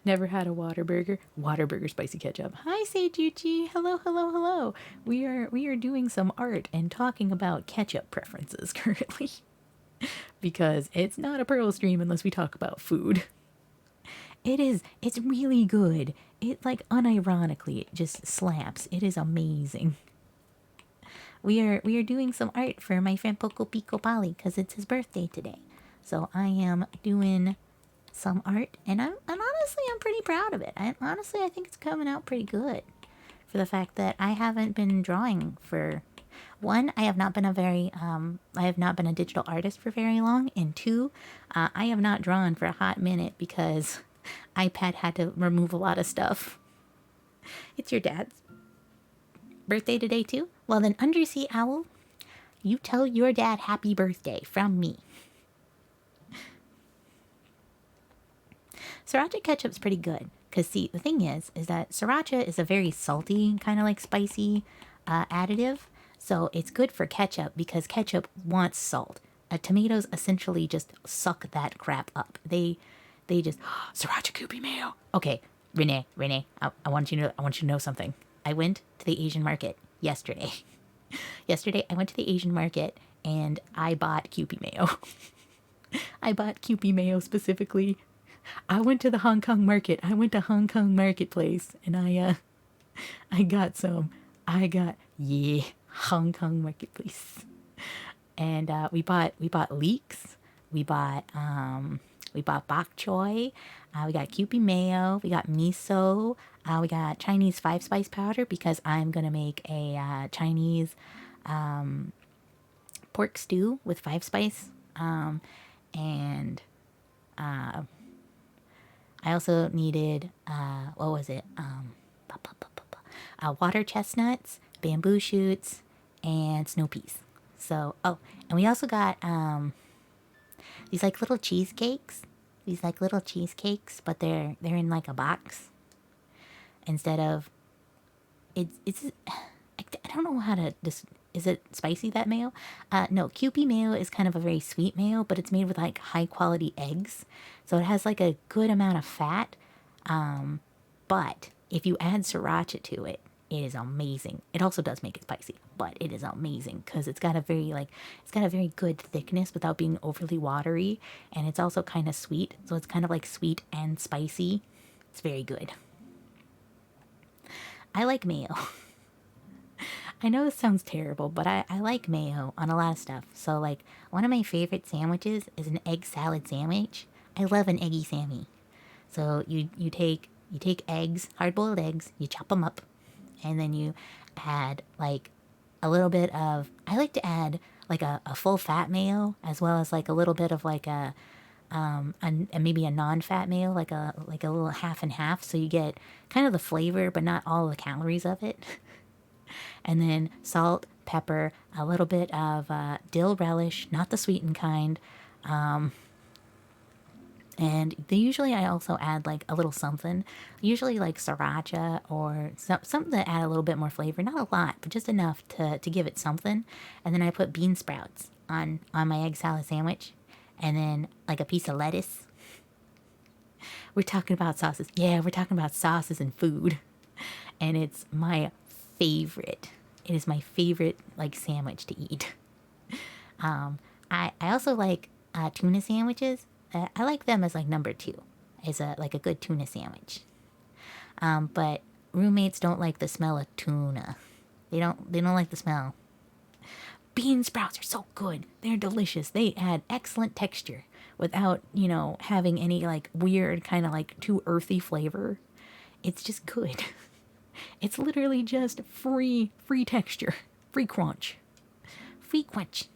Never had a Whataburger spicy ketchup. Hi, Seijuchi. Hello. We are doing some art and talking about ketchup preferences currently. Because it's not a Pearl stream unless we talk about food. It's really good. It like unironically, it just slaps. It is amazing. We are doing some art for my friend Poco Pico Pali because it's his birthday today. So I am doing some art, and I'm honestly pretty proud of it. I think it's coming out pretty good for the fact that I haven't been drawing for one. I have not been a digital artist for very long, and two, I have not drawn for a hot minute because iPad had to remove a lot of stuff. It's your dad's birthday today too? Well then, Undersea Owl, you tell your dad happy birthday from me. Sriracha ketchup's pretty good. Because, see, the thing is that sriracha is a very salty, kind of like spicy additive. So it's good for ketchup because ketchup wants salt. Tomatoes essentially just suck that crap up. They just, sriracha Kewpie mayo. Okay, Renee, I want you to know something. I went to the Asian market yesterday. I went to the Asian market and I bought Kewpie mayo. I bought Kewpie mayo specifically. I went to the Hong Kong market. I went to Hong Kong marketplace and I got some. Hong Kong marketplace. And we bought leeks. We bought bok choy. We got Kewpie mayo. We got miso. We got Chinese 5-spice powder because I'm gonna make a Chinese pork stew with 5-spice. And I also needed, what was it? Water chestnuts, bamboo shoots, and snow peas. So, and we also got these like little cheesecakes. But they're in like a box. Instead of, I don't know how to is it spicy, that mayo? No, Kewpie mayo is kind of a very sweet mayo, but it's made with like high quality eggs. So it has like a good amount of fat. But if you add sriracha to it, it is amazing. It also does make it spicy, but it is amazing because it's got a very good thickness without being overly watery. And it's also kind of sweet. So it's kind of like sweet and spicy. It's very good. I like mayo. I know this sounds terrible, but I like mayo on a lot of stuff. So, like, one of my favorite sandwiches is an egg salad sandwich. I love an eggy sammy. So, you take eggs, hard-boiled eggs, you chop them up, and then you add, like, a little bit of... I like to add, like, a full-fat mayo, as well as, like, a little bit of, like, a and maybe a non-fat mayo, like a little half and half, so you get kind of the flavor but not all the calories of it. And then salt, pepper, a little bit of dill relish, not the sweetened kind. And usually I also add like a little something, usually like sriracha or something to add a little bit more flavor. Not a lot, but just enough to give it something. And then I put bean sprouts on my egg salad sandwich. And then like a piece of lettuce. We're talking about sauces. Yeah, we're talking about sauces and food. And it's my favorite. It is my favorite like sandwich to eat. I also like tuna sandwiches. I like them as like number 2, as a like a good tuna sandwich. But roommates don't like the smell of tuna. They don't like the smell. Bean sprouts are so good. They're delicious. They add excellent texture without, having any like weird kind of like too earthy flavor. It's just good. It's literally just free texture, free crunch. Free crunch.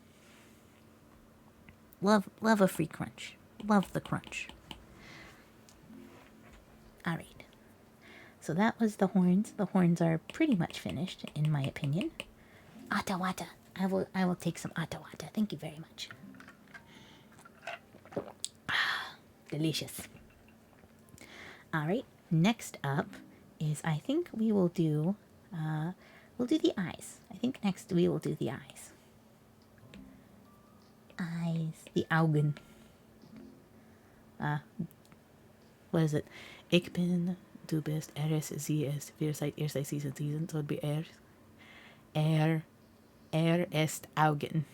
Love a free crunch. Love the crunch. All right. So that was the horns. The horns are pretty much finished, in my opinion. Atawata. I will take some atawata. Thank you very much. Delicious. All right. Next up is, I think we will do, we'll do the eyes. I think next we will do the eyes. Eyes. The Augen. What is it? Ich bin, du bist, sie ist, wir seid, ihr seid, sie sind, so it'd be ist Augen,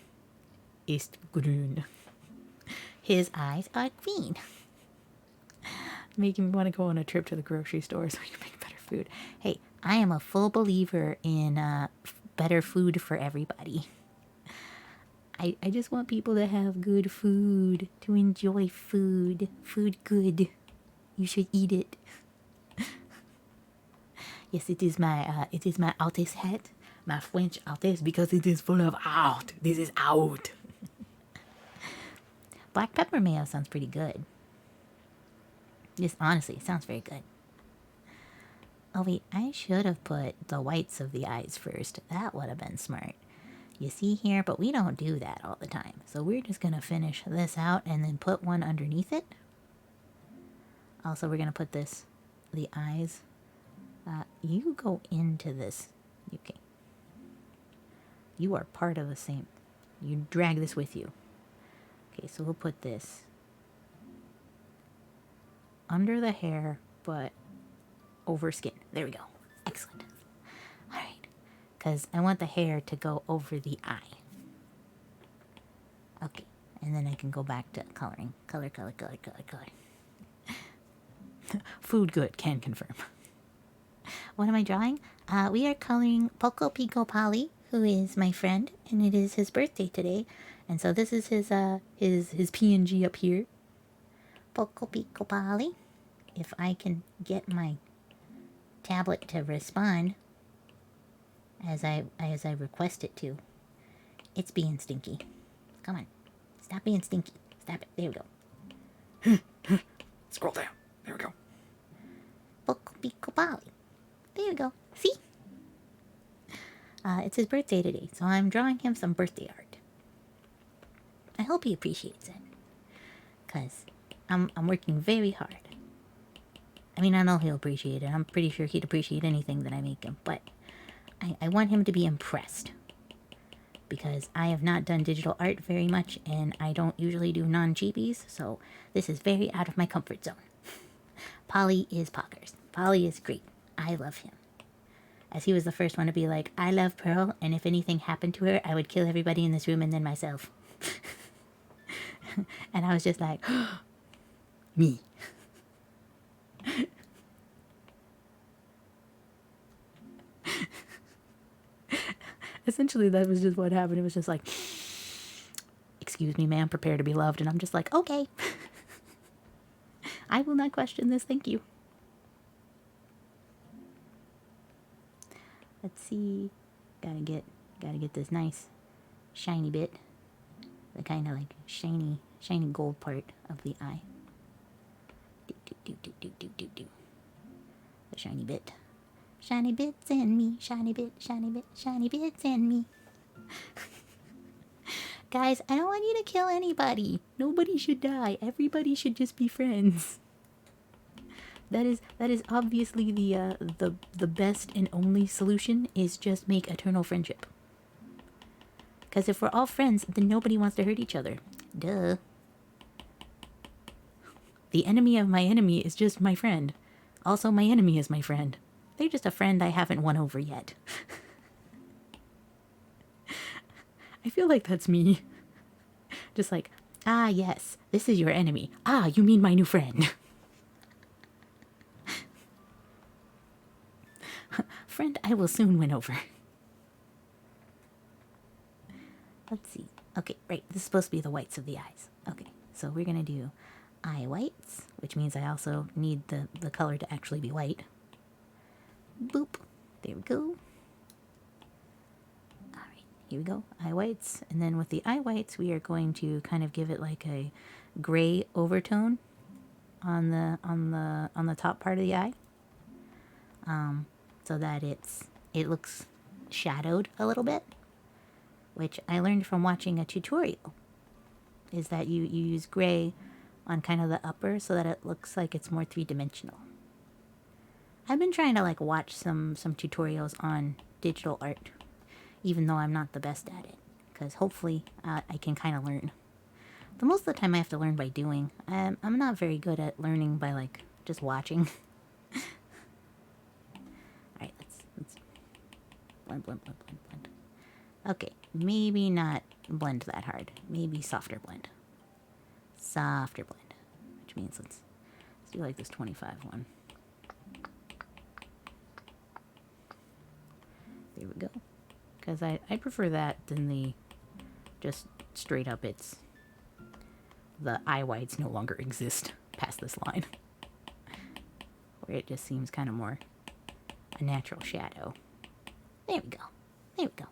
ist grün. His eyes are green. Making me want to go on a trip to the grocery store so we can make better food. Hey, I am a full believer in better food for everybody. I just want people to have good food, to enjoy food. Food good. You should eat it. Yes, it is my artist hat, my French artist, because it is full of out. This is out. Black pepper mayo sounds pretty good. Just honestly, it sounds very good. Oh wait, I should have put the whites of the eyes first. That would have been smart. You see here, but we don't do that all the time. So we're just going to finish this out and then put one underneath it. Also, we're going to put this, the eyes. You go into this. Okay. You are part of the same. You drag this with you. Okay, so we'll put this under the hair, but over skin. There we go. Excellent. All right. Because I want the hair to go over the eye. Okay. And then I can go back to coloring. Color. Food good, can confirm. What am I drawing? We are coloring Poco Pico Polly, who is my friend, and it is his birthday today. And so this is his PNG up here. Poco Pico Polly. If I can get my tablet to respond as I request it to. It's being stinky. Come on. Stop being stinky. Stop it. There we go. Scroll down. There we go. Poco Pico Polly. There you go. See? It's his birthday today, so I'm drawing him some birthday art. I hope he appreciates it. Because I'm working very hard. I mean, I know he'll appreciate it. I'm pretty sure he'd appreciate anything that I make him. But I want him to be impressed. Because I have not done digital art very much, and I don't usually do non-cheapies, so this is very out of my comfort zone. Polly is poggers. Polly is great. I love him. As he was the first one to be like, I love Pearl, and if anything happened to her, I would kill everybody in this room and then myself. And I was just like, me. Essentially, that was just what happened. It was just like, excuse me, ma'am, prepare to be loved. And I'm just like, okay. I will not question this, thank you. Let's see. Gotta get this nice shiny bit. The kind of like shiny shiny gold part of the eye. Do. The shiny bit. Shiny bits in me, shiny bit, shiny bits in me. Guys, I don't want you to kill anybody. Nobody should die. Everybody should just be friends. That is obviously the best and only solution is just make eternal friendship. Because if we're all friends, then nobody wants to hurt each other. Duh. The enemy of my enemy is just my friend. Also, my enemy is my friend. They're just a friend I haven't won over yet. I feel like that's me. Just like, ah, yes, this is your enemy. Ah, you mean my new friend. Friend I will soon win over. Let's see. Okay, right, this is supposed to be the whites of the eyes. Okay, so we're going to do eye whites, which means I also need the color to actually be white. Boop. There we go. Alright, here we go. Eye whites. And then with the eye whites, we are going to kind of give it like a gray overtone on the top part of the eye. So that it looks shadowed a little bit. Which I learned from watching a tutorial. Is that you use gray on kind of the upper so that it looks like it's more three-dimensional. I've been trying to like watch some tutorials on digital art, even though I'm not the best at it, because hopefully I can kind of learn. But most of the time I have to learn by doing. I'm not very good at learning by like just watching. Alright, let's blend. Okay, maybe not blend that hard. Maybe softer blend. Softer blend. Which means let's do like this 25 one. There we go. Because I prefer that than the just straight up it's the eye whites no longer exist past this line. Where it just seems kind of more a natural shadow. There we go. There we go.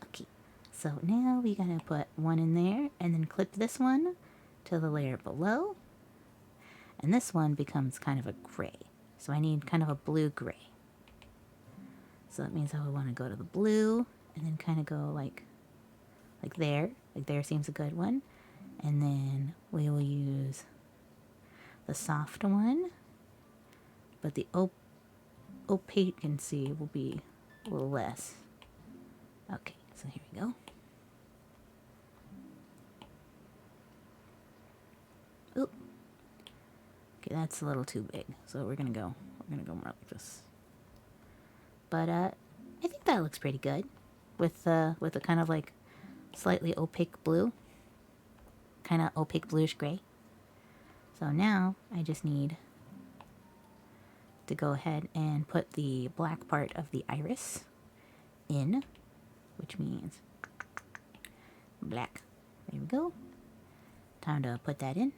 Okay, so now we're gonna put one in there and then clip this one to the layer below. And this one becomes kind of a gray. So I need kind of a blue-gray. So that means I would want to go to the blue and then kind of go like there. Like there seems a good one. And then we will use the soft one. But the opaquency will be a little less. Okay, so here we go. Oop. Okay, that's a little too big. So we're gonna go more like this. But I think that looks pretty good with the kind of like slightly opaque blue, kind of opaque bluish gray. So now I just need to go ahead and put the black part of the iris in, which means black. There we go. Time to put that in.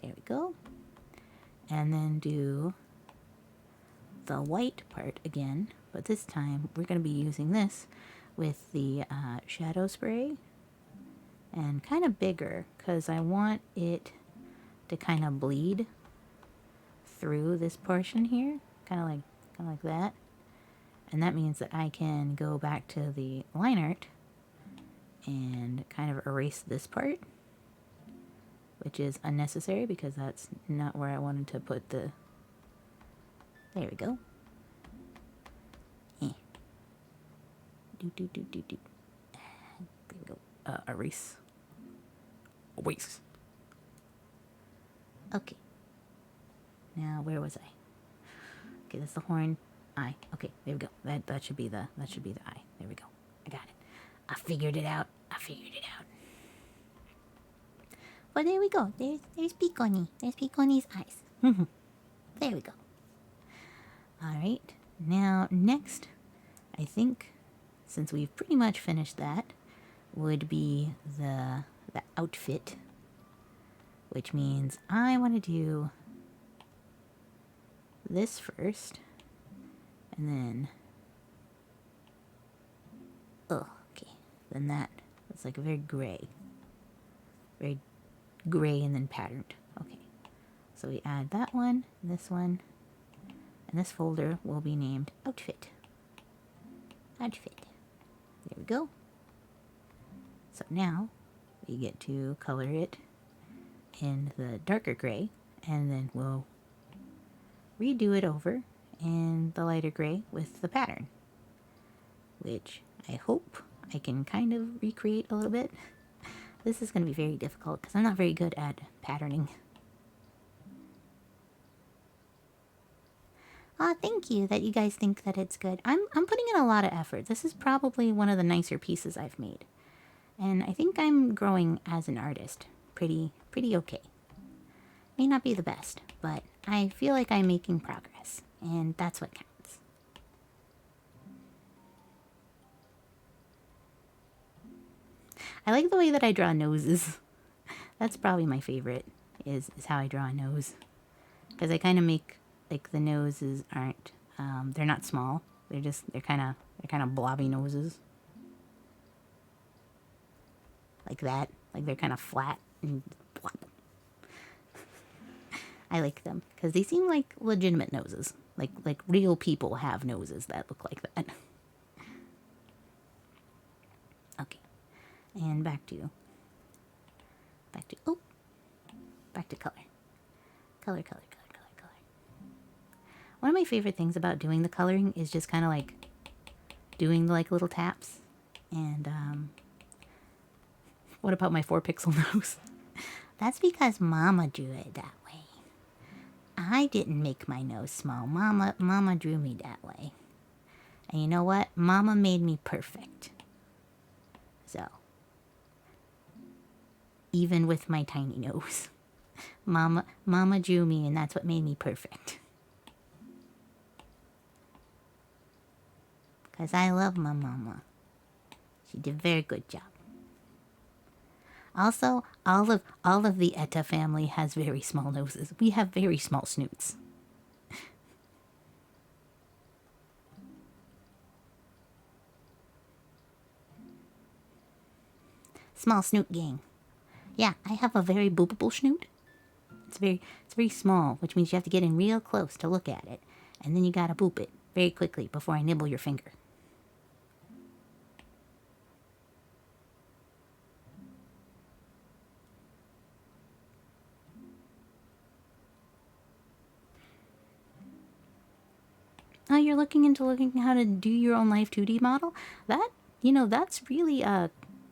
There we go. And then do the white part again, but this time we're going to be using this with the shadow spray and kind of bigger because I want it to kind of bleed through this portion here, kind of like that. And that means that I can go back to the line art and kind of erase this part, which is unnecessary because that's not where I wanted to put the... There we go. Do. There we go. Erase. Erase. Okay. Now, where was I? Okay, that's the horn. Eye. Okay, there we go. That should be the eye. There we go. I got it. I figured it out. Well, there we go. There's Piconi. There's Piconi's eyes. There we go. Alright. Now, next, I think, since we've pretty much finished that, would be the outfit. Which means I want to do this first. And then... Oh, okay. Then that. It's like a very gray. Very gray and then patterned. Okay. So we add that one, this one, and this folder will be named Outfit. Outfit. There we go. So now we get to color it in the darker gray, and then we'll redo it over in the lighter gray with the pattern, which I hope I can kind of recreate a little bit. This is going to be very difficult because I'm not very good at patterning. Thank you that you guys think that it's good. I'm putting in a lot of effort. This is probably one of the nicer pieces I've made. And I think I'm growing as an artist. Pretty okay. May not be the best, but I feel like I'm making progress. And that's what counts. I like the way that I draw noses. That's probably my favorite, is how I draw a nose. Because I kind of make... Like the noses aren't, they're not small. They're kind of blobby noses. Like that. Like they're kind of flat and blop. I like them because they seem like legitimate noses. Like real people have noses that look like that. Okay. And back to color. Color. One of my favorite things about doing the coloring is just kind of like doing like little taps. And what about my 4-pixel nose? That's because Mama drew it that way. I didn't make my nose small. Mama drew me that way. And you know what? Mama made me perfect. So, even with my tiny nose, Mama drew me, and that's what made me perfect. Because I love my mama. She did a very good job. Also, all of the Etta family has very small noses. We have very small snoots. Small snoot gang. Yeah, I have a very boopable snoot. It's very small, which means you have to get in real close to look at it. And then you gotta boop it very quickly before I nibble your finger. Oh, you're looking how to do your own life 2D model? That, that's really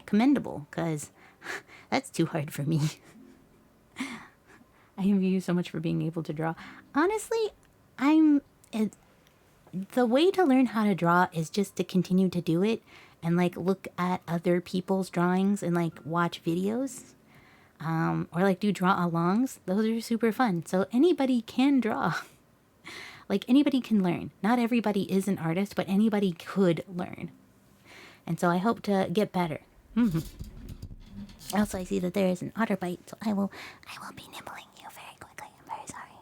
commendable, because that's too hard for me. I envy you so much for being able to draw. Honestly, the way to learn how to draw is just to continue to do it and like look at other people's drawings and like watch videos. Or like do draw-alongs. Those are super fun. So anybody can draw. Like, anybody can learn. Not everybody is an artist, but anybody could learn. And so I hope to get better. Also, I see that there is an otter bite, so I will be nibbling you very quickly. I'm very sorry.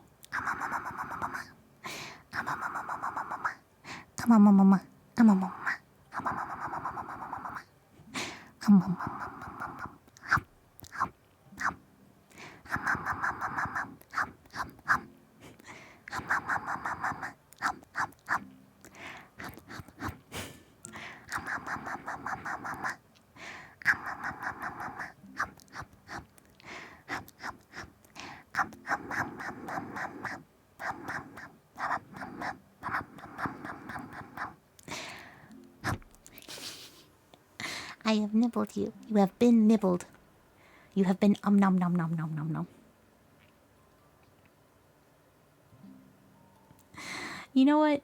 I have nibbled you. You have been nibbled. You have been nom nom nom nom nom nom. You know what?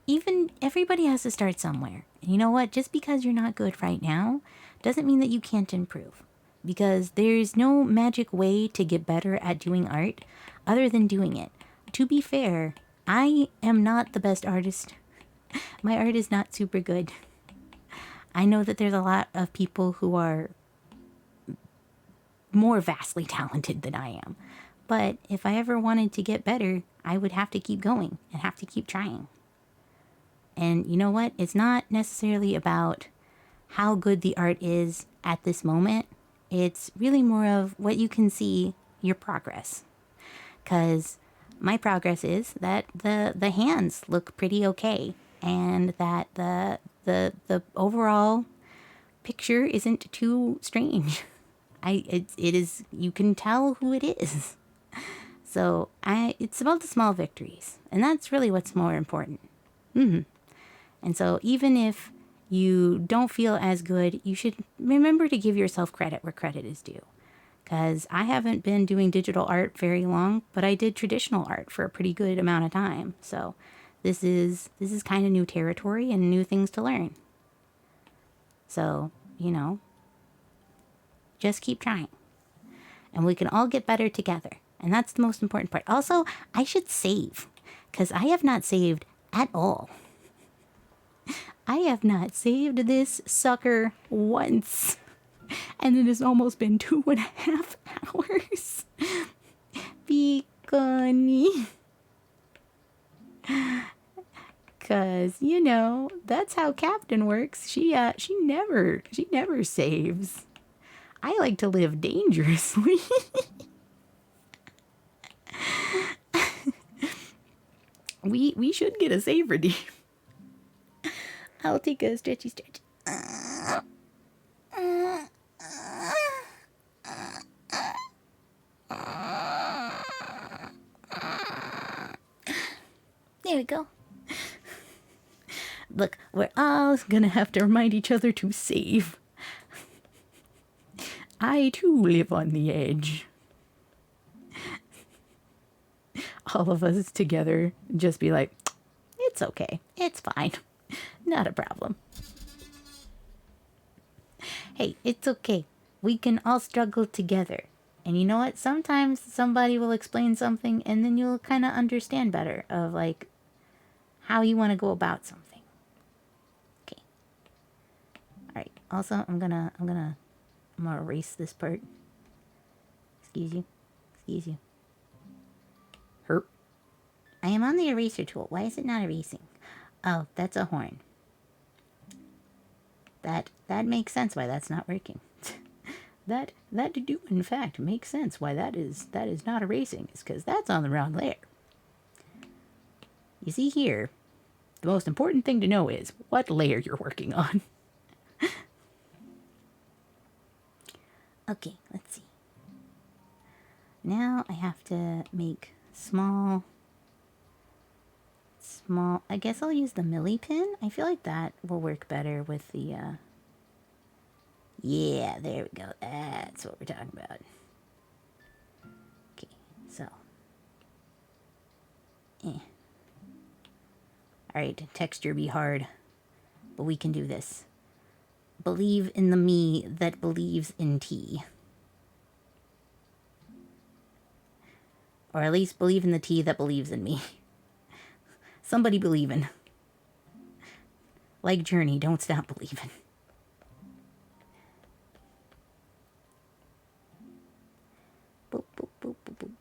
Even everybody has to start somewhere. And you know what? Just because you're not good right now doesn't mean that you can't improve. Because there's no magic way to get better at doing art other than doing it. To be fair, I am not the best artist. My art is not super good. I know that there's a lot of people who are more vastly talented than I am. But if I ever wanted to get better, I would have to keep going and have to keep trying. And you know what? It's not necessarily about how good the art is at this moment. It's really more of what you can see, your progress. Because my progress is that the hands look pretty okay, and that the overall picture isn't too strange. It is, you can tell who it is. So it's about the small victories, and that's really what's more important. And so even if you don't feel as good, you should remember to give yourself credit where credit is due. Because I haven't been doing digital art very long, but I did traditional art for a pretty good amount of time. So this is kind of new territory and new things to learn. So, you know, just keep trying. And we can all get better together. And that's the most important part. Also, I should save, because I have not saved at all. I have not saved this sucker once. And it has almost been 2.5 hours. Pico. Cause you know that's how Captain works. She never saves. I like to live dangerously. we should get a save redeem. I'll take a stretchy stretch. There we go. Look, we're all gonna have to remind each other to save. I too live on the edge. All of us together just be like, it's okay, it's fine, not a problem. Hey, it's okay. We can all struggle together. And you know what? Sometimes somebody will explain something and then you'll kind of understand better of like how you want to go about something. Okay. All right. Also, I'm gonna erase this part. Excuse you. Herp. I am on the eraser tool. Why is it not erasing? Oh, that's a horn. That makes sense why that's not working. that do in fact make sense why that is not erasing. Is because that's on the wrong layer. You see here, the most important thing to know is what layer you're working on. Okay, let's see. Now I have to make small, I guess I'll use the milli pin. I feel like that will work better with the, yeah, there we go. That's what we're talking about. Okay, so. Alright, texture be hard, but we can do this. Believe in the me that believes in tea. Or at least believe in the tea that believes in me. Somebody believing. Like Journey, don't stop believing. Boop, boop, boop, boop, boop.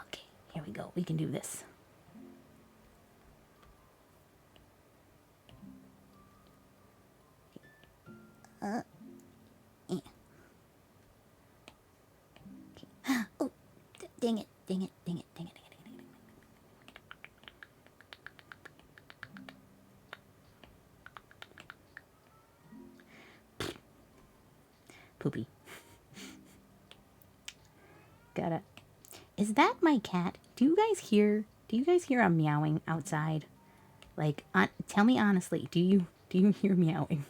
Okay, here we go. We can do this. Okay. Oh, dang it. Poopy. Gotta. Is that my cat? Do you guys hear a meowing outside? Like, tell me honestly, do you hear meowing?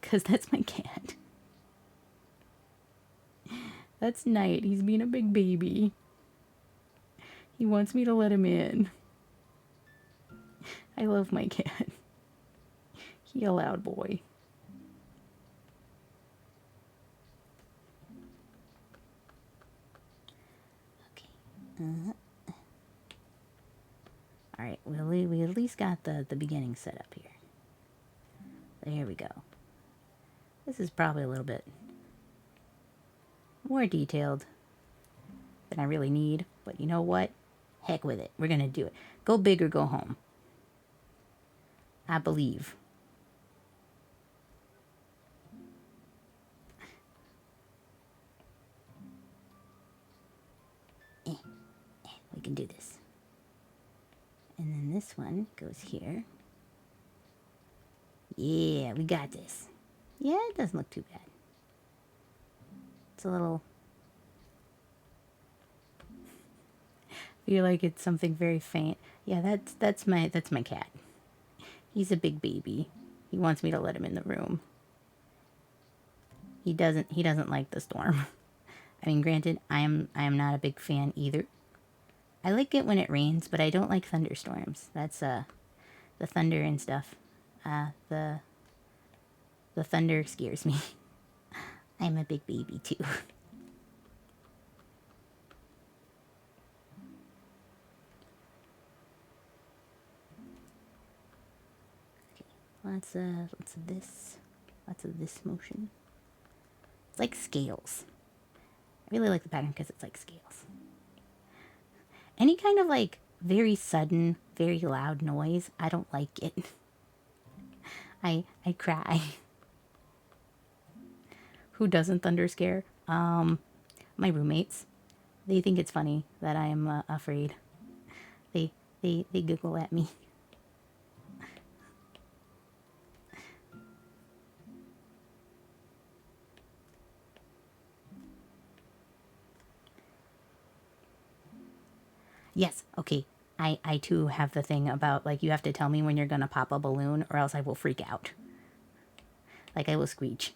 'Cause that's my cat. That's Knight. He's being a big baby. He wants me to let him in. I love my cat. He a loud boy. Okay. Alright, we at least got the beginning set up here. There we go. This is probably a little bit more detailed than I really need. But you know what? Heck with it. We're going to do it. Go big or go home. I believe. We can do this. And then this one goes here. Yeah, we got this. Yeah, it doesn't look too bad. It's a little... feel like it's something very faint. Yeah, that's my cat. He's a big baby. He wants me to let him in the room. He doesn't like the storm. I mean, granted, I am not a big fan either. I like it when it rains, but I don't like thunderstorms. That's the thunder and stuff. The thunder scares me. I'm a big baby too. Okay, lots of this motion. It's like scales. I really like the pattern because it's like scales. Any kind of like very sudden, very loud noise, I don't like it. I cry. Who doesn't thunder scare? My roommates. They think it's funny that I am afraid. They giggle at me. Yes, okay. I too have the thing about, like, you have to tell me when you're gonna pop a balloon or else I will freak out. Like, I will screech.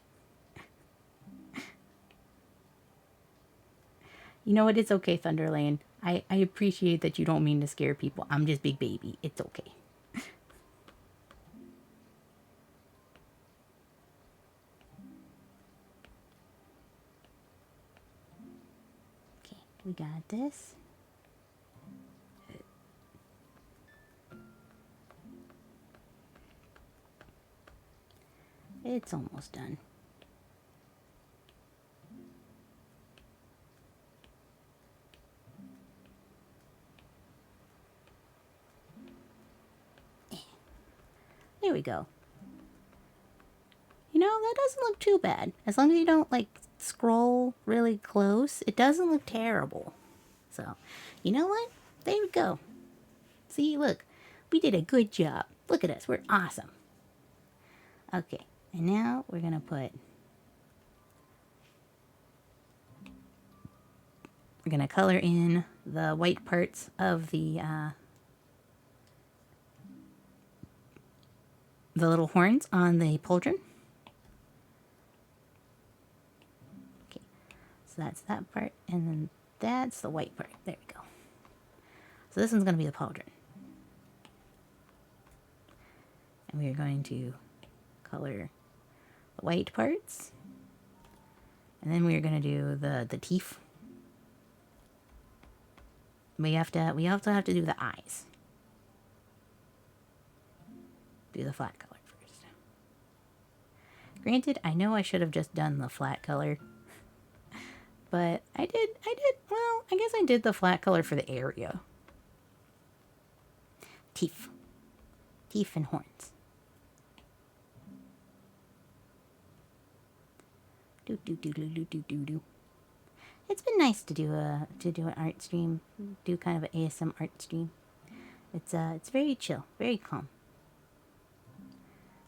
You know what? It's okay, Thunderlane. I appreciate that you don't mean to scare people. I'm just big baby. It's okay. Okay, we got this. It's almost done. There we go. You know, that doesn't look too bad. As long as you don't, like, scroll really close, it doesn't look terrible. So, you know what? There we go. See, look. We did a good job. Look at us. We're awesome. Okay. And now we're going to put... we're going to color in the white parts of the little horns on the pauldron. Okay, so that's that part, and then that's the white part. There we go. So this one's going to be the pauldron. And we are going to color the white parts. And then we are going to do the teeth. We also have to do the eyes. Do the flat color first. Granted, I know I should have just done the flat color. But I did, well, I guess I did the flat color for the area. Teeth. Teeth and horns. Do do do do do do do do. It's been nice to do an art stream, do kind of an ASM art stream. It's very chill, very calm,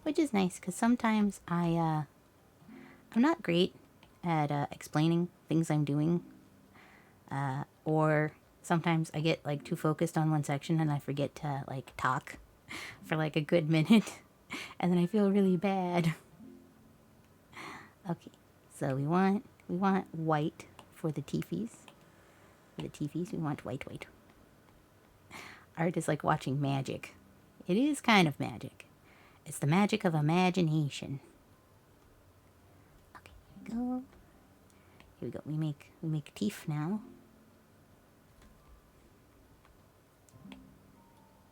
which is nice because sometimes I'm not great at explaining things I'm doing, or sometimes I get like too focused on one section and I forget to like talk for like a good minute, and then I feel really bad. Okay, so we want white. For the teefies. For the teefies, we want white. Art is like watching magic. It is kind of magic. It's the magic of imagination. Okay, here we go. Here we go. We make teeth now.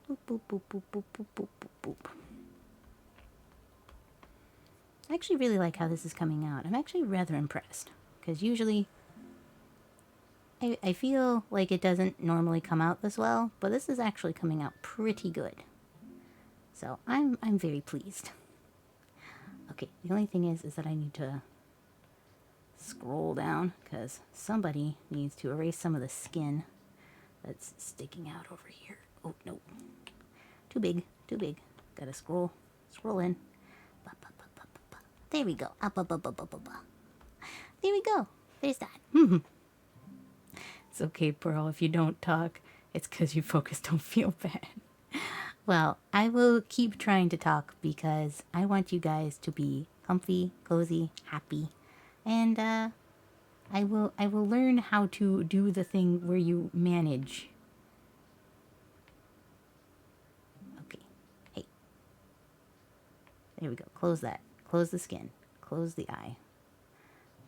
Boop, boop, boop, boop, boop, boop, boop, boop, boop. I actually really like how this is coming out. I'm actually rather impressed. Because usually I feel like it doesn't normally come out this well, but this is actually coming out pretty good. So I'm very pleased. Okay, the only thing is that I need to scroll down because somebody needs to erase some of the skin that's sticking out over here. Oh no, too big, too big. Gotta scroll in. There we go. There we go. There's that. It's okay, Pearl. If you don't talk, it's because you folks don't feel bad. Well, I will keep trying to talk because I want you guys to be comfy, cozy, happy, and I will learn how to do the thing where you manage. Okay. Hey. There we go. Close that. Close the skin. Close the eye.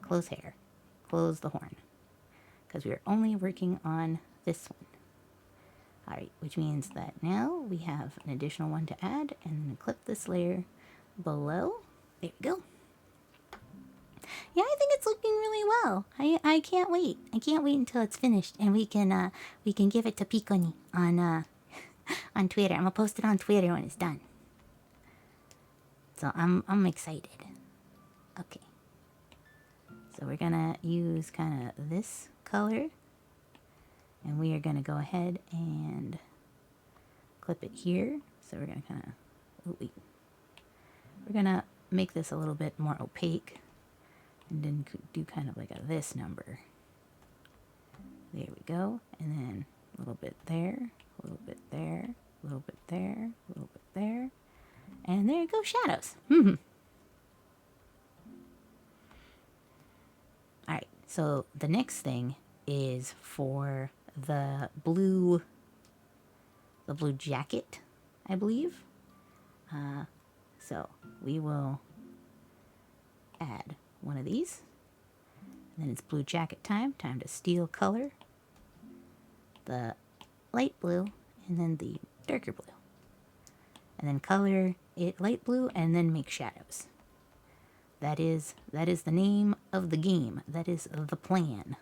Close hair. Close the horn. Because we are only working on this one. Alright, which means that now we have an additional one to add, and clip this layer below. There we go. Yeah, I think it's looking really well. I can't wait. I can't wait until it's finished, and we can give it to Pico on on Twitter. I'm gonna post it on Twitter when it's done. So I'm excited. Okay. So we're gonna use kind of this color, and we are gonna go ahead and clip it here. So we're gonna kind of, we're gonna make this a little bit more opaque, and then do kind of like a this number. There we go, and then a little bit there, a little bit there, a little bit there, a little bit there, and there you go, shadows. Alright, so the next thing is for the blue jacket, I believe. So we will add one of these. And then it's blue jacket time to steal color. The light blue and then the darker blue. And then color it light blue and then make shadows. That is the name of the game. That is the plan.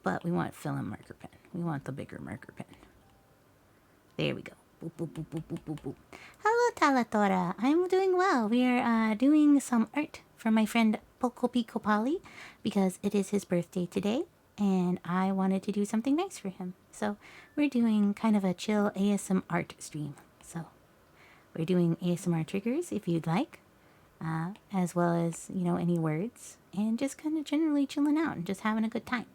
But we want film marker pen. We want the bigger marker pen. There we go. Boop, boop, boop, boop, boop, boop, boop. Hello, Talatora. I'm doing well. We are doing some art for my friend Poco Pico Polly because it is his birthday today, and I wanted to do something nice for him. So we're doing kind of a chill ASM art stream. So we're doing ASMR triggers if you'd like, as well as, you know, any words, and just kind of generally chilling out and just having a good time.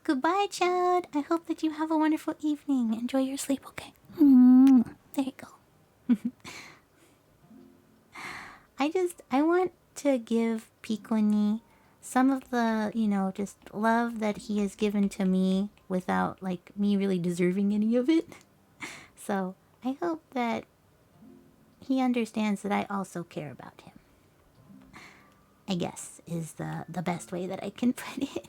Goodbye, child. I hope that you have a wonderful evening. Enjoy your sleep, okay? There you go. I want to give Pico some of the, you know, just love that he has given to me without, like, me really deserving any of it. So I hope that he understands that I also care about him. I guess is the best way that I can put it.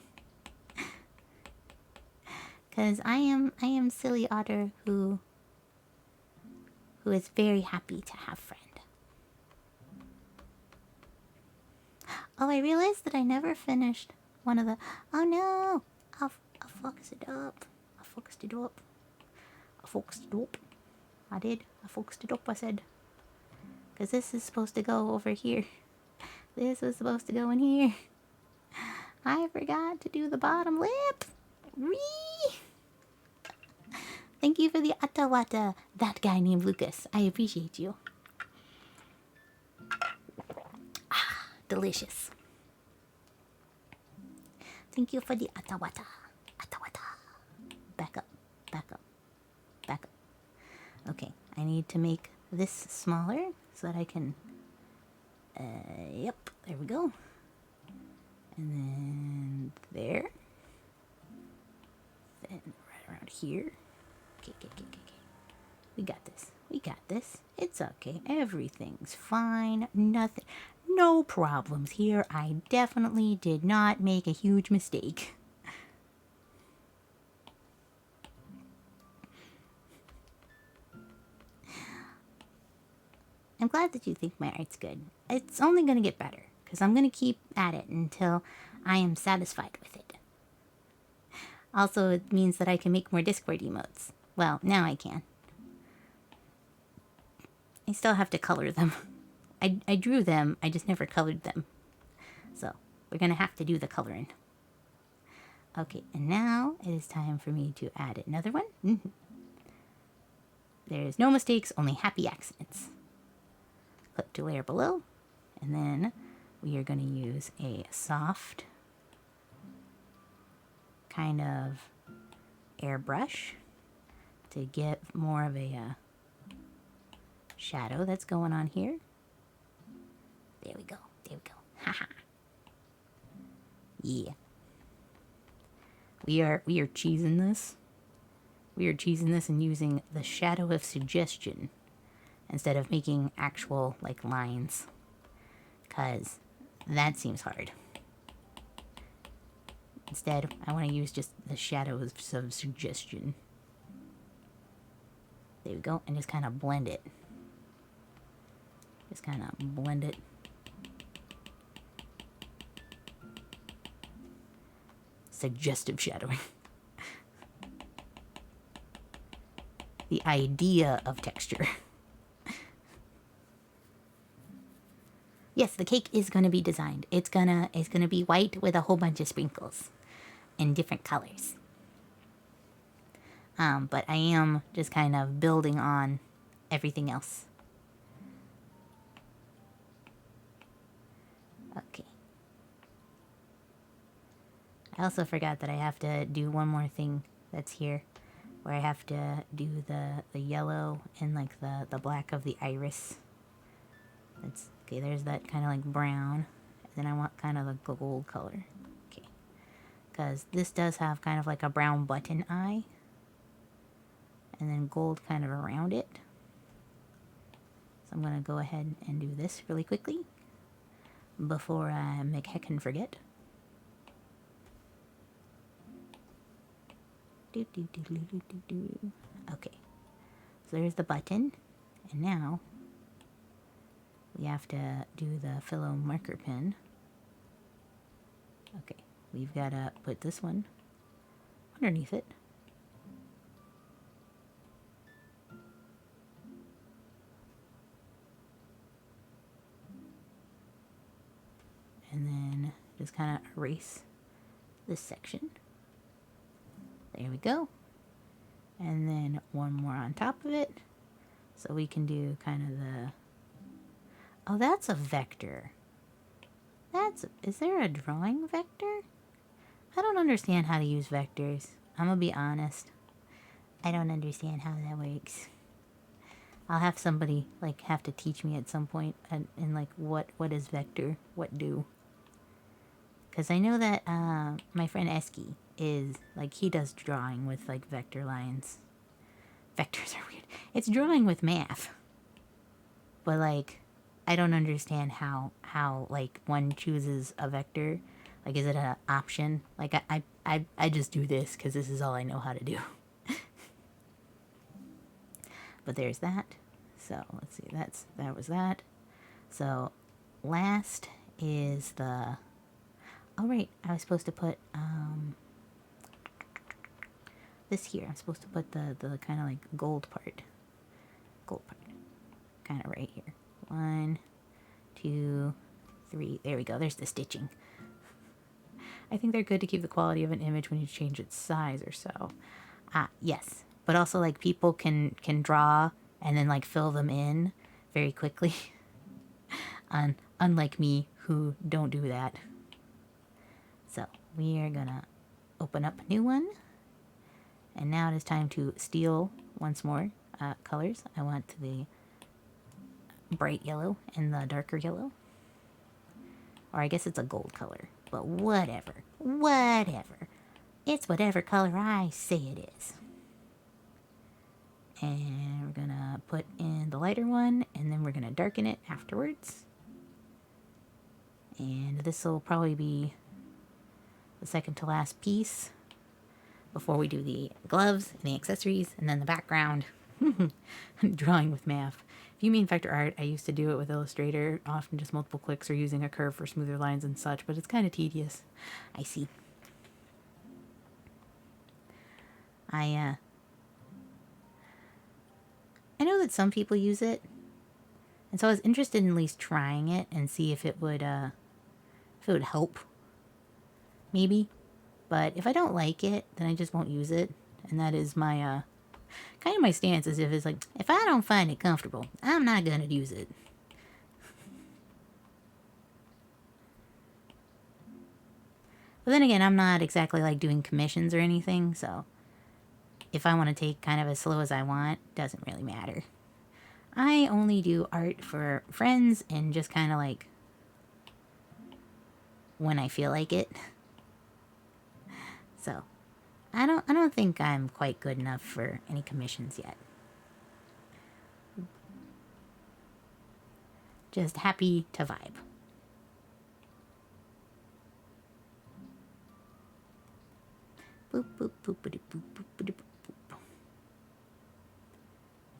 Because I am silly otter who is very happy to have friend. Oh, I realized that I never finished one of the... Oh no! I'll focus it up. I focused it up. I did. I focused it up, I said. Because this is supposed to go over here. This was supposed to go in here. I forgot to do the bottom lip. Thank you for the atawata, that guy named Lucas. I appreciate you. Ah, delicious. Thank you for the atawata. Back up, back up, back up. Okay, I need to make this smaller so that I can... yep, there we go. And then there. Then right around here. Okay. We got this. It's okay. Everything's fine. Nothing. No problems here. I definitely did not make a huge mistake. I'm glad that you think my art's good. It's only going to get better. because I'm going to keep at it until I am satisfied with it. Also, it means that I can make more Discord emotes. Well, now I can. I still have to color them. I drew them, I just never colored them. So, we're going to have to do the coloring. Okay, and now it is time for me to add another one. There's no mistakes, only happy accidents. Click to layer below, and then we are going to use a soft kind of airbrush to get more of a shadow that's going on here. There we go. There we go. Haha. Yeah. We are cheesing this. We are cheesing this and using the shadow of suggestion instead of making actual like lines, cause that seems hard. Instead, I want to use just the shadow of suggestion. There we go, and just kind of blend it. Just kind of blend it. Suggestive shadowing. The idea of texture. Yes, the cake is going to be designed. It's gonna be white with a whole bunch of sprinkles in different colors. But I am just kind of building on everything else. Okay. I also forgot that I have to do one more thing that's here, where I have to do the yellow and like the black of the iris. That's okay. There's that kind of like brown, and then I want kind of the gold color. Okay, because this does have kind of like a brown button eye, and then gold kind of around it. So I'm gonna go ahead and do this really quickly before I make heckin' forget. Okay, so there's the button, and now we have to do the Philo marker pen. Okay, we've got to put this one underneath it. And then just kind of erase this section. There we go. And then one more on top of it. So we can do kind of the... Oh, that's a vector. Is there a drawing vector? I don't understand how to use vectors. I'm gonna be honest. I don't understand how that works. I'll have somebody like have to teach me at some point and like what is vector, what do. Because I know that my friend Esky is like, he does drawing with like vector lines. Vectors are weird. It's drawing with math. But like, I don't understand how like one chooses a vector. Like, is it an option? Like, I just do this because this is all I know how to do. But there's that. So let's see, that was that. So last is the... Oh right, I was supposed to put this here. I'm supposed to put the kind of like gold part. Kind of right here. 1, 2, 3. There we go. There's the stitching. I think they're good to keep the quality of an image when you change its size or so. Yes. But also like people can draw and then like fill them in very quickly. Unlike me, who don't do that. So we are gonna open up a new one. And now it is time to steal once more colors. I want the bright yellow and the darker yellow. Or I guess it's a gold color. But whatever. Whatever. It's whatever color I say it is. And we're gonna put in the lighter one, and then we're gonna darken it afterwards. And this will probably be the second to last piece before we do the gloves and the accessories and then the background. Drawing with math. If you mean vector art, I used to do it with Illustrator, often just multiple clicks or using a curve for smoother lines and such, but it's kind of tedious. I see. I know that some people use it, and so I was interested in at least trying it and see if it would help. Maybe. But if I don't like it, then I just won't use it. And that is my kind of my stance, as if it's like, if I don't find it comfortable, I'm not gonna use it. But then again, I'm not exactly like doing commissions or anything, so if I want to take kind of as slow as I want, doesn't really matter. I only do art for friends and just kind of like when I feel like it. So I don't think I'm quite good enough for any commissions yet. Just happy to vibe. Boop, boop, boop, boop, boop, boop, boop, boop.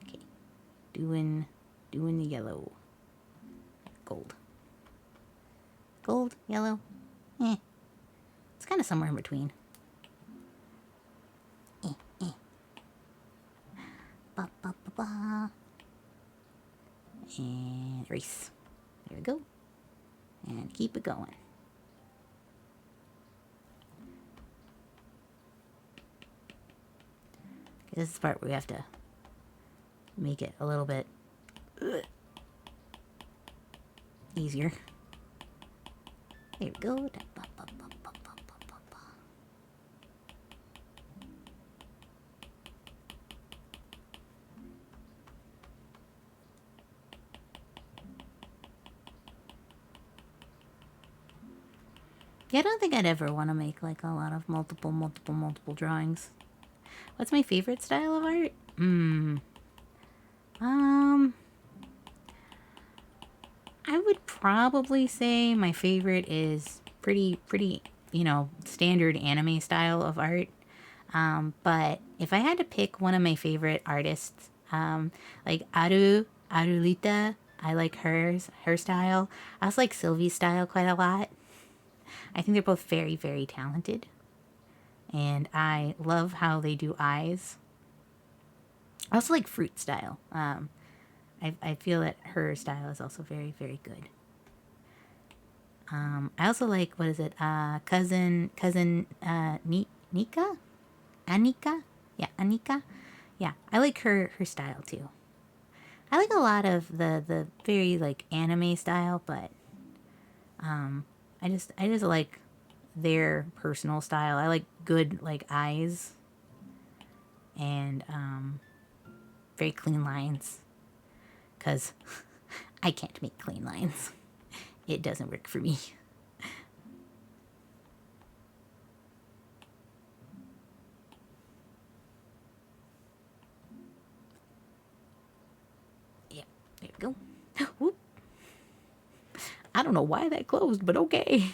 Okay. Doing the yellow. Gold. Gold, yellow. It's kind of somewhere in between. Ba, ba, ba, ba. And erase. There we go. And keep it going. This is the part where we have to make it a little bit easier. There we go. Ba, ba, ba, ba, ba, ba, ba, ba. Yeah, I don't think I'd ever want to make like a lot of multiple drawings. What's my favorite style of art? I would probably say my favorite is pretty, standard anime style of art. But if I had to pick one of my favorite artists, like Arulita, I like her style. I also like Sylvie's style quite a lot. I think they're both very, very talented. And I love how they do eyes. I also like Fruit style. I feel that her style is also very, very good. I also like, what is it? Cousin Nika? Anika? Yeah, Anika. Yeah, I like her style too. I like a lot of the very like anime style, but I just like their personal style. I like good like eyes and very clean lines, because I can't make clean lines. It doesn't work for me. Yeah, there we go. Whoop. I don't know why that closed, but okay.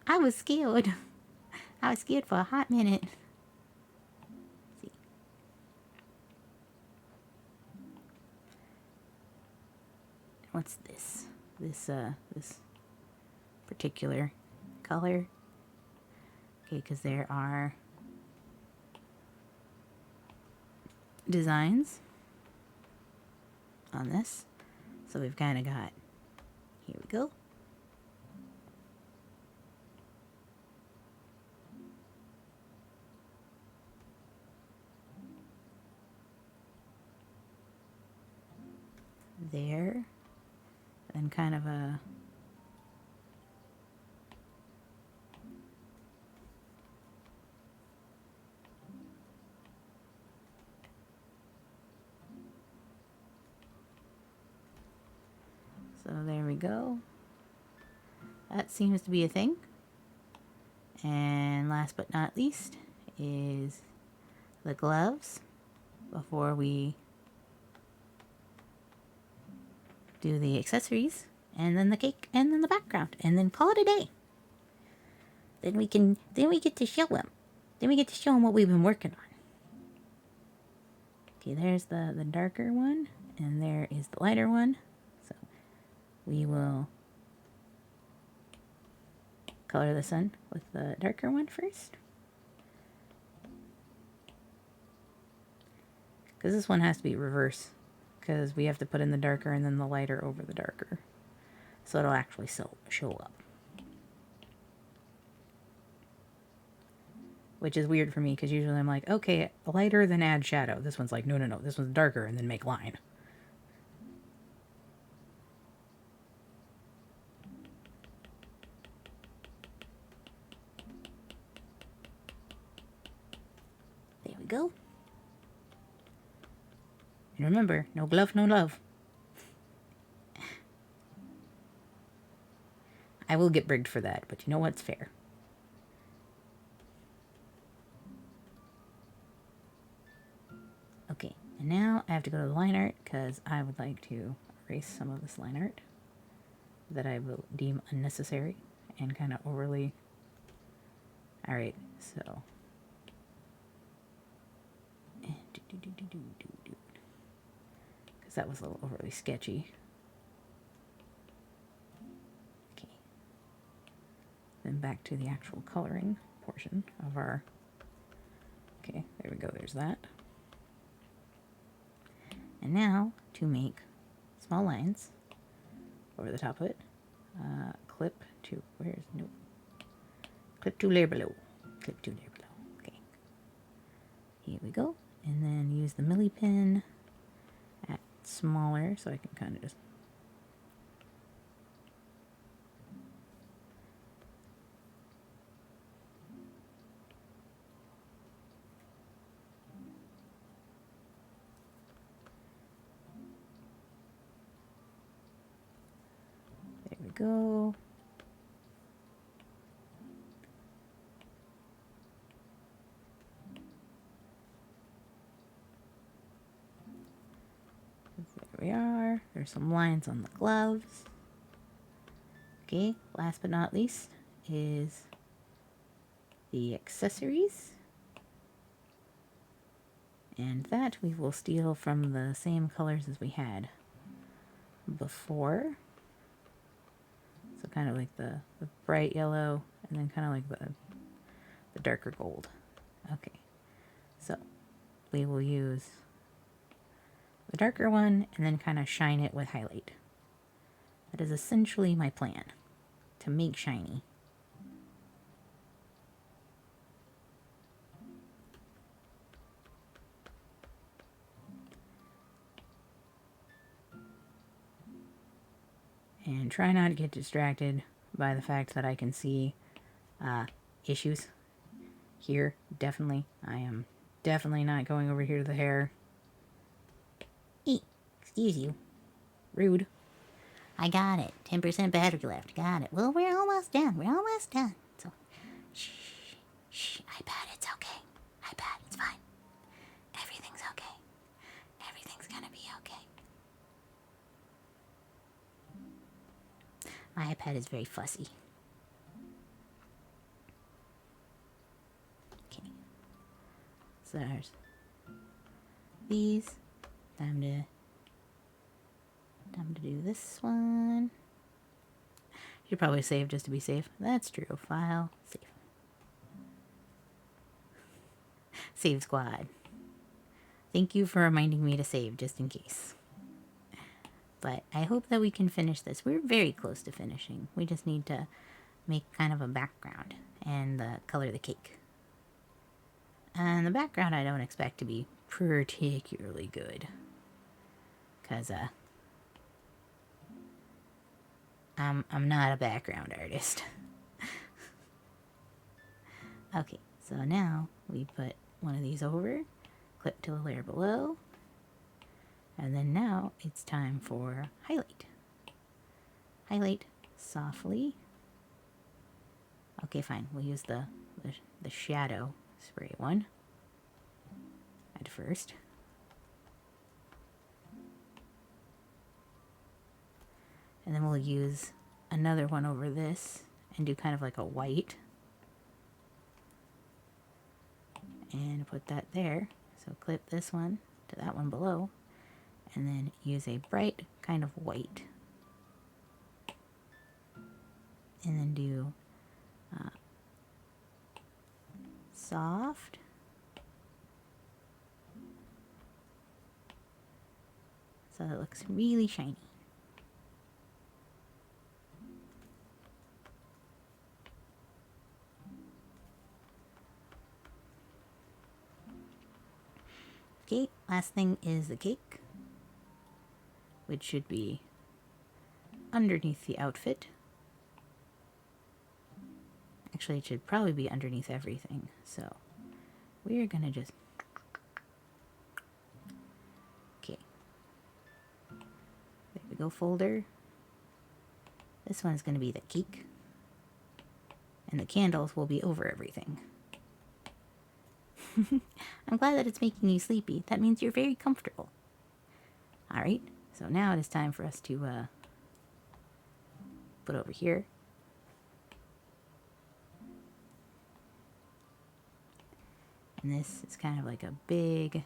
I was scared. I was scared for a hot minute. Let's see. What's this? This particular color. Okay, because there are designs on this. So we've kind of got, here we go. There, and kind of a so there we go. That seems to be a thing. And last but not least is the gloves before we do the accessories, and then the cake, and then the background, and then call it a day. Then we get to show them. Then we get to show them what we've been working on. Okay, there's the darker one, and there is the lighter one. So we will color the sun with the darker one first. Because this one has to be reverse, because we have to put in the darker and then the lighter over the darker. So it'll actually show up. Which is weird for me, because usually I'm like, okay, lighter, then add shadow. This one's like, no, no, no, this one's darker, and then make line. There we go. And remember, no glove, no love. I will get brigged for that, but you know what's fair. Okay, and now I have to go to the line art because I would like to erase some of this line art that I will deem unnecessary and kind of overly... Alright, so... Because that was a little overly sketchy. Okay. Then back to the actual coloring portion of our... Okay, there we go, there's that. And now, to make small lines over the top of it, clip to, where's, nope. Clip to layer below. Clip to layer below. Okay. Here we go. And then use the milli pin at smaller so I can kind of just there we go. There we are. There's some lines on the gloves. Okay, last but not least is the accessories. And that we will steal from the same colors as we had before. So kind of like the bright yellow and then kind of like the darker gold. Okay, so we will use the darker one and then kind of shine it with highlight. That is essentially my plan, to make shiny. And try not to get distracted by the fact that I can see issues here. Definitely. I am definitely not going over here to the hair. Excuse you. Rude. I got it. 10% battery left. Got it. Well, we're almost done. We're almost done. So, shh, shh. iPad, it's okay. iPad, it's fine. Everything's okay. Everything's gonna be okay. My iPad is very fussy. Okay. So there's these. Time to do this one. You probably save just to be safe. That's true. File, save. Save squad. Thank you for reminding me to save just in case. But I hope that we can finish this. We're very close to finishing. We just need to make kind of a background and color the cake. And the background I don't expect to be particularly good. Because, I'm not a background artist. Okay, so now we put one of these over, clip to the layer below, and then now it's time for highlight. Highlight softly. Okay, fine. We'll use the shadow spray one at first. And then we'll use another one over this and do kind of like a white. And put that there. So clip this one to that one below. And then use a bright kind of white. And then do soft. So it looks really shiny. Okay, last thing is the cake, which should be underneath the outfit. Actually, it should probably be underneath everything. So we're gonna just, okay. There we go, folder. This one's gonna be the cake. And the candles will be over everything. I'm glad that it's making you sleepy. That means you're very comfortable. Alright, so now it is time for us to put over here. And this is kind of like a big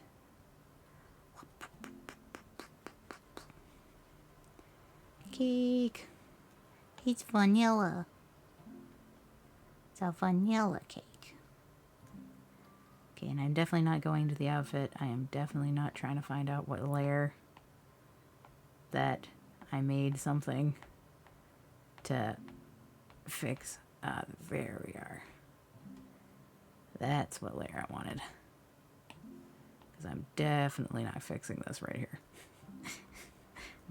cake. It's vanilla. It's a vanilla cake. Okay, and I'm definitely not going to the outfit. I am definitely not trying to find out what layer that I made something to fix. There we are. That's what layer I wanted. Because I'm definitely not fixing this right here.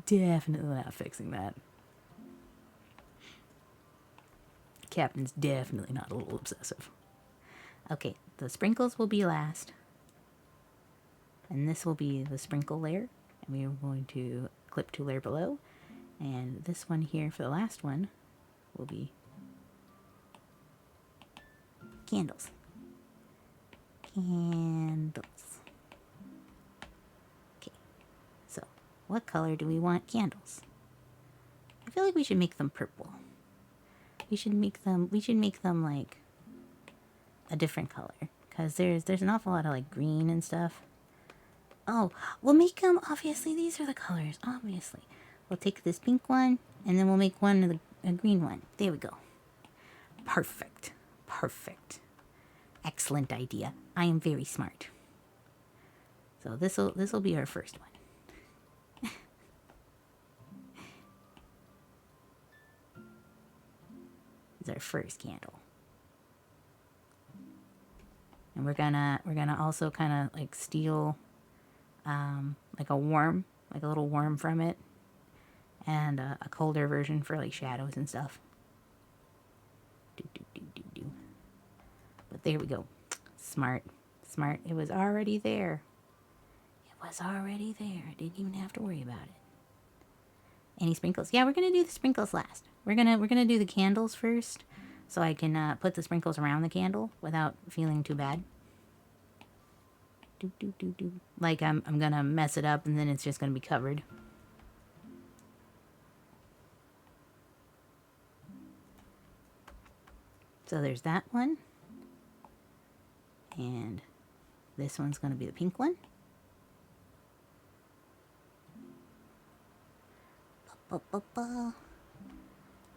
Definitely not fixing that. Captain's definitely not a little obsessive. Okay, the sprinkles will be last. And this will be the sprinkle layer. And we are going to clip to layer below. And this one here for the last one will be candles. Candles. Okay, so what color do we want candles? I feel like we should make them purple. We should make them like a different color, because there's an awful lot of like green and stuff. Oh, we'll make them, obviously these are the colors, obviously. We'll take this pink one and then we'll make one of a green one. There we go. Perfect. Perfect. Excellent idea. I am very smart. So this'll be our first one. It's our first candle. And we're gonna also kind of like steal like a little worm from it, and a colder version for like shadows and stuff. But there we go. Smart. Smart. It was already there. It was already there. I didn't even have to worry about it. Any sprinkles? Yeah, we're gonna do the sprinkles last. We're gonna do the candles first, so I can put the sprinkles around the candle without feeling too bad. Like I'm gonna mess it up and then it's just gonna be covered. So there's that one. And this one's gonna be the pink one.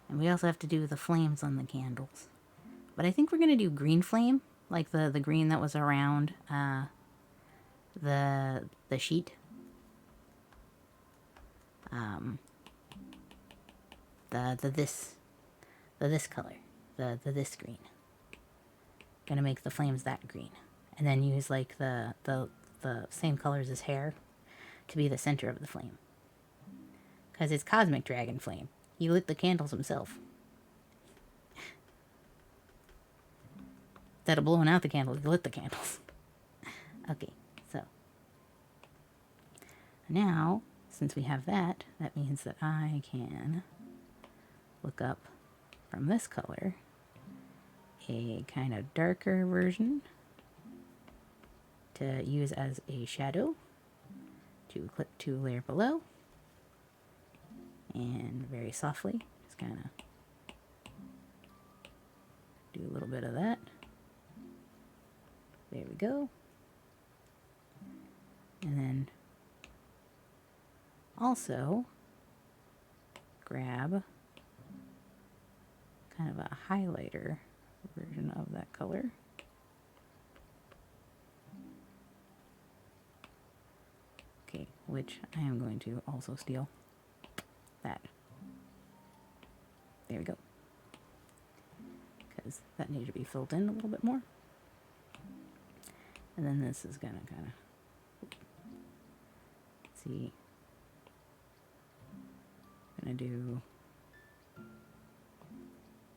And we also have to do the flames on the candles. But I think we're gonna do green flame, like the green that was around the sheet. This color, this green. Gonna make the flames that green, and then use like the same color as his hair to be the center of the flame. Because it's Cosmic Dragon Flame. He lit the candles himself. Instead of blowing out the candles, he lit the candles. Okay, so now, since we have that, that means that I can look up from this color a kind of darker version to use as a shadow to clip to layer below, and very softly just kind of do a little bit of that. There we go. And then also grab kind of a highlighter version of that color. Okay, which I am going to also steal that. There we go. Because that needed to be filled in a little bit more. And then this is gonna kind of, see, gonna do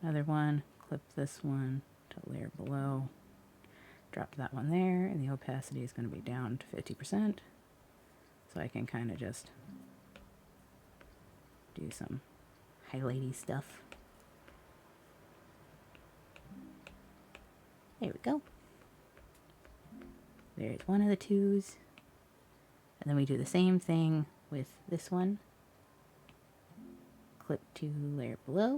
another one, clip this one to layer below, drop that one there, and the opacity is going to be down to 50%. So I can kind of just do some highlighty stuff. There we go. There's one of the twos. And then we do the same thing with this one. Clip to layer below.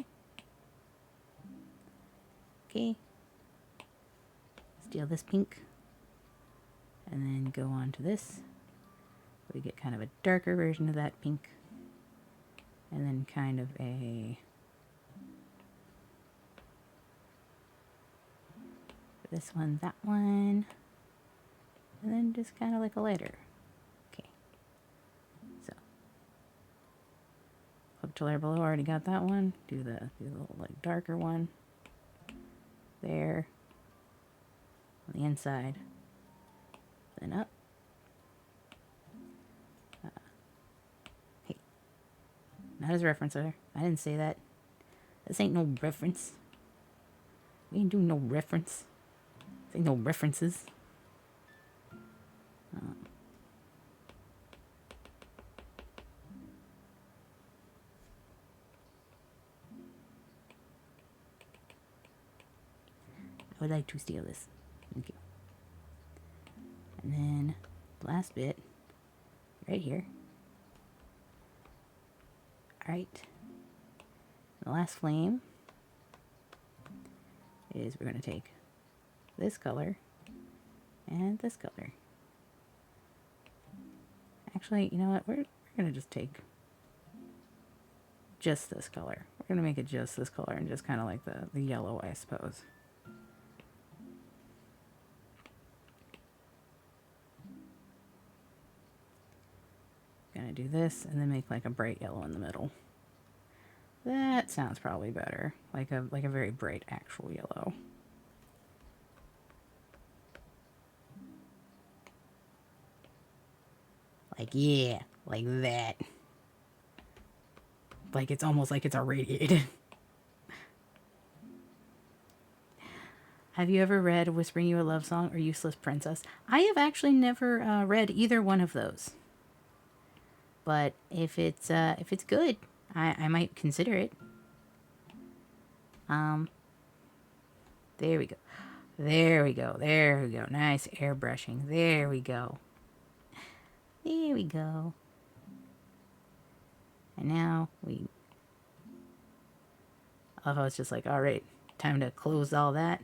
Okay. Steal this pink. And then go on to this. We get kind of a darker version of that pink. And then kind of a this one, that one. And then just kind of like a lighter. Okay. So up to layer below, already got that one. Do the little like darker one. There. On the inside. Then up. Hey. Not as a reference there. I didn't say that. This ain't no reference. We ain't doing no reference. This ain't no references. I would like to steal this. Thank you. And then the last bit, right here. Alright. The last flame is we're going to take this color and this color. Actually, you know what? We're going to just take just this color. We're going to make it just this color and just kind of like the yellow, I suppose. Gonna do this and then make like a bright yellow in the middle. That sounds probably better. Like a very bright actual yellow. Like, yeah, like that. Like it's almost like it's irradiated. Have you ever read Whispering You a Love Song or Useless Princess? I have actually never read either one of those. But if it's good, I might consider it. There we go. There we go. There we go. Nice airbrushing. There we go. There we go. And now we... I love how it's just like, alright, time to close all that.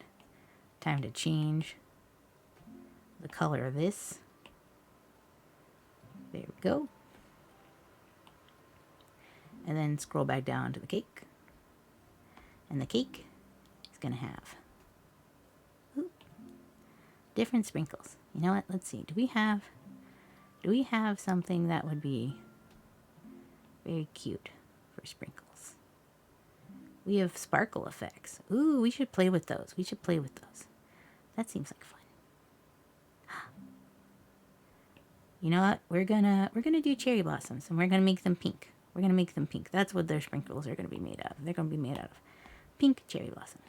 Time to change the color of this. There we go. And then scroll back down to the cake. And the cake is going to have different sprinkles. You know what? Let's see. Do we have something that would be very cute for sprinkles? We have sparkle effects. Ooh, we should play with those. We should play with those. That seems like fun. You know what? We're gonna do cherry blossoms and we're gonna make them pink. We're going to make them pink. That's what their sprinkles are going to be made of. They're going to be made out of pink cherry blossoms.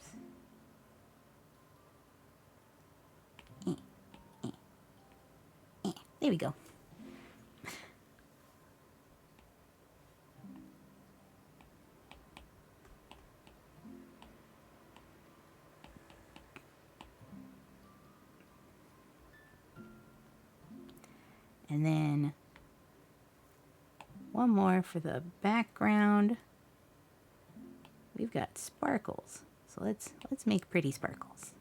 There we go. And then one more for the background. We've got sparkles. So let's make pretty sparkles.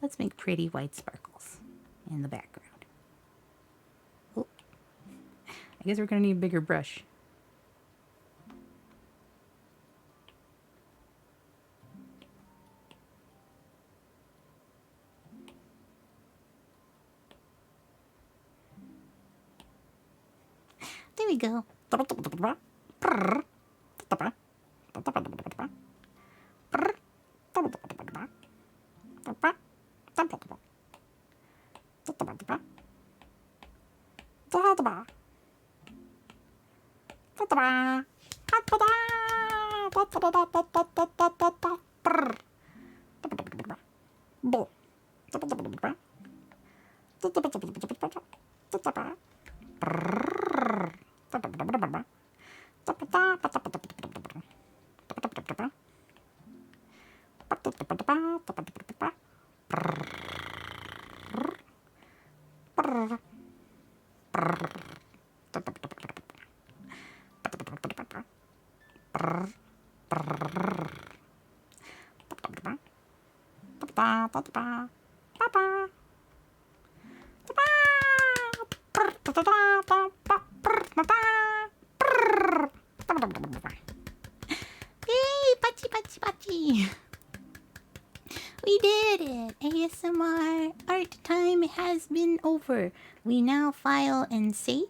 Let's make pretty white sparkles in the background. Oh, I guess we're gonna need a bigger brush. There we go. Yay! Pachi, pachi, pachi! We did it! ASMR art time has been over. We now file and save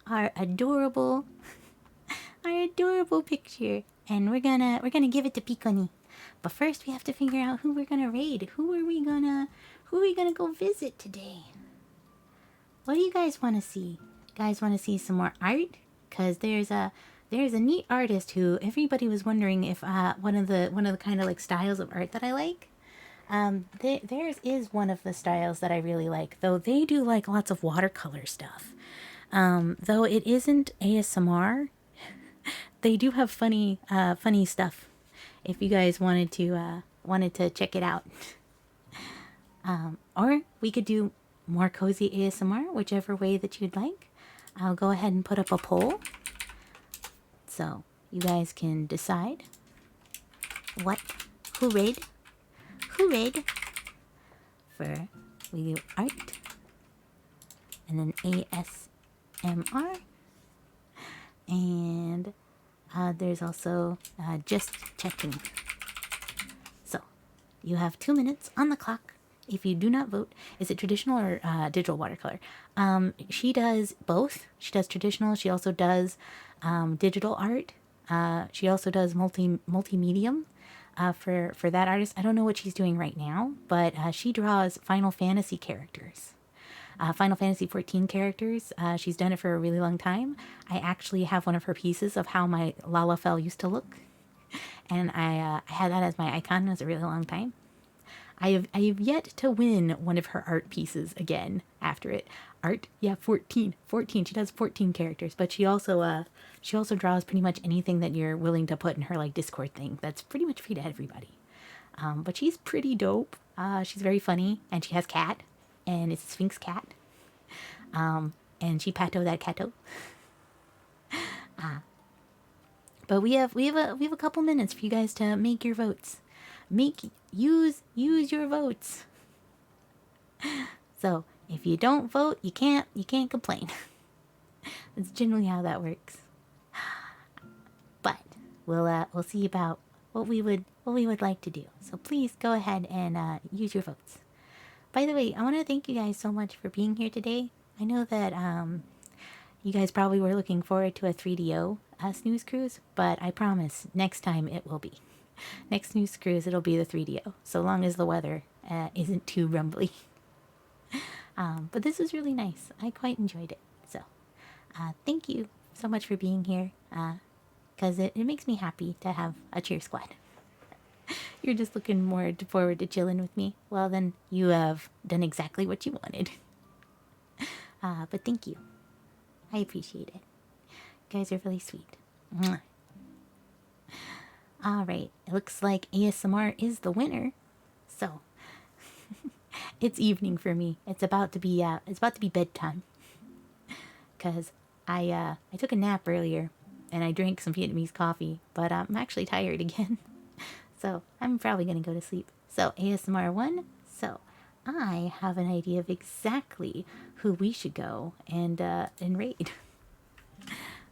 our adorable picture, and we're gonna give it to Pico. But first, we have to figure out who we're gonna raid. Who are we gonna go visit today? What do you guys want to see? You guys want to see some more art? Cause there's a neat artist who everybody was wondering if one of the kind of like styles of art that I like. Theirs is one of the styles that I really like, though they do like lots of watercolor stuff. Though it isn't ASMR, they do have funny stuff. If you guys wanted to check it out, or we could do more cozy ASMR, whichever way that you'd like. I'll go ahead and put up a poll, so you guys can decide who raid for we do art and then ASMR, and there's also just checking. So you have 2 minutes on the clock. If you do not vote, is it traditional or digital watercolor? She does both. She does traditional. She also does digital art. She also does multi-medium for that artist. I don't know what she's doing right now, but she draws Final Fantasy characters. Final Fantasy 14 characters. She's done it for a really long time. I actually have one of her pieces of how my Lalafell used to look, and I had that as my icon. It was a really long time. I have yet to win one of her art pieces again after it. Art, yeah, 14. She does 14 characters, but she also draws pretty much anything that you're willing to put in her like Discord thing. That's pretty much free to everybody. But she's pretty dope. She's very funny, and she has cat, and it's a Sphinx cat. And she pato that cato. But we have a couple minutes for you guys to make your votes. Use your votes. So if you don't vote, you can't complain. That's generally how that works. But we'll see about what we would like to do. So please go ahead and use your votes. By the way, I want to thank you guys so much for being here today. I know that you guys probably were looking forward to a 3DO snooze cruise, but I promise next time it will be. Next snooze cruise, it'll be the 3DO, so long as the weather isn't too rumbly. But this was really nice. I quite enjoyed it. So thank you so much for being here, because it makes me happy to have a cheer squad. You're just looking more forward to chilling with me. Well, then you have done exactly what you wanted. But thank you. I appreciate it. You guys are really sweet. Mwah. Alright, it looks like ASMR is the winner. So, it's evening for me. It's about to be bedtime. Because I took a nap earlier, and I drank some Vietnamese coffee, but I'm actually tired again. So, I'm probably going to go to sleep. So, ASMR won. So, I have an idea of exactly who we should go and raid.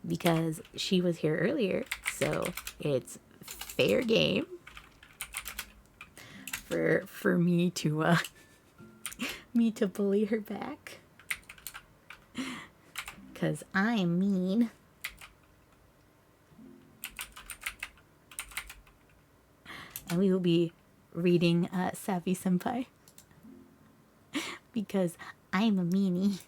Because she was here earlier, so it's fair game for me to me to bully her back. Cause I'm mean. And we will be reading Savvy Senpai. Because I'm a meanie.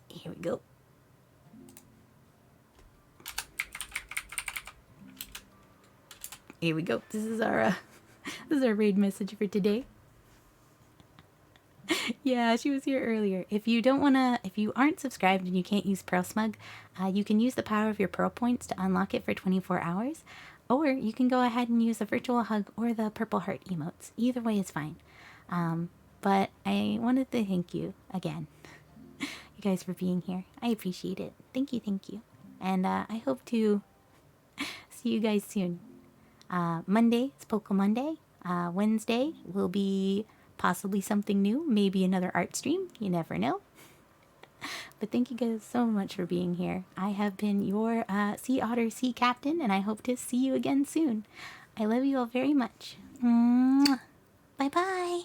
Here we go. Here we go. This is our raid message for today. Yeah, she was here earlier. If you aren't subscribed and you can't use Pearl Smug, you can use the power of your Pearl points to unlock it for 24 hours. Or you can go ahead and use a virtual hug or the purple heart emotes. Either way is fine. But I wanted to thank you again, you guys, for being here. I appreciate it. Thank you. And I hope to see you guys soon. Monday is Poke Monday. Wednesday will be possibly something new, maybe another art stream. You never know. But thank you guys so much for being here. I have been your Sea Otter Sea Captain, and I hope to see you again soon. I love you all very much. Bye bye.